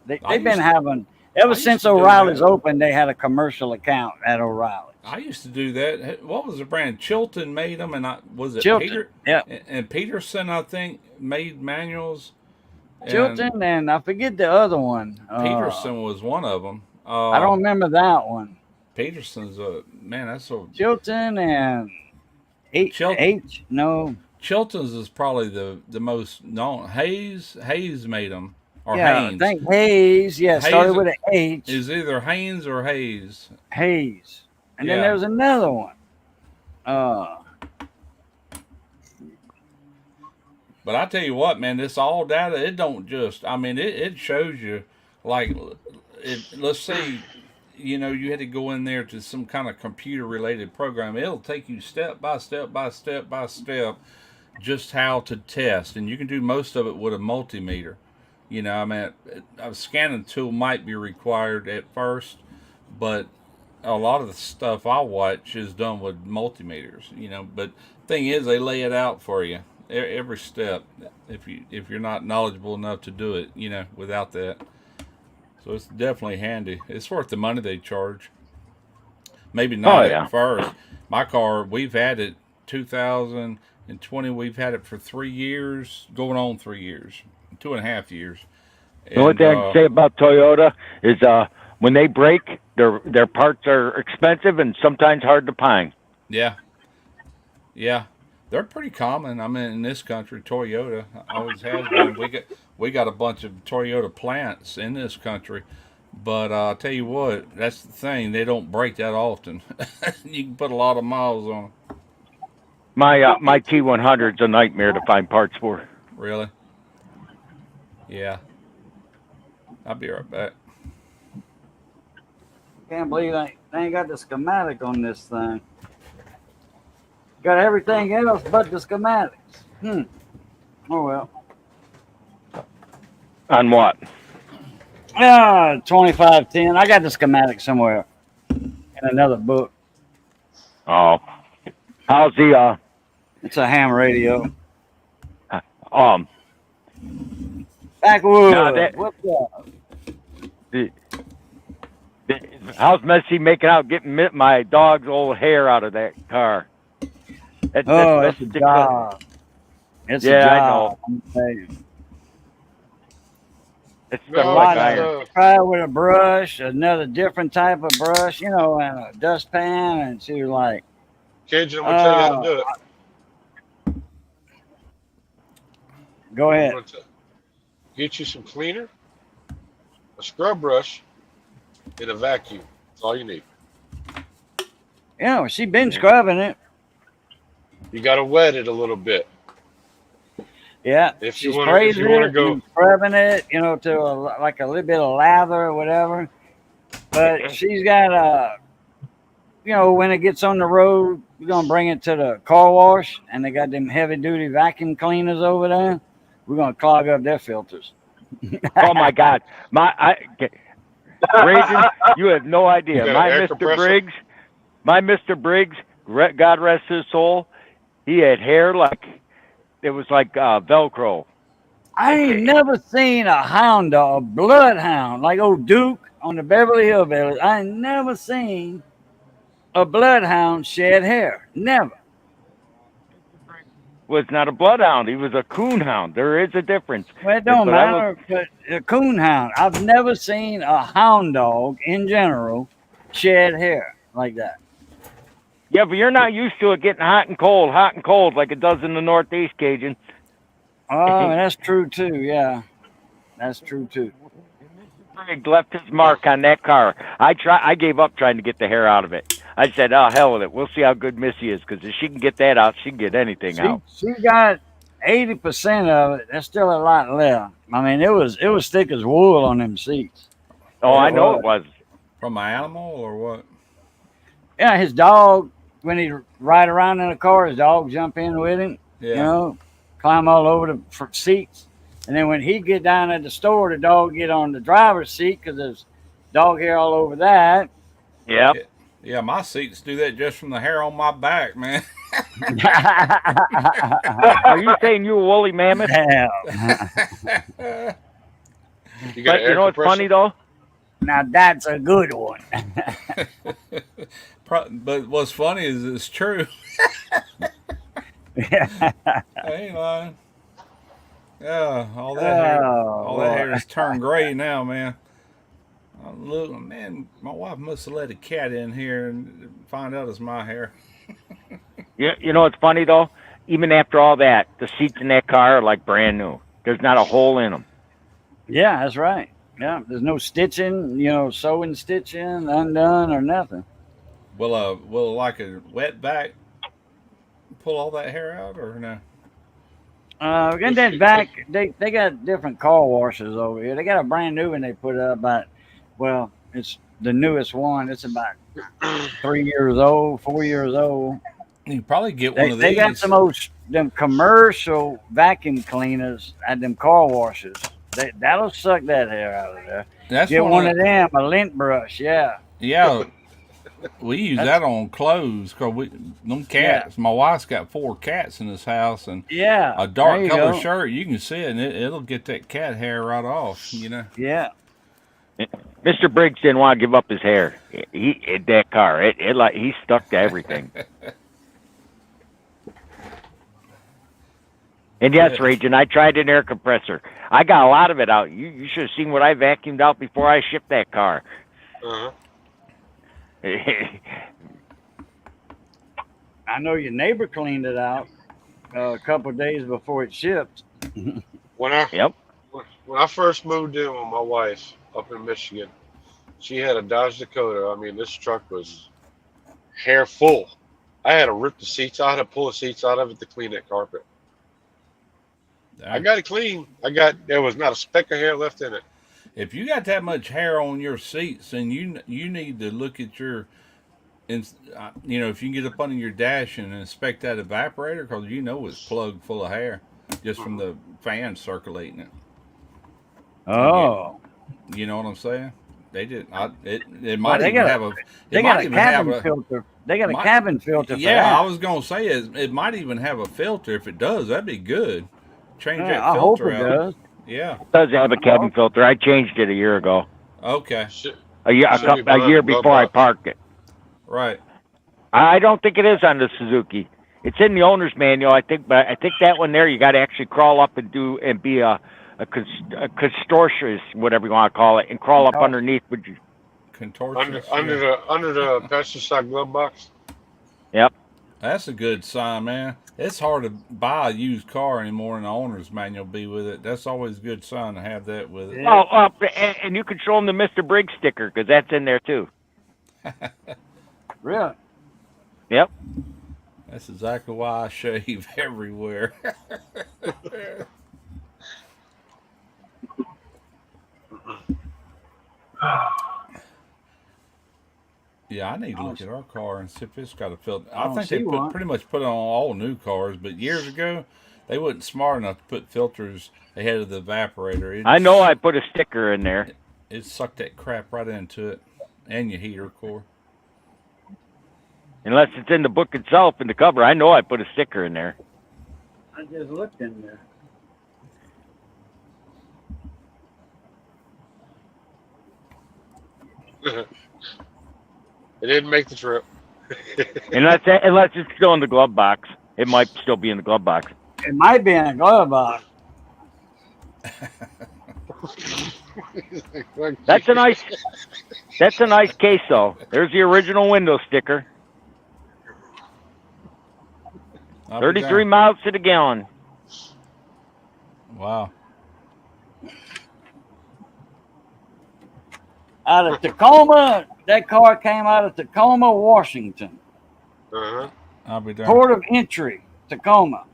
they've been having, ever since O'Reilly's opened, they had a commercial account at O'Reilly's. I used to do that. What was the brand? Chilton made them, and was it Chilton? Peter? Yeah. And Peterson, I think, made manuals. Chilton, and I forget the other one. Peterson was one of them. I don't remember that one. Peterson's that's a Chilton and Chilton's is probably the most known. Hayes made them, or I Haynes. think Hayes. Yeah, started with an H. Is either Haynes or Hayes. Hayes, and then there's another one. But I tell you what, man, this All Data, it don't just, it shows you, like, let's say you had to go in there to some kind of computer related program. It'll take you step by step by step by step just how to test, and you can do most of it with a multimeter. I mean, a scanning tool might be required at first, but a lot of the stuff I watch is done with multimeters. But thing is, they lay it out for you every step. If you're not knowledgeable enough to do it, without that, so it's definitely handy. It's worth the money they charge. Maybe not at first. My car, we've had it 2020. We've had it for 3 years, going on 3 years, 2.5 years. The only thing I can say about Toyota is when they break, their parts are expensive and sometimes hard to find. Yeah, they're pretty common. I mean, in this country, Toyota always has been. We got a bunch of Toyota plants in this country, but I'll tell you what, that's the thing. They don't break that often. You can put a lot of miles on them. My T100 is a nightmare to find parts for. Really? Yeah. I'll be right back. Can't believe they ain't got the schematic on this thing. Got everything else but the schematics. Oh well. On what? 2510. I got the schematic somewhere in another book. Oh. How's the It's a ham radio. What's Backwood. What's up? how's Messi making out getting my dog's old hair out of that car? It's a job. It's a job. I know. I'm telling you. It's No, stuff like it's, iron. Try it with a brush, another different type of brush, and a dustpan, and she was like, Cajun, I'm gonna tell you how to do it. "Go ahead." Get you some cleaner, a scrub brush, and a vacuum. That's all you need. Yeah, she been scrubbing it. You got to wet it a little bit. Yeah, If she you wanna- sprays if you wanna it, go- and scrubbing it, to like a little bit of lather or whatever. But she's got when it gets on the road, we're gonna bring it to the car wash, and they got them heavy duty vacuum cleaners over there. We're gonna clog up their filters. Oh my God, Reagan, you have no idea. You got My an air Mr. Briggs, God rest his soul, he had hair like it was like Velcro. I ain't never seen a hound dog, a bloodhound, like old Duke on the Beverly Hillbillies. I ain't never seen a bloodhound shed hair. Never. Was not a bloodhound. He was a coonhound. There is a difference. Well, it don't matter. But a coonhound, I've never seen a hound dog in general shed hair like that. Yeah, but you're not used to it getting hot and cold like it does in the Northeast, Cajun. Oh, that's true too. Yeah, that's true too. Briggs left his mark on that car. I gave up trying to get the hair out of it. I said, "Oh, hell with it. We'll see how good Missy is, because if she can get that out, she can get anything out." She got 80% of it. There's still a lot left. I mean, it was thick as wool on them seats. Oh, I know it was. From my animal or what? Yeah, his dog, when he ride around in the car, his dog jump in with him. Yeah. Climb all over the seats. And then when he get down at the store, the dog get on the driver's seat because there's dog hair all over that. Yep. Yeah, my seats do that just from the hair on my back, man. Are you saying you a woolly mammoth? Damn. You got But you know what's funny though? Now that's a good one. But what's funny is it's true. I ain't lying. Yeah, all that hair is turned gray now, man. Look, man, my wife must have let a cat in here and find out it's my hair. You know what's funny though? Even after all that, the seats in that car are like brand new. There's not a hole in them. Yeah, that's right. Yeah, there's no stitching, sewing, stitching, undone, or nothing. Will like a wet vac pull all that hair out or no? And then back, they got different car washes over here. They got a brand new one they put up, but it's the newest one. It's about 3 years old, 4 years old. You probably get They, one of they got these. the most them commercial vacuum cleaners at them car washes. That'll suck that hair out of there. That's Get one of of them, a lint brush. Yeah, yeah. We use That's- that on clothes because them Yeah. cats. My wife's got 4 cats in this house, and yeah. a There dark you color go. shirt, you can see it, and it'll get that cat hair right off. You know. Yeah. Mr. Briggs didn't want to give up his hair. That car, it like he's stuck to everything. And yes, Yeah. Raging, I tried an air compressor. I got a lot of it out. You should have seen what I vacuumed out before I shipped that car. Uh-huh. I know your neighbor cleaned it out a couple of days before it shipped. When I Yep. when I first moved in with my wife up in Michigan, she had a Dodge Dakota. I mean, this truck was hair full. I had to rip the seats out, I had to pull the seats out of it to clean that carpet. I got it clean. There was not a speck of hair left in it. If you got that much hair on your seats, then you need to look at your, if you can get up under your dash and inspect that evaporator because it's plugged full of hair just from the fan circulating it. Oh. You know what I'm saying? They did. It Well, might they even got have a. They It got might a even have cabin a. filter. They got a might- cabin filter for Yeah, that. I was gonna say it might even have a filter. If it does, that'd be good. Change that I hope filter it out. does. Yeah. It does have a cabin filter. I changed it a year ago. Okay. Shit. A year, Should be behind a year the glove before I box. parked it. Right. I don't think it is on the Suzuki. It's in the owner's manual, I think, but I think that one there you got to actually crawl up and be a contortionist, whatever you want to call it, and crawl up Oh. underneath. Would you? Contortion. Under the passenger side glove box. Yep. That's a good sign, man. It's hard to buy a used car anymore, and the owner's manual be with it. That's always a good sign to have that with it. Yeah. Oh, and you can show them the Mr. Briggs sticker because that's in there too. Really? Yep. That's exactly why I shave everywhere. Yeah, I need to look at our car and see if it's got a filter. I I don't think see they one. pretty much put it on all new cars, but years ago they wasn't smart enough to put filters ahead of the evaporator. I know I put a sticker in there. It sucked that crap right into it, and your heater core. Unless it's in the book itself in the cover. I know I put a sticker in there. I just looked in there. It didn't make the trip. Unless it's still in the glove box. It might still be in the glove box. It might be in a glove box. That's a nice case though. There's the original window sticker. I'll be 33 darned. miles to the gallon. Wow. Out of Tacoma, that car came out of Tacoma, Washington. Uh-huh. I'll be darned. Port of entry, Tacoma.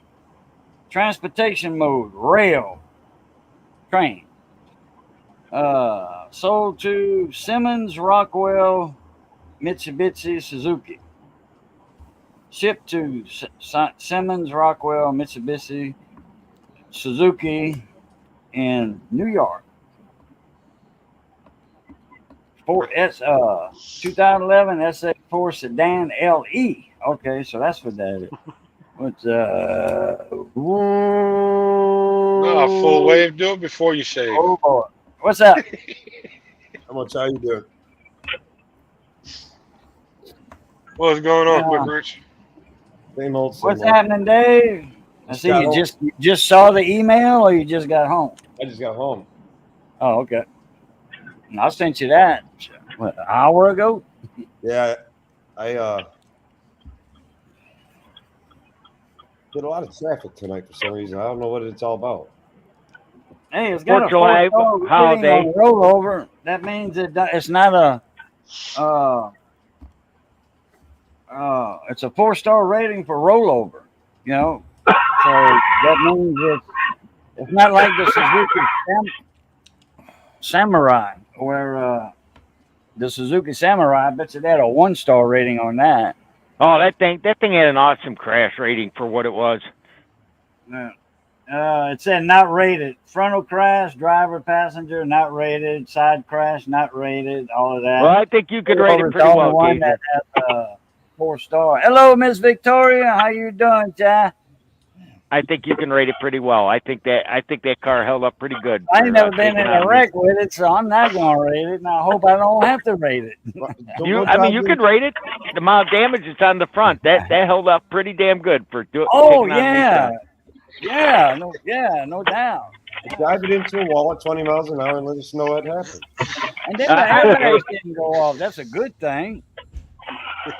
Transportation mode, rail, train. Sold to Simmons, Rockwell, Mitsubishi, Suzuki. Shipped to Simmons, Rockwell, Mitsubishi, Suzuki in New York. 2011 SA4 sedan LE. Okay, so that's what that is. What's No, full wave. Do it before you shave. Oh boy, what's up? How much how you doing? What's going on, Yeah. Quick Rich? Same old. What's happening, Dave? I see got you home. just saw the email, or you just got home. I just got home. Oh, okay. And I sent you that what, an hour ago. Yeah, I did a lot of traffic tonight for some reason. I don't know what it's all about. Hey, it's got a 4th of July 4-star rating holiday. on rollover. That means it's not a it's a 4-star rating for rollover. You know, so that means it's not like the Suzuki Samurai where the Suzuki Samurai. I bet you they had a 1-star rating on that. Oh, that thing had an awesome crash rating for what it was. It said not rated. Frontal crash, driver, passenger, not rated. Side crash, not rated. All of that. Well, I think you could rate it pretty well, one that has 4-star. Hello, Miss Victoria. How you doing, Jai? I think you can rate it pretty well. I think that car held up pretty good. I ain't never been in a wreck with it, so I'm not gonna rate it, and I hope I don't have to rate it. You could rate it. The amount of damage that's on the front that held up pretty damn good for doing. Oh yeah, no doubt. Drive it into a wall at 20 miles an hour and let us know what happened. And then the airbags didn't go off. That's a good thing.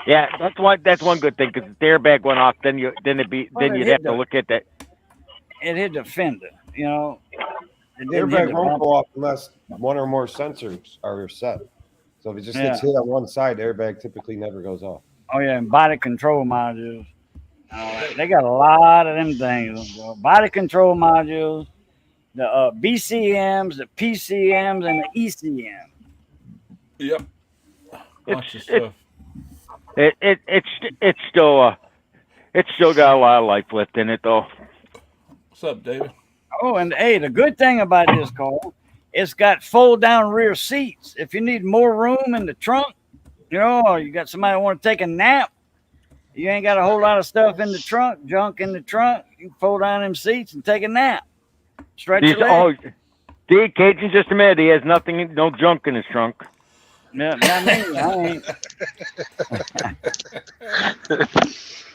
Yeah, that's one good thing because the airbag went off. Then you'd have to look at that. It hit the fender, you know. The airbag won't go off unless one or more sensors are set. So if it just gets hit on one side, the airbag typically never goes off. Oh yeah, and body control modules. They got a lot of them things. Body control modules, the BCMs, the PCMs, and the ECM. Yep. It's still got a lot of life left in it though. What's up, David? Oh, and hey, the good thing about this car, it's got fold down rear seats. If you need more room in the trunk, you know, or you got somebody want to take a nap, you ain't got a whole lot of stuff in the trunk, junk in the trunk. You can fold down them seats and take a nap. Stretch your legs. Oh, Cajun, just a minute. He has no junk in his trunk. Yeah, not me. I ain't.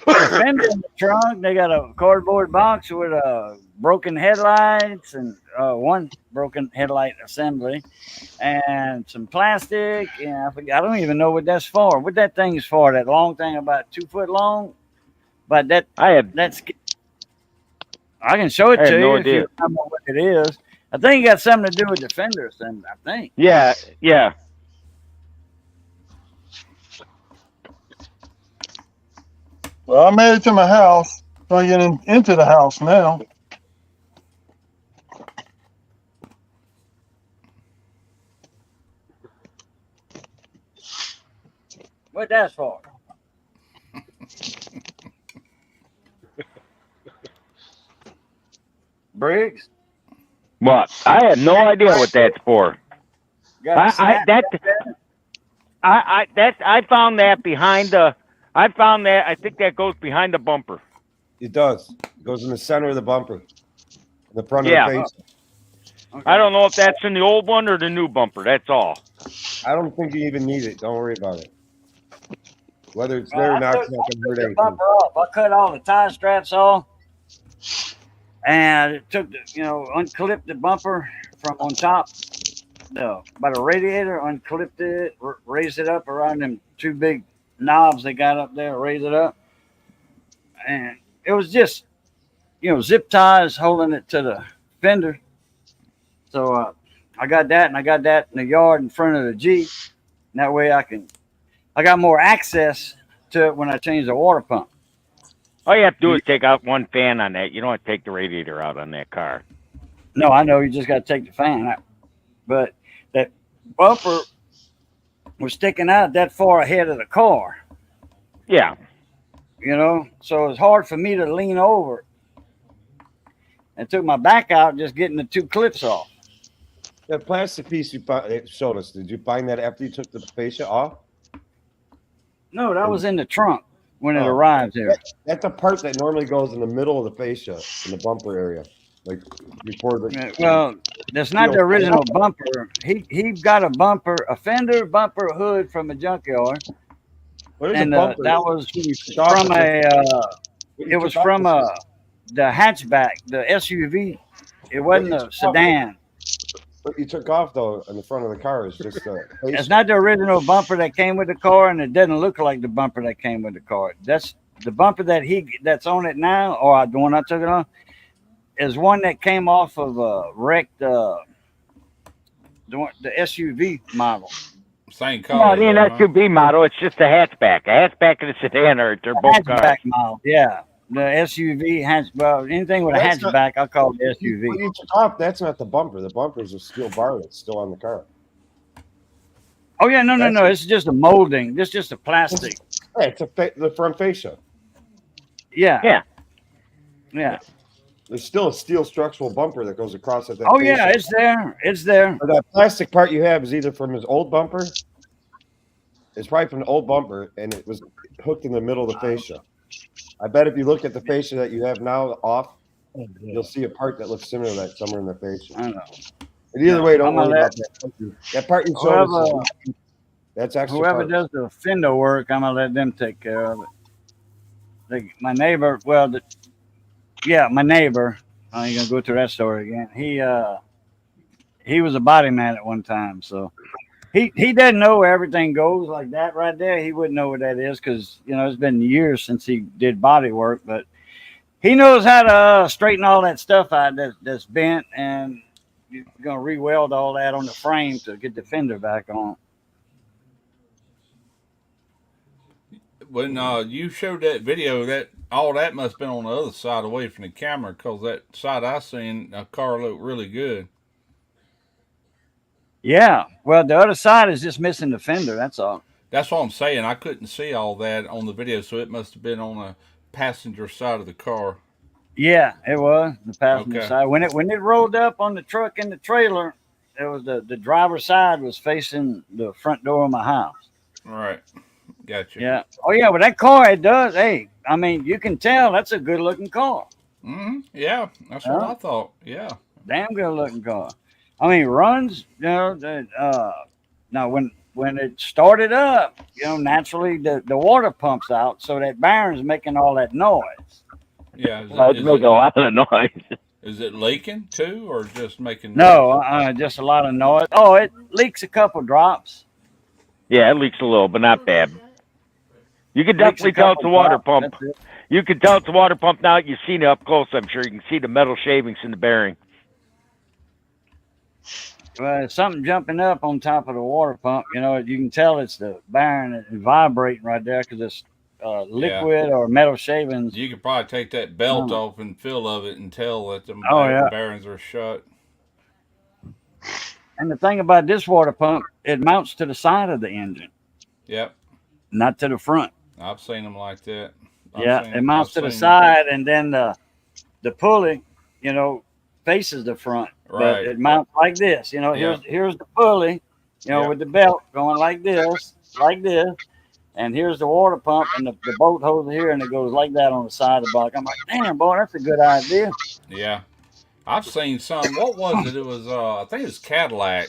Fender in the trunk. They got a cardboard box with broken headlights and one broken headlight assembly, and some plastic. And I don't even know what that's for. What that thing is for? That long thing, about 2 foot long. But I can show it to you if you don't know what it is. I think it got something to do with the fender assembly. I think. Yeah. Well, I made it to my house. So I get into the house now. What that's for? Briggs? What? I had no idea what that's for. I found that behind the. I found that. I think that goes behind the bumper. It does. It goes in the center of the bumper, in the front of the face. Okay. I don't know if that's in the old one or the new bumper. That's all. I don't think you even need it. Don't worry about it. Whether it's there or not, it's not going to hurt anything. Bumper off. I cut all the tie straps off, and it took unclipped the bumper from on top, by the radiator, unclipped it, raised it up around them two big knobs they got up there, raised it up, and it was just zip ties holding it to the fender. So I got that, and I got that in the yard in front of the Jeep. And that way I got more access to it when I change the water pump. All you have to do is take out one fan on that. You don't have to take the radiator out on that car. No, I know. You just got to take the fan out. But that bumper was sticking out that far ahead of the car. Yeah. So it was hard for me to lean over. And took my back out just getting the two clips off. That plastic piece you showed us, did you find that after you took the fascia off? No, that was in the trunk when it arrived here. That's a part that normally goes in the middle of the fascia, in the bumper area. Like before the. Well, that's not the original bumper. He got a bumper, a fender bumper hood from a junkyard. What is and a bumper? That was from it was from the hatchback, the SUV. It wasn't a sedan. What you took off though in the front of the car is just it's not the original bumper that came with the car, and it doesn't look like the bumper that came with the car. That's the bumper that's on it now, or the one I took it on, is one that came off of a wrecked the SUV model. Same color. No, it ain't an SUV model. It's just a hatchback. A hatchback and a sedan they're both cars. Hatchback model, yeah. The SUV anything with a hatchback, I'll call it SUV. When you took off, that's not the bumper. The bumper is a steel bar that's still on the car. Oh yeah, no. It's just a molding. It's just a plastic. Yeah, it's the front fascia. Yeah. There's still a steel structural bumper that goes across at that. Oh fascia. yeah, it's there. It's there. But that plastic part you have is either from his old bumper. It's probably from the old bumper, and it was hooked in the middle of the fascia. I bet if you look at the fascia that you have now off, you'll see a part that looks similar to that somewhere in the fascia. I know. But either way, don't I'm gonna worry let- about that. That part you showed us, that's extra. Whoever parts. does the fender work, I'm gonna let them take care of it. My neighbor, my neighbor. I ain't gonna go through that story again. He was a body man at one time, so he doesn't know where everything goes like that right there. He wouldn't know what that is because it's been years since he did body work, but he knows how to straighten all that stuff out that's bent, and you're gonna re-weld all that on the frame to get the fender back on. When you showed that video, that all that must have been on the other side away from the camera, because that side I seen, a car looked really good. Yeah, well, the other side is just missing the fender. That's all. That's what I'm saying. I couldn't see all that on the video, so it must have been on the passenger side of the car. Yeah, it was the passenger Okay. side. When it rolled up on the truck and the trailer, it was the driver's side was facing the front door of my house. Right. Gotcha. Yeah. Oh yeah, but that car, it does. Hey, I mean, you can tell that's a good looking car. Yeah, that's what I thought. Yeah. Damn good looking car. I mean, runs. Now when it started up, naturally the water pumps out, so that bearing's making all that noise. Yeah. It's making a lot of noise. Is it leaking too, or just making noise? No, just a lot of noise. Oh, it leaks a couple drops. Yeah, it leaks a little, but not bad. You can definitely tell it's a water pump. You can tell it's a water pump now. You've seen it up close, I'm sure. You can see the metal shavings in the bearing. Well, it's something jumping up on top of the water pump. You can tell it's the bearing that's vibrating right there because it's liquid or metal shavings. You could probably take that belt off and feel of it and tell that the bearings are shut. And the thing about this water pump, it mounts to the side of the engine. Yep. Not to the front. I've seen them like that. It mounts to the side, and then the pulley, faces the front. Right. But it mounts like this. Here's the pulley, with the belt going like this, and here's the water pump and the bolt hose here, and it goes like that on the side of the bike. I'm like, damn, boy, that's a good idea. Yeah. I've seen some. What was it? It was, I think it was Cadillac,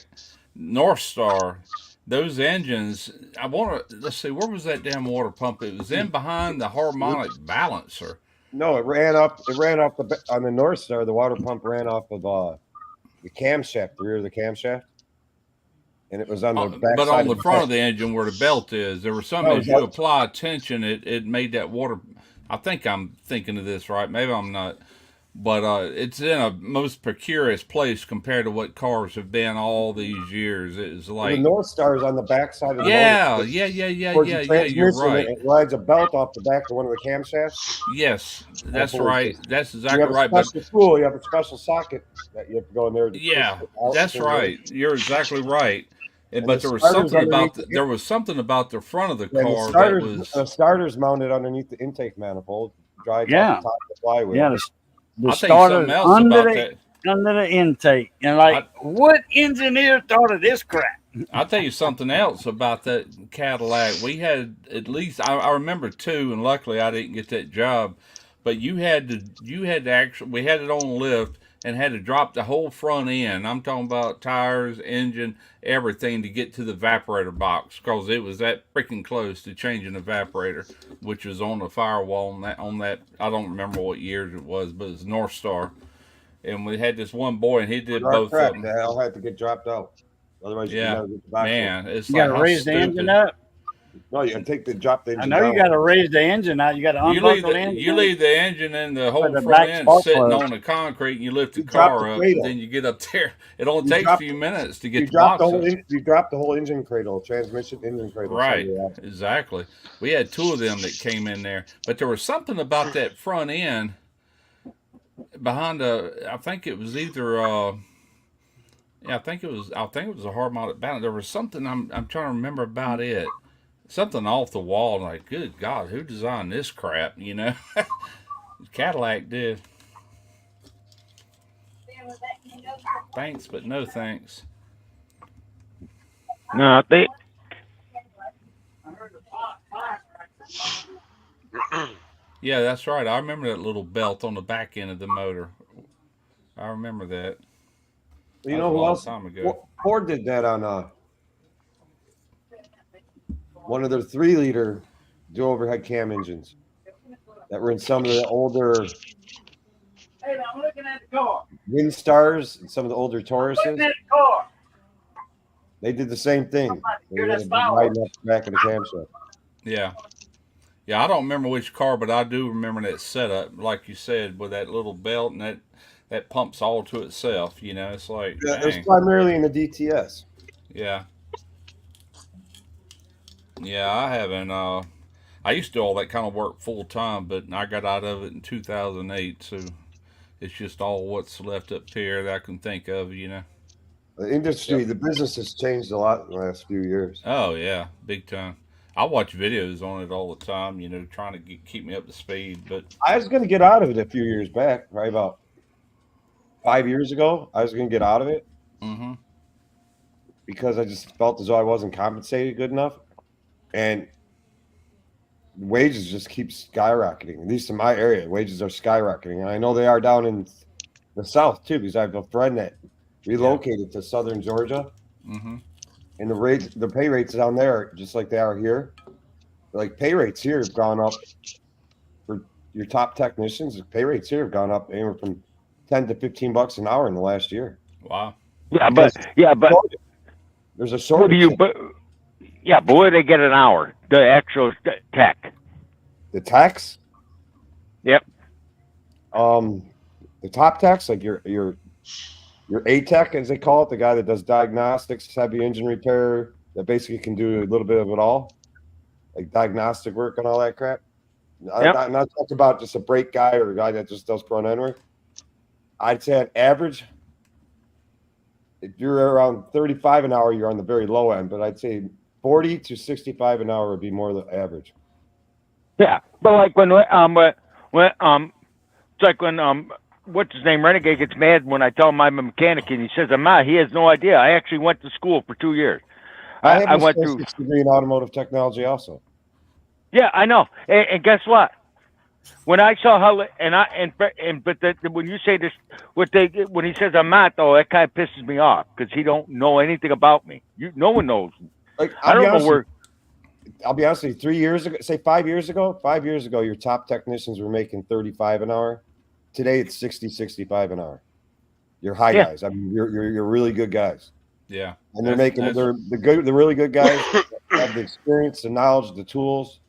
North Star. Those engines, let's see, where was that damn water pump? It was in behind the harmonic balancer. No, it ran off on the North Star. The water pump ran off of the camshaft, the rear of the camshaft, and it was on the back. But side on the front of the engine where the belt is, there was something. If you apply attention, it made that water. I think I'm thinking of this right. Maybe I'm not. But it's in a most precarious place compared to what cars have been all these years. It's like the North Star is on the back side of the motor. Yeah. You're right. It rides a belt off the back of one of the camshafts. Yes, that's right. That's exactly you have right. A special tool. You have a special socket that you have to go in there. That's right. You're exactly right. But there was something about the front of the car the starter's mounted underneath the intake manifold. Drives off the top of the flywheel. Yeah. The starter under the intake. And what engineer thought of this crap? I'll tell you something else about that Cadillac. We had at least, I remember two, and luckily I didn't get that job, but you had to actually, we had it on lift and had to drop the whole front end. I'm talking about tires, engine, everything to get to the evaporator box, because it was that freaking close to changing the evaporator, which was on the firewall on that. I don't remember what years it was, but it was North Star. And we had this one boy, and he did both of them. They all had to get dropped out. Otherwise, you can never get the back. Man, it's you like got to raise the engine up. No, you can drop the engine. I know you got to raise the engine out. You got to unbuckle the engine. You leave the engine and the whole front end sitting on the concrete, and you lift the car up, and then you get up there. It only takes a few minutes to get the box up. You drop the whole engine cradle, transmission engine cradle. Right, exactly. We had two of them that came in there, but there was something about that front end behind I think it was either Yeah, I think it was a harmonic balance. There was something I'm trying to remember about it. Something off the wall. Like, good God, who designed this crap? You know, Cadillac did. Thanks, but no thanks. No, they. Yeah, that's right. I remember that little belt on the back end of the motor. I remember that. You That was know a who long else? time ago. Ford did that on one of their 3-liter dual overhead cam engines that were in some of the older Windstars and some of the older Tauruses. They did the same thing. They had a wide enough back of the camshaft. Yeah. Yeah, I don't remember which car, but I do remember that setup, like you said, with that little belt and that pumps all to itself. You know, it's like, Yeah, it was dang. primarily in the DTS. Yeah. Yeah, I haven't. I used to do all that kind of work full time, but I got out of it in 2008. So it's just all what's left up here that I can think of. You know. The industry, Yep. the business has changed a lot in the last few years. Oh yeah, big time. I watch videos on it all the time. You know, trying to keep me up to speed. But I was going to get out of it a few years back, probably about 5 years ago. I was going to get out of it mm-hmm. because I just felt as though I wasn't compensated good enough. And wages just keep skyrocketing. At least in my area, wages are skyrocketing. And I know they are down in the South too, because I have a friend that relocated to Southern Georgia, Mm-hmm. and the pay rates down there, just like they are here. Like pay rates here have gone up for your top technicians. The pay rates here have gone up anywhere from $10 to $15 an hour in the last year. Wow. Yeah, Because but there's a what do shortage. you? But yeah, but what do they get an hour? The actual tech. The techs, Yep. the top techs, like your A tech, as they call it, the guy that does diagnostics, heavy engine repair, that basically can do a little bit of it all, like diagnostic work and all that crap. Yep. I'm not talking about just a brake guy or a guy that just does front end work. I'd say on average, if you're around 35 an hour, you're on the very low end, but I'd say 40 to 65 an hour would be more the average. Yeah, but like when it's like when what's his name, Renegade gets mad when I tell him I'm a mechanic and he says I'm not. He has no idea. I actually went to school for 2 years. I have I an went through. associate's degree in automotive technology also. Yeah, I know. And guess what? When I saw how when you say this, when he says I'm not though, that kind of pisses me off because he don't know anything about me. No one knows. Like I don't know where. I'll be honest with you, 3 years ago, say 5 years ago, your top technicians were making 35 an hour. Today it's 60, 65 an hour. You're high guys. I mean, you're really good guys. Yeah. And they're the really good guys have the experience, the knowledge, the tools,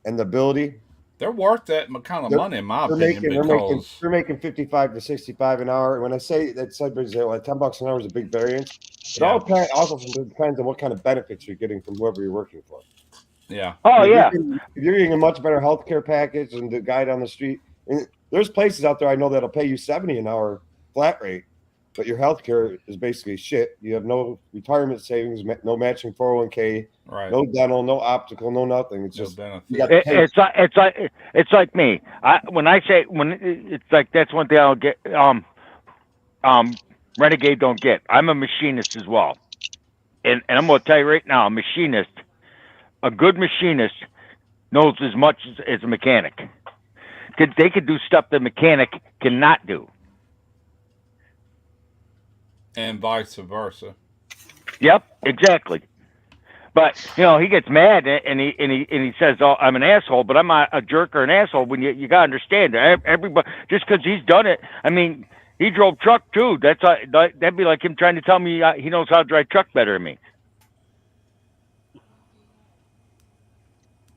and the ability. They're worth that kind of money, in my opinion, because they're making 55 to 65 an hour. When I say that, somebody say, well, $10 an hour is a big variance. It all also depends on what kind of benefits you're getting from whoever you're working for. Yeah. Oh yeah. If you're getting a much better healthcare package than the guy down the street, and there's places out there I know that'll pay you 70 an hour flat rate, but your healthcare is basically shit. You have no retirement savings, no matching 401k, right. no dental, no optical, no nothing. It's just it's like me. It's like that's one thing I'll get. Renegade don't get. I'm a machinist as well, and I'm gonna tell you right now, a good machinist knows as much as a mechanic. They could do stuff the mechanic cannot do, and vice versa. Yep, exactly. But he gets mad and he says, "Oh, I'm an asshole," but I'm not a jerk or an asshole. When you gotta understand, everybody just because he's done it. I mean, he drove truck too. That'd be like him trying to tell me he knows how to drive truck better than me.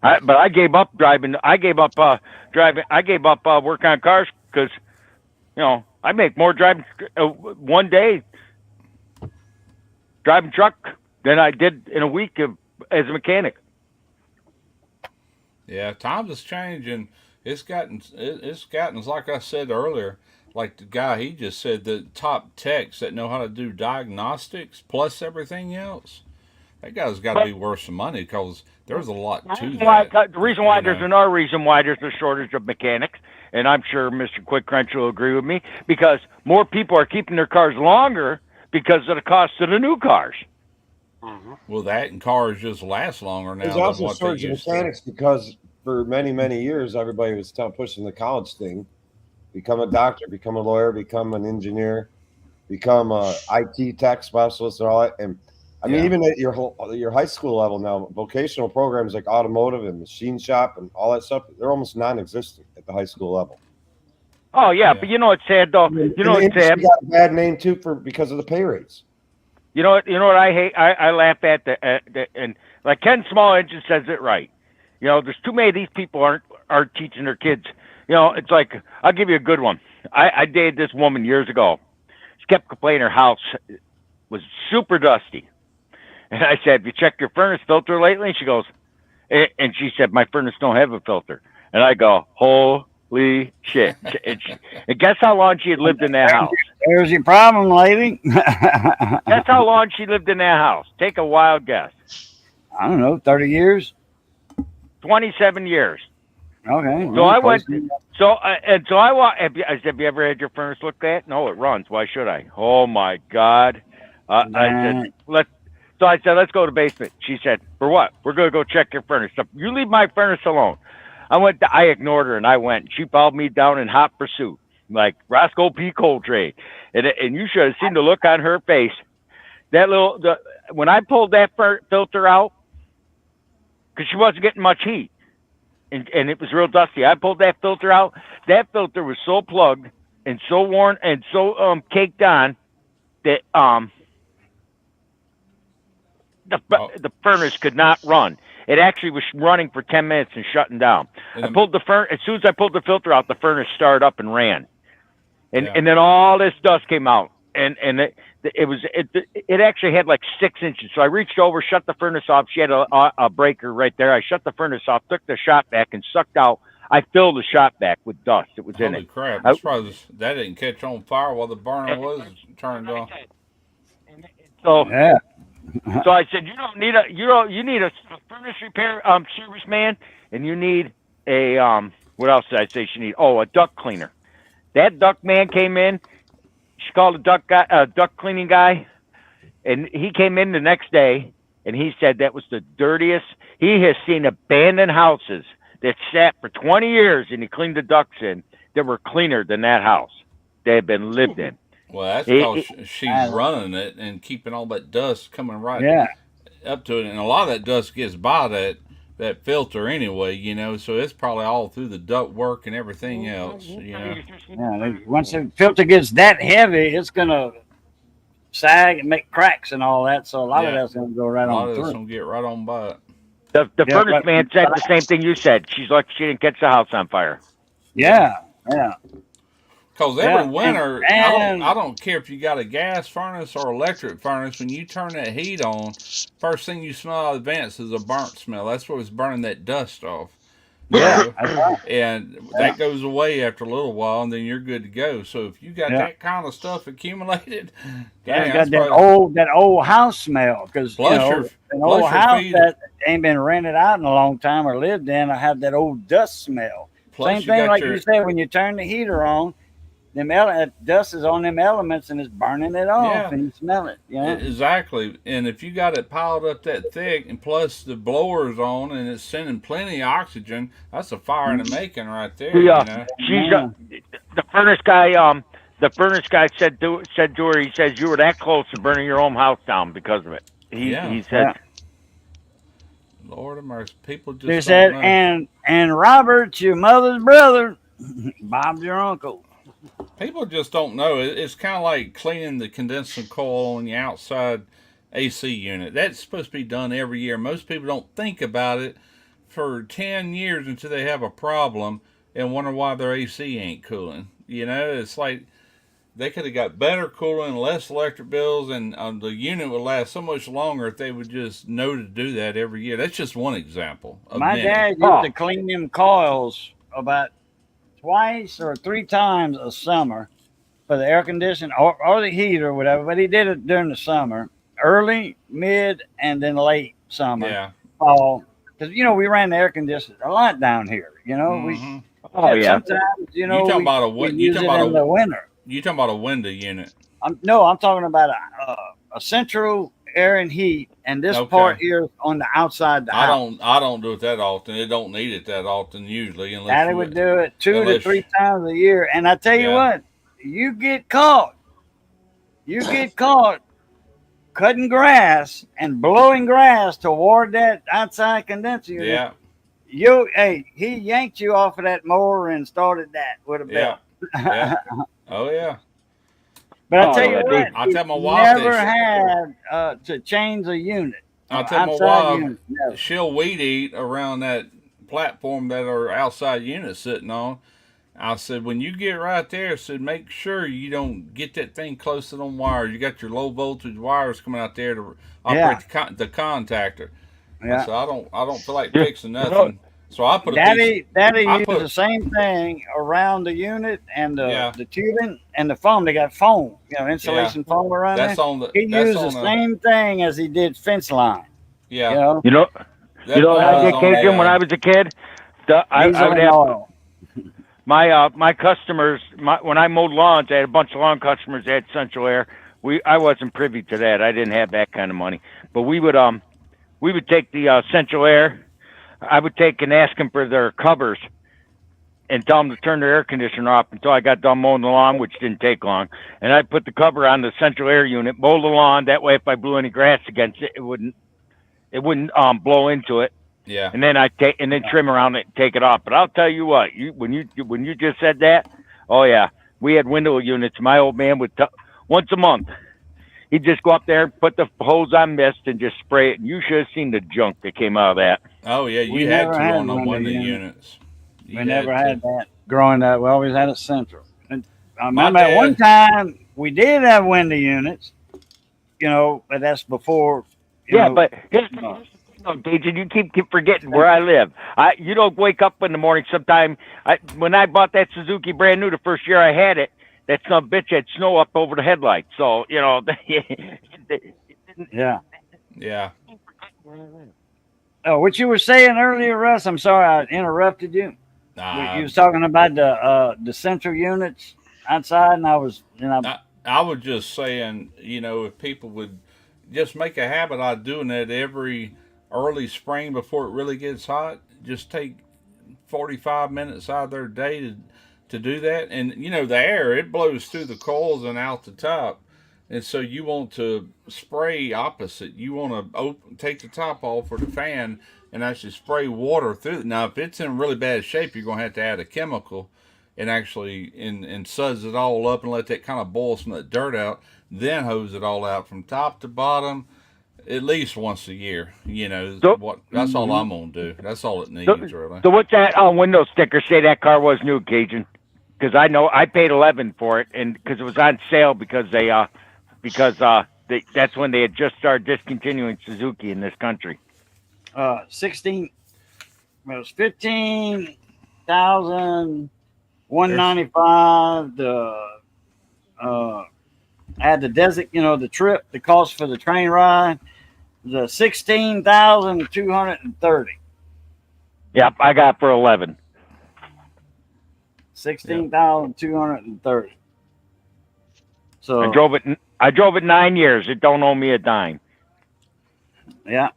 But I gave up driving. I gave up driving. I gave up working on cars because, I make more driving one day driving truck than I did in a week as a mechanic. Yeah, times is changing. It's gotten like I said earlier. like the guy he just said, the top techs that know how to do diagnostics plus everything else. That guy's got to But be worth some money because there's a lot to why, that. the reason You why there's know. another reason why there's a shortage of mechanics, and I'm sure Mr. Quick Crunch will agree with me, because more people are keeping their cars longer because of the cost of the new cars. Mm-hmm. Well, that and cars just last longer There's now than also a what they shortage of used to. mechanics because for many, many years, everybody was pushing the college thing. Become a doctor, become a lawyer, become an engineer, become a IT tech specialist and all that. And I mean, Yeah. even at your high school level now, vocational programs like automotive and machine shop and all that stuff, they're almost non-existent at the high school level. Oh yeah, Yeah. but you know what's sad though? You And know the what's sad? industry got a bad name too because of the pay rates. You know what? You know what I hate? I laugh at and like Ken Small Engine says it right. You know, there's too many of these people aren't teaching their kids. You know, it's like I'll give you a good one. I dated this woman years ago. She kept complaining her house was super dusty, and I said, "Have you checked your furnace filter lately?" And she goes, and she said, "My furnace don't have a filter." And I go, "Holy shit!" And guess how long she had lived in that house? There's your problem, lady. Guess how long she lived in that house? Take a wild guess. I don't know, 30 years? 27 years. Okay. So well, I went. close. So I walked. Have you ever had your furnace looked at? No, it runs. Why should I? Oh my God! I said let's. So I said let's go to the basement. She said for what? We're gonna go check your furnace. So you leave my furnace alone. I ignored her and I went. She followed me down in hot pursuit, like Roscoe P. Coltrane. And you should have seen the look on her face. When I pulled that filter out, because she wasn't getting much heat. And it was real dusty. I pulled that filter out. That filter was so plugged and so worn and so caked on that the furnace could not run. It actually was running for 10 minutes and shutting down. As soon as I pulled the filter out, the furnace started up and ran. And then all this dust came out. And it actually had like 6 inches. So I reached over, shut the furnace off. She had a breaker right there. I shut the furnace off, took the shot back, and sucked out. I filled the shot back with dust. It was in it. Holy crap! I'm surprised that didn't catch on fire while the burner was turned on. So Yeah. So I said, you need a furnace repair service man, and you need a what else did I say she need? Oh, a duct cleaner. That duct man came in. She called a duct cleaning guy, and he came in the next day, and he said that was the dirtiest. He has seen abandoned houses that sat for 20 years, and he cleaned the ducts in that were cleaner than that house they had been lived in. Well, that's because she's running it and keeping all that dust coming right up to it, and a lot of that dust gets by that filter anyway, you know. So it's probably all through the duct work and everything else, you know. Yeah. Once the filter gets that heavy, it's gonna sag and make cracks and all that. So a lot of that's gonna go right on through. A lot of that's gonna get right on by it. The furnace man said the same thing you said. She's lucky she didn't catch the house on fire. Yeah. Because every winter, I don't care if you got a gas furnace or electric furnace, when you turn that heat on, first thing you smell out of the vents is a burnt smell. That's what was burning that dust off. Yeah. And that goes away after a little while, and then you're good to go. So if you got that kind of stuff accumulated, got that old house smell, because an old house that ain't been rented out in a long time or lived in, I have that old dust smell. Same thing like you said, when you turn the heater on, dust is on them elements and it's burning it off, and you smell it. Exactly. And if you got it piled up that thick, and plus the blower's on and it's sending plenty of oxygen, that's a fire in the making right there. The furnace guy. The furnace guy said to her, he says, you were that close to burning your own house down because of it. He said. Lord of mercy, people just. They said, and Robert's your mother's brother, Bob's your uncle. People just don't know. It's kind of like cleaning the condensing coil on your outside AC unit. That's supposed to be done every year. Most people don't think about it for 10 years until they have a problem and wonder why their AC ain't cooling. You know, it's like they could have got better cooling, less electric bills, and the unit would last so much longer if they would just know to do that every year. That's just one example. My dad used to clean them coils about twice or 3 times a summer, for the air conditioning or the heat or whatever, but he did it during the summer, early, mid, and then late summer, Yeah. fall. Because we ran the air conditioner a lot down here. Mm-hmm. Oh yeah. Sometimes You talking about a we what? You use talking it about in the a? winter. You talking about a window unit? I'm talking about a central air and heat, and this Okay. part here is on the outside the house. I don't do it that often. It don't need it that often usually, unless Daddy you would do it 2 to unless 3 times a year, and I tell you Yeah. what, you get caught cutting grass and blowing grass toward that outside condenser unit. Yeah. He yanked you off of that mower and started that with a belt. Yeah. Oh yeah. But I Oh, tell you yeah, what, I he tell my wife never that had to change a unit. I tell my Outside wife unit. No. she'll weed eat around that platform that our outside unit's sitting on. I said, when you get right there, I said, make sure you don't get that thing close to them wires. You got your low voltage wires coming out there to operate the contactor. I Yeah. said, I don't feel like Yeah. fixing nothing. So I put a piece. Daddy I used put the same thing around the unit and Yeah. the tubing and the foam. They got foam, Yeah. insulation foam around That's there. on the. He That's used the on the. same thing as he did fence line. Yeah. You know That what I bars did, on Cajun, when the. I was a kid? I Diesel would and have oil. my customers. When I mowed lawns, I had a bunch of lawn customers that had central air. I wasn't privy to that. I didn't have that kind of money. But we would take the central air. I would take and ask them for their covers and tell them to turn their air conditioner off until I got done mowing the lawn, which didn't take long. And I'd put the cover on the central air unit, mow the lawn. That way, if I blew any grass against it, it wouldn't blow into it. Yeah. And then trim around it and take it off. But I'll tell you what, when you just said that, oh yeah, we had window units. My old man would once a month. He'd just go up there, put the hose on mist, and just spray it. And you should have seen the junk that came out of that. Oh yeah, We you had never to had on the window window units. units. We never had that growing up. We always had a central. And I My remember at one dad- time we did have window units, but that's before. But here's the thing, Cajun, you keep forgetting where I live. You don't wake up in the morning sometime. When I bought that Suzuki brand new the first year I had it, that son of a bitch had snow up over the headlights. So, Yeah. Yeah. Oh, what you were saying earlier, Russ? I'm sorry I interrupted you. You was talking about the central units outside, and I was, I was just saying, if people would just make a habit of doing that every early spring before it really gets hot, just take 45 minutes out of their day to do that. And, the air, it blows through the coils and out the top. And so you want to spray opposite. You want to take the top off for the fan and actually spray water through it. Now, if it's in really bad shape, you're going to have to add a chemical and actually and suds it all up and let that kind of boil some of that dirt out. Then hose it all out from top to bottom at least once a year. That's all I'm going to do. That's all it needs, really. So what's that window sticker say that car was new, Cajun? Because I know I paid $11 for it, and because it was on sale because that's when they had just started discontinuing Suzuki in this country. 16. It was 15,195. Add the desert, the trip, the cost for the train ride, the 16,230. Yep, I got it for 11. 16,230. So I drove it 9 years. It don't owe me a dime. Yeah.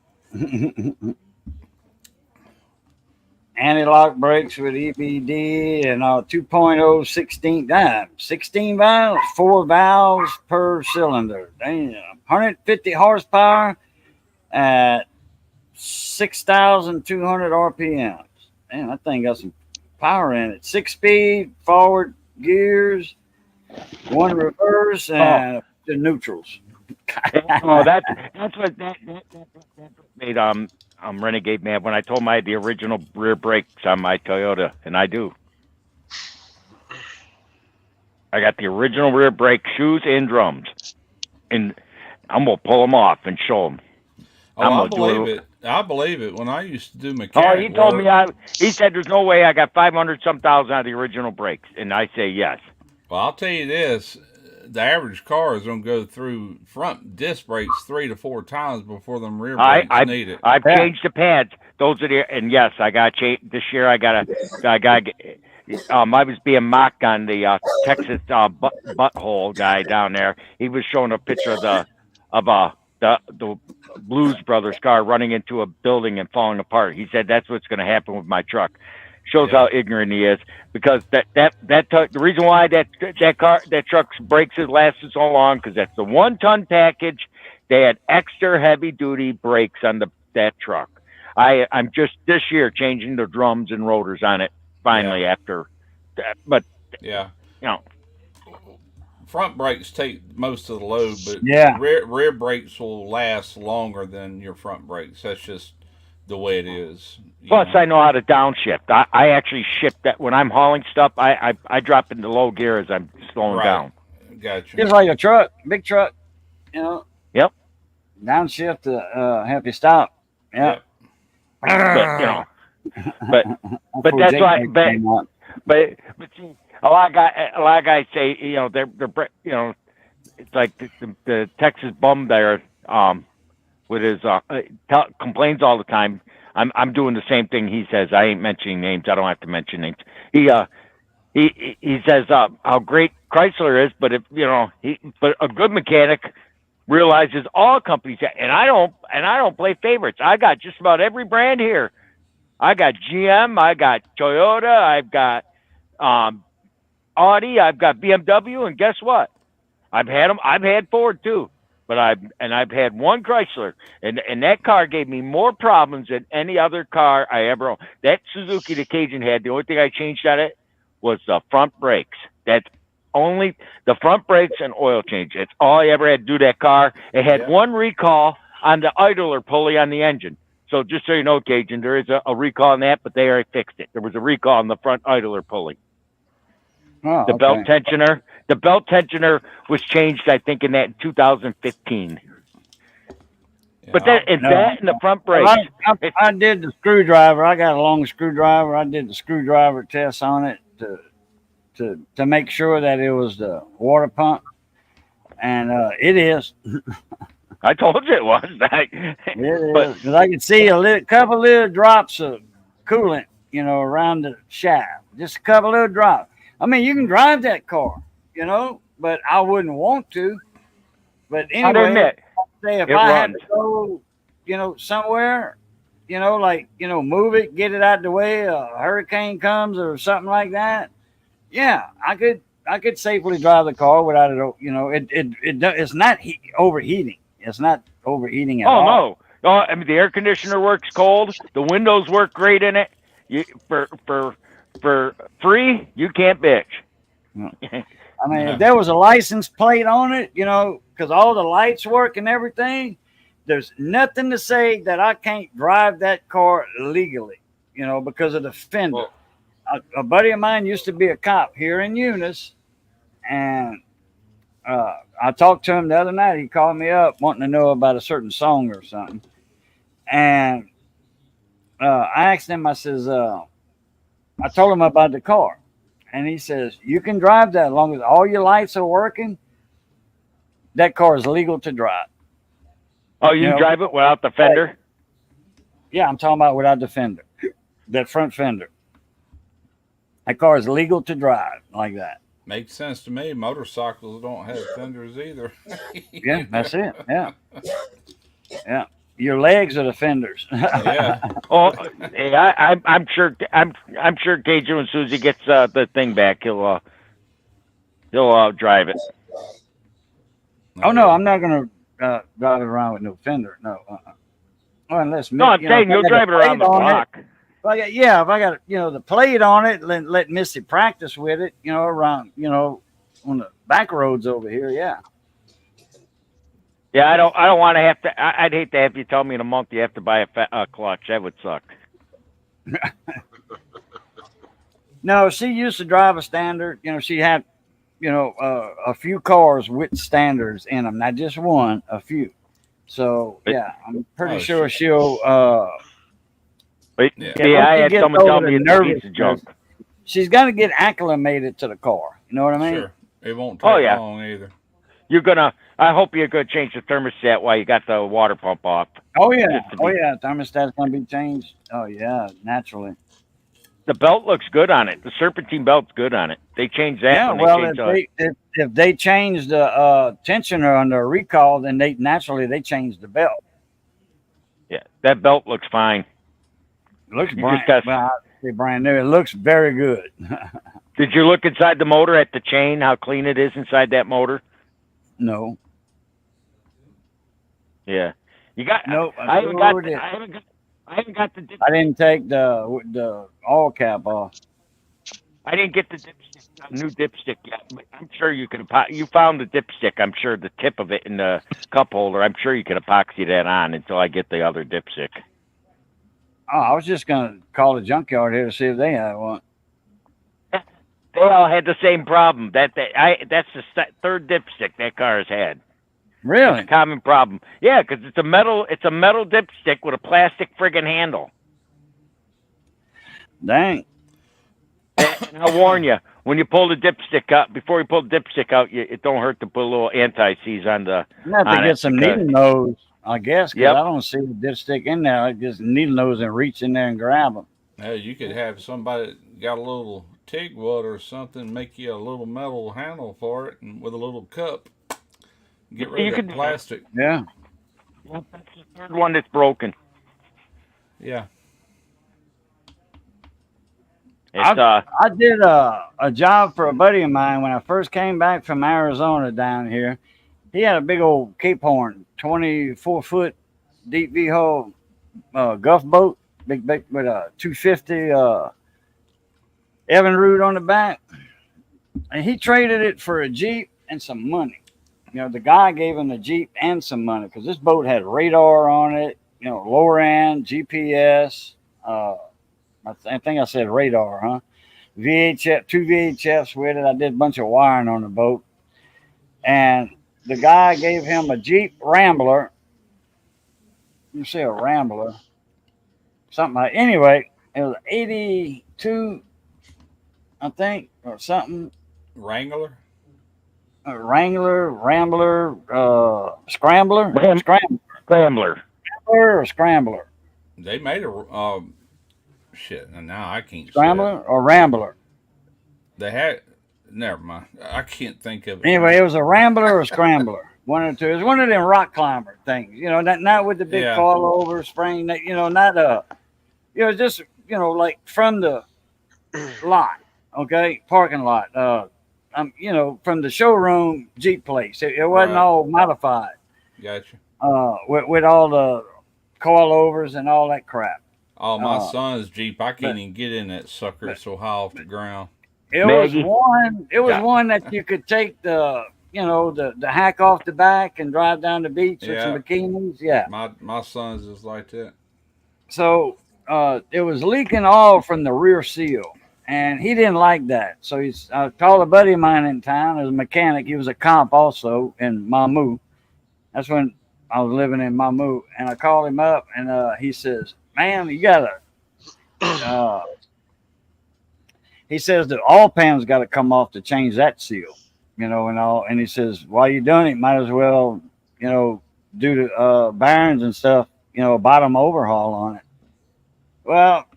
Anti-lock brakes with EBD and 2.0 16 valves, 4 valves per cylinder. Damn. 150 horsepower at 6,200 RPMs. Damn, that thing got some power in it. 6-speed, forward gears, 1 reverse, and the neutrals. That's what that made Renegade mad when I told him I had the original rear brakes on my Toyota, and I do. I got the original rear brake shoes and drums, and I'm gonna pull them off and show them. I believe it. I believe it. When I used to do mechanic he told me he said there's no way I got 500 some thousand out of the original brakes, and I say yes. Well, I'll tell you this: the average car is going to go through front disc brakes 3 to 4 times before them rear brakes need it. I've changed the pads. Those are the, and yes, I got this year. I got. I was being mocked on the Texas butthole guy down there. He was showing a picture of the Blues Brothers car running into a building and falling apart. He said that's what's going to happen with my truck. Shows how ignorant he is, because the reason why that truck's brakes has lasted so long, because that's the 1-ton package. They had extra heavy duty brakes on that truck. I'm just this year changing the drums and rotors on it finally after that, but yeah, you know, front brakes take most of the load, but rear brakes will last longer than your front brakes. That's just the way it is. Plus, I know how to downshift. I actually shift that when I'm hauling stuff. I drop into low gear as I'm slowing down. Gotcha. Just like a truck, big truck, you know. Yep. Downshift to help you stop. Yeah. But you know, but that's why. But see, a lot of guys say, you know, they're you know, it's like the Texas bum there with his complains all the time. I'm doing the same thing he says. I ain't mentioning names. I don't have to mention names. He says how great Chrysler is, but if you know, but a good mechanic realizes all companies, and I don't play favorites. I got just about every brand here. I got GM, I got Toyota, I've got Audi, I've got BMW, and guess what? I've had them. I've had Ford too, but I've had one Chrysler, and that car gave me more problems than any other car I ever owned. That Suzuki the Cajun had, the only thing I changed on it was the front brakes. That's only the front brakes and oil change. That's all I ever had to do that car. It had one recall on the idler pulley on the engine. So just so you know, Cajun, there is a recall on that, but they already fixed it. There was a recall on the front idler pulley. Oh, the belt tensioner was changed, I think, in 2015. Yeah, but that and the front brakes. I did the screwdriver. I got a long screwdriver. I did the screwdriver test on it to make sure that it was the water pump, and it is. I told you it was. Because I could see couple little drops of coolant, you know, around the shaft. Just a couple little drops. I mean, you can drive that car, you know, but I wouldn't want to. But anyway, if I had to go, you know, somewhere, you know, like, you know, move it, get it out of the way, a hurricane comes or something like that. Yeah, I could safely drive the car without it. You know, it's not overheating. It's not overheating at all. No, I mean the air conditioner works cold. The windows work great in it. For free, you can't bitch. No. I mean, if there was a license plate on it, you know, because all the lights work and everything, there's nothing to say that I can't drive that car legally, you know, because of the fender. Well, a buddy of mine used to be a cop here in Eunice, and I talked to him the other night. He called me up wanting to know about a certain song or something. And I asked him, I says, I told him about the car. And he says, you can drive that as long as all your lights are working. That car is legal to drive. Oh, you can drive it without the fender? Yeah, I'm talking about without the fender. That front fender. That car is legal to drive like that. Makes sense to me. Motorcycles don't have fenders either. Yeah, that's it. Yeah. Yeah. Your legs are the fenders. Yeah. Oh, hey, I'm sure. I'm sure Cajun, as soon as he gets the thing back, he'll drive it. Oh no, I'm not gonna drive it around with no fender. No. Oh, unless I'm saying you'll drive it around the block. If I got the plate on it, let Missy practice with it, you know, around, you know, on the back roads over here. Yeah. Yeah, I don't want to have to. I'd hate to have you tell me in a month you have to buy a clutch. That would suck. No, she used to drive a standard. You know, she had, you know, a few cars with standards in them, not just one, a few. So yeah, I'm pretty sure she'll. I had someone tell me it's a piece of junk. She's got to get acclimated to the car. You know what I mean? Sure. It won't take yeah. long either. I hope you're gonna change the thermostat while you got the water pump off. Oh yeah, Just to be, thermostat's gonna be changed. Oh yeah, naturally. the belt looks good on it. The serpentine belt's good on it. They changed that Yeah, when they well, changed if they change the tensioner on the recall, then they change the belt. Yeah, that belt looks fine. It looks You brand just got. well, I say brand new. It looks very good. Did you look inside the motor at the chain? How clean it is inside that motor? No, Yeah, you got. nope. I haven't got. I haven't got. I haven't got the. I didn't take the oil cap off. I didn't get the dipstick, new dipstick yet. But I'm sure you could. You found the dipstick. I'm sure the tip of it in the cup holder. I'm sure you could epoxy that on until I get the other dipstick. Oh, I was just gonna call the junkyard here to see if they had one. They all had the same problem. That's the third dipstick that car has had. Really? It's a common problem. Yeah, because it's a metal dipstick with a plastic friggin' handle. Dang. And I'll warn you, when you pull the dipstick out, before you pull the dipstick out, it don't hurt to put a little anti-seize on the. You have to get some needle nose, I guess, because Yep. I don't see the dipstick in there. I just needle nose and reach in there and grab them. You could have somebody that got a little TIG wood or something, make you a little metal handle for it, and with a little cup, get rid of that plastic. Yeah. That's the third one that's broken. Yeah. I did a job for a buddy of mine when I first came back from Arizona down here. He had a big old Cape Horn, 24-foot deep V-hull Gulf boat, big with a 250 Evinrude on the back. And he traded it for a Jeep and some money. You know, the guy gave him the Jeep and some money because this boat had radar on it, you know, lower end, GPS, I think I said radar, huh? VHF, 2 VHFs with it. I did a bunch of wiring on the boat. And the guy gave him a Jeep Rambler. You see a Rambler. Something like, anyway, it was 82, I think, or something. Wrangler? Wrangler, Rambler, Scrambler? Scrambler. Or Scrambler? They made a shit, and now I can't. Scrambler or Rambler? They had. Never mind. I can't think of it. Anyway, it was a Rambler or a Scrambler. One or two. It was one of them rock climber things. You know, not with the big coilover spring. You know, not just like from the lot. Okay, parking lot. From the showroom Jeep place. It wasn't all modified. Gotcha. With all the coilovers and all that crap. Oh, my son's Jeep, I can't even get in that sucker. It's so high off the ground. It was one that you could take the hack off the back and drive down the beach with some bikinis. Yeah. My son's is like that. So it was leaking all from the rear seal, and he didn't like that. So I called a buddy of mine in town as a mechanic. He was a comp also in Mamou. That's when I was living in Mamou, and I called him up, and he says, "Man, you gotta." He says the oil pan's got to come off to change that seal, and all. And he says, while you're doing it, might as well, do the bearings and stuff, bottom overhaul on it. Well,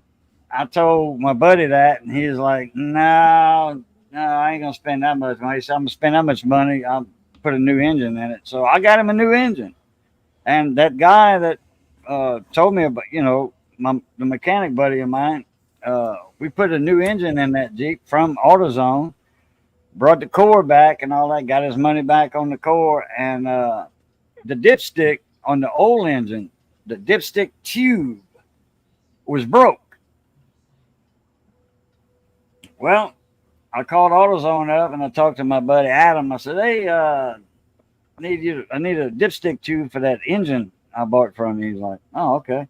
I told my buddy that, and he was like, no, I ain't gonna spend that much money. He said, I'm gonna spend that much money. I'll put a new engine in it. So I got him a new engine, and that guy that told me about, the mechanic buddy of mine. We put a new engine in that Jeep from AutoZone, brought the core back and all that, got his money back on the core, and the dipstick on the old engine, the dipstick tube was broke. Well, I called AutoZone up and I talked to my buddy Adam. I said, hey, I need a dipstick tube for that engine I bought from you. He's like, oh, okay.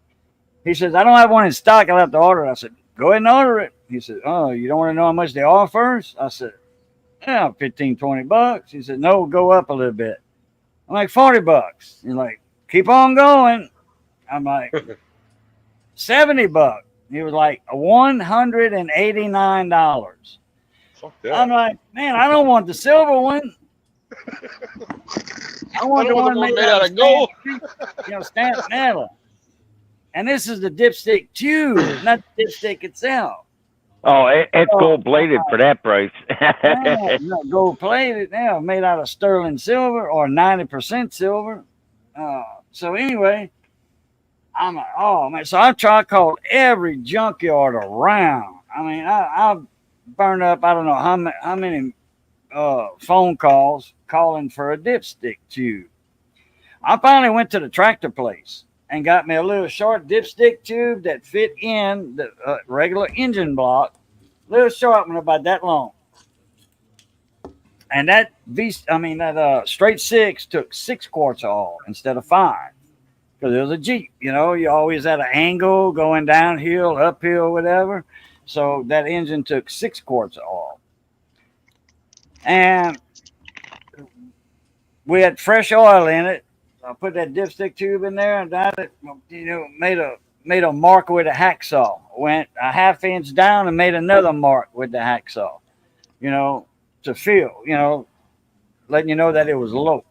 He says, I don't have one in stock. I'll have to order it. I said, go ahead and order it. He said, oh, you don't want to know how much they are first? I said, yeah, $15-20. He said, no, go up a little bit. I'm like, $40. He's like, keep on going. I'm like, $70. He was like, $189. Fuck that. I'm like, man, I don't want the silver one. I want the don't want one the one made out of gold. stamped metal. And this is the dipstick tube, not the dipstick itself. Oh, it's Oh, gold plated for that price. gold plated now, made out of sterling silver or 90% silver. So anyway, I'm like, oh man. So I called every junkyard around. I mean, I burned up, I don't know how many phone calls calling for a dipstick tube. I finally went to the tractor place and got me a little short dipstick tube that fit in the regular engine block, little short one about that long. And that straight six took 6 quarts of oil instead of 5, because it was a Jeep. You know, you always had an angle going downhill, uphill, whatever. So that engine took 6 quarts of oil. And we had fresh oil in it. I put that dipstick tube in there and made a mark with a hacksaw. Went a half-inch down and made another mark with the hacksaw, to feel, letting you know that it was low.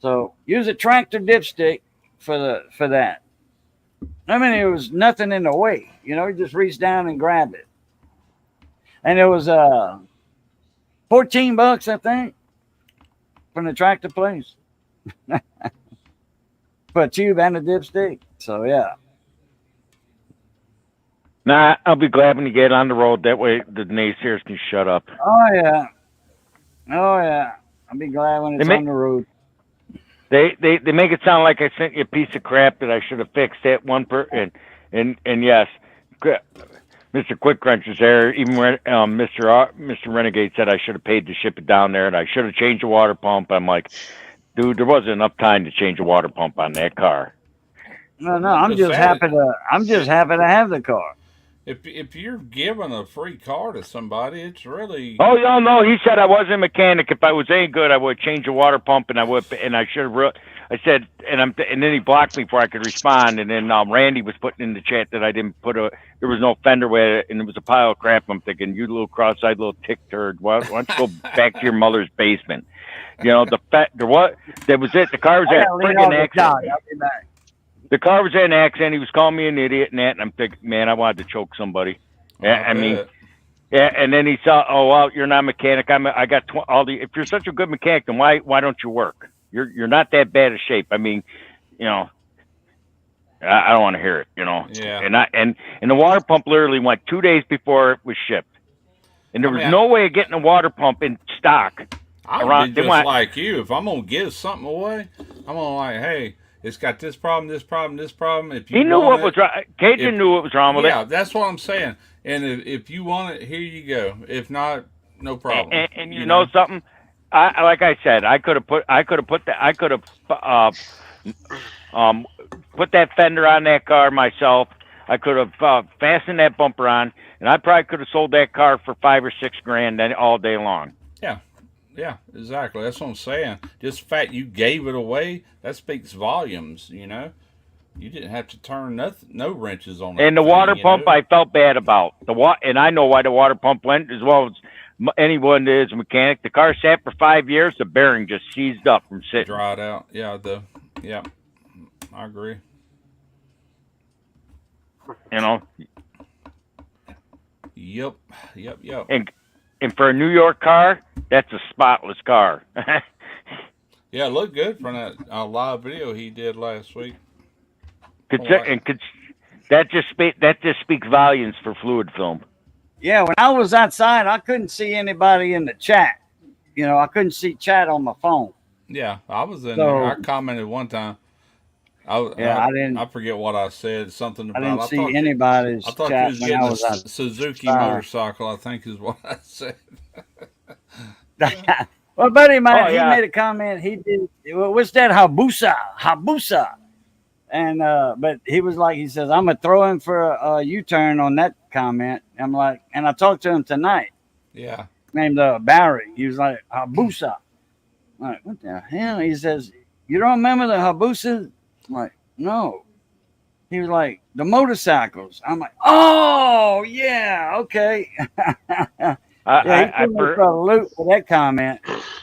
So use a tractor dipstick for that. I mean, there was nothing in the way. You just reach down and grab it. And it was $14, I think, from the tractor place. For a tube and a dipstick. So yeah. Nah, I'll be glad when you get on the road. That way the naysayers can shut up. Oh yeah. I'll be glad when it's on the road. They make it sound like I sent you a piece of crap that I should have fixed that one and yes, Mr. Quick Crunch is there. Even Mr. Renegade said I should have paid to ship it down there, and I should have changed the water pump. I'm like, dude, there wasn't enough time to change a water pump on that car. No, I'm just happy to have the car. If you're giving a free car to somebody, it's really. Oh no! He said I wasn't a mechanic. If I was any good, I would change the water pump, and I should have. I said, and then he blocked me before I could respond. And then Randy was putting in the chat that I didn't there was no fender with it, and it was a pile of crap. I'm thinking, you little cross-eyed little tick turd. Why don't you go back to your mother's basement? That was it. The car was at friggin' accident. I'll be back. The car was in an accident. He was calling me an idiot and that, and I'm thinking, man, I wanted to choke somebody. I mean, yeah. And then he saw, oh well, you're not a mechanic. I got all the. If you're such a good mechanic, then why don't you work? You're not that bad a shape. I mean, I don't want to hear it. Yeah. And the water pump literally went 2 days before it was shipped, and there was no way of getting a water pump in stock. I would be just like you. If I'm gonna give something away, I'm gonna like, hey. It's got this problem, this problem, this problem. If you he knew what was wrong. Cajun knew what was wrong with it. Yeah, that's what I'm saying. And if you want it, here you go. If not, no problem. And you know something? Like I said, I could have put that fender on that car myself. I could have fastened that bumper on, and I probably could have sold that car for $5 or $6 grand all day long. Yeah, exactly. That's what I'm saying. Just the fact you gave it away, that speaks volumes, You didn't have to turn no wrenches on it. And the water pump I felt bad about. And I know why the water pump went as well as anyone that is a mechanic. The car sat for 5 years, the bearing just seized up from sitting. Dried out. Yeah, I agree. Yep. And for a New York car, that's a spotless car. Yeah, it looked good from that live video he did last week. That just speaks volumes for fluid film. Yeah, when I was outside, I couldn't see anybody in the chat. I couldn't see chat on my phone. Yeah, I was in there. I commented one time. I forget what I said. Something about. I didn't see anybody's chat. I thought you was getting a Suzuki motorcycle. I think is what I said. Well, buddy of mine, he made a comment. He did. What's that? Habusa. And but he says, I'm gonna throw him for a U-turn on that comment. I'm like, and I talked to him tonight. Yeah. Named Barry. He was like, Habusa. I'm like, what the hell? He says, you don't remember the Habusa? I'm like, no. He was like, the motorcycles. I'm like, oh yeah, okay. Yeah, he put me for a loop for that comment.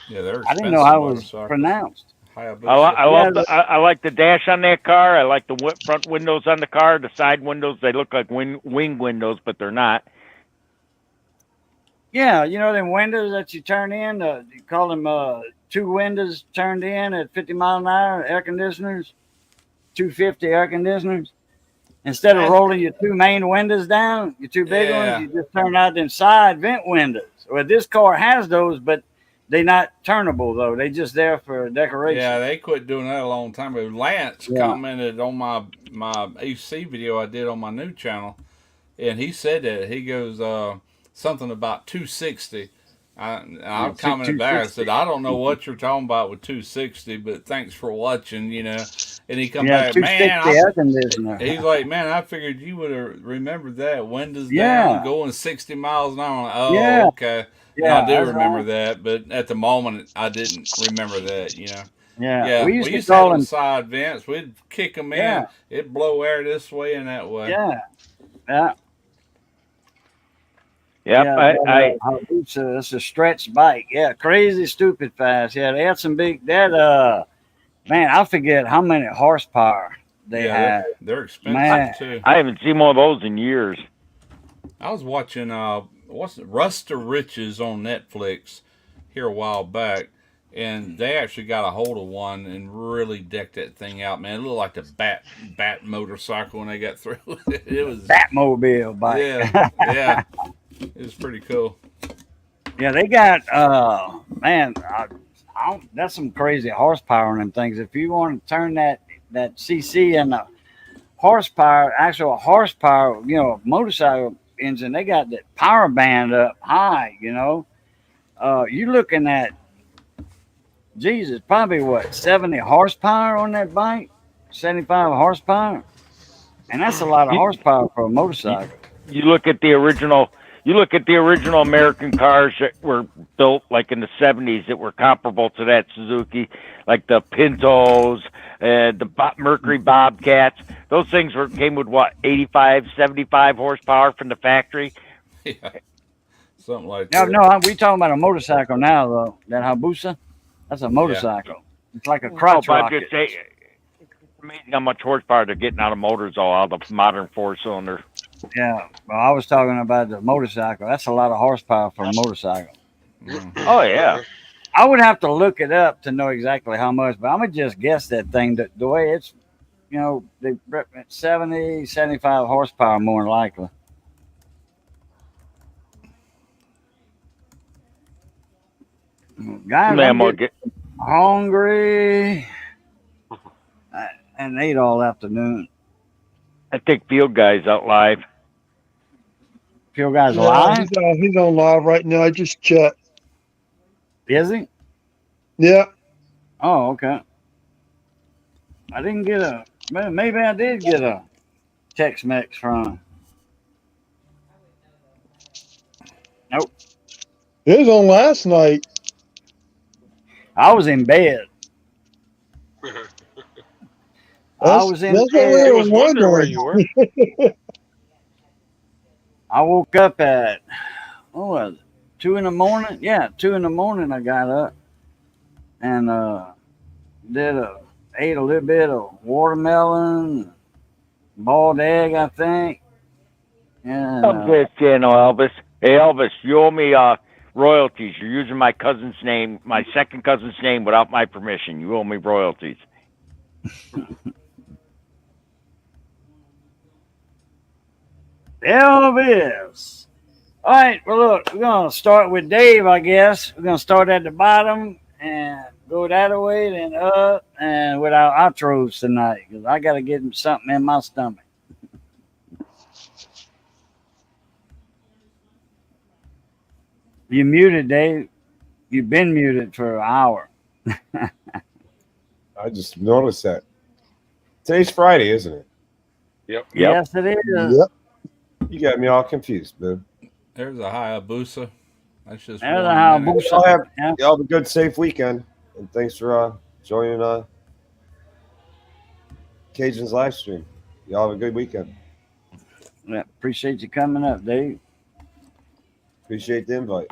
Yeah, they're I expensive didn't know how it was motorcycles. pronounced. Hayabusa. I like the dash on that car. I like the front windows on the car. The side windows, they look like wing windows, but they're not. Yeah, you know them windows that you turn in. You call them two windows turned in at 50 mile an hour air conditioners, 250 air conditioners. Instead of rolling your two main windows down, your two big ones, Yeah. you just turn out them side vent windows. Well, this car has those, but they're not turnable though. They just there for decoration. Yeah, they quit doing that a long time ago. Lance Yeah. commented on my AC video I did on my new channel, and he said that he goes something about 260. I commented back. I said, I don't know what you're talking about with 260, but thanks for watching, you know. And he come Yeah, back, 260 air conditioner. he's like, man, I figured you would have remembered that. Windows Yeah. down, going 60 miles an hour. I'm like, oh, Yeah. okay. Yeah, I do that's remember right. that, but at the moment, I didn't remember that, you know. Yeah, Yeah, we used to have call them them. side vents. We'd kick them in. Yeah. It'd blow air this way and that way. Yeah, yeah. Yep, Yeah, it's a stretch bike. Yeah, crazy, stupid fast. Yeah, they had some big. Man, I forget how many horsepower they had. They're expensive Man. too. I haven't seen one of those in years. I was watching Rust to Riches on Netflix here a while back, and they actually got a hold of one and really decked that thing out, man. It looked like the bat motorcycle when they got through. It was Batmobile bike. yeah. It was pretty cool. Yeah, they got man, that's some crazy horsepower in them things. If you want to turn that CC and the actual horsepower, you know, motorcycle engine, they got that power band up high, you know. You're looking at Jesus, probably what, 70 horsepower on that bike? 75 horsepower? And that's a lot of horsepower for a motorcycle. You look at the original American cars that were built like in the 70s that were comparable to that Suzuki, like the Pintos and the Mercury Bobcats. Those things came with what, 85, 75 horsepower from the factory? Yeah. Something like that. No, we talking about a motorcycle now, though. That Hayabusa, that's a motorcycle. Yeah. It's like a crotch rocket. It's amazing how much horsepower they're getting out of motors, out of modern four-cylinder. Yeah, well, I was talking about the motorcycle. That's a lot of horsepower for a motorcycle. Oh, yeah. I would have to look it up to know exactly how much, but I'm going to just guess that thing. The way it's, you know, they 70, 75 horsepower more than likely. Guys, I'm getting hungry. And ate all afternoon. I think Field Guy's out live. Field Guy's live? He's on live right now. I just checked. Is he? Yeah. Oh, okay. I didn't get maybe I did get a Tex-Mex from him. Nope. It was on last night. I was in bed. I was in bed. I was wondering where you were. I woke up at, what was it, 2 in the morning? Yeah, 2 in the morning I got up and ate a little bit of watermelon, boiled egg, I think. And, this channel, Elvis. Hey, Elvis, you owe me royalties. You're using my cousin's name, my second cousin's name, without my permission. You owe me royalties. Elvis. All right, well, look, we're going to start with Dave, I guess. We're going to start at the bottom and go that way, then up, and with our outros tonight, because I got to get something in my stomach. You muted, Dave. You've been muted for an hour. I just noticed that. Today's Friday, isn't it? Yep. Yes, it is. Yep. You got me all confused, man. There's a Hayabusa. That's just There's a one minute. Hayabusa. Y'all have a good, safe weekend. And thanks for joining Cajun's live stream. Y'all have a good weekend. Yeah, appreciate you coming up, Dave. Appreciate the invite.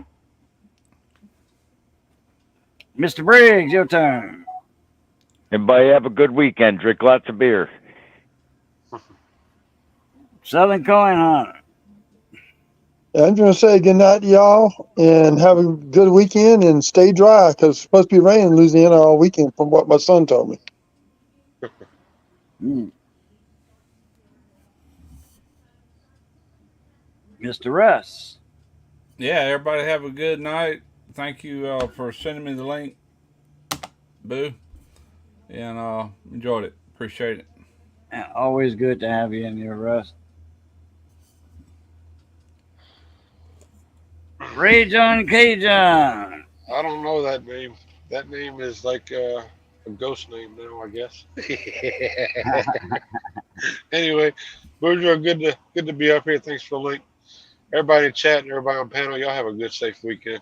Mr. Briggs, your turn. Everybody have a good weekend. Drink lots of beer. Southern Coin Hunter. I'm going to say good night to y'all and have a good weekend and stay dry because it's supposed to be raining in Louisiana all weekend from what my son told me. Mr. Russ. Yeah, everybody have a good night. Thank you for sending me the link, Boo, and enjoyed it. Appreciate it. Yeah, always good to have you in here, Russ. Rage on Cajun. I don't know that name. That name is like a ghost name now, I guess. Anyway, Boudreaux, good to be up here. Thanks for the link. Everybody in chat and everybody on panel, y'all have a good, safe weekend.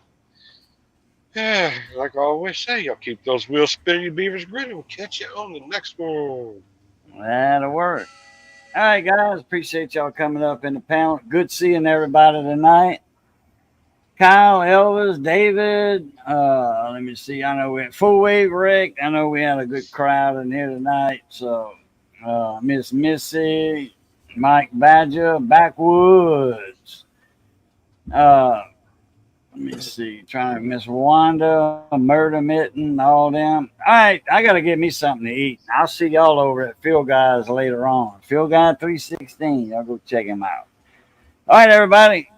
Yeah, like I always say, y'all keep those wheels spinning, you beavers grinning. We'll catch you on the next one. That'll work. All right, guys. Appreciate y'all coming up in the panel. Good seeing everybody tonight. Kyle, Elvis, David. Let me see. I know we had Full Wave Rick. I know we had a good crowd in here tonight. So, Miss Missy, Mike Badger, Backwoods. Let me see. Trying to Miss Wanda, Murder Mitten, all them. All right, I gotta get me something to eat. I'll see y'all over at Phil Guys later on. Phil Guy 316. Y'all go check him out. All right, everybody.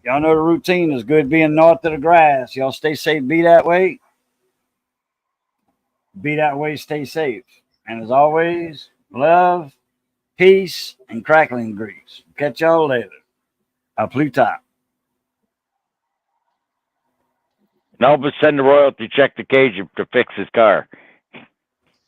Y'all know the routine is good being north of the grass. Y'all stay safe. Be that way. Be that way. Stay safe. And as always, love, peace, and crackling grease. Catch y'all later. A Pluton. And Elvis send the royalty check to Cajun to fix his car.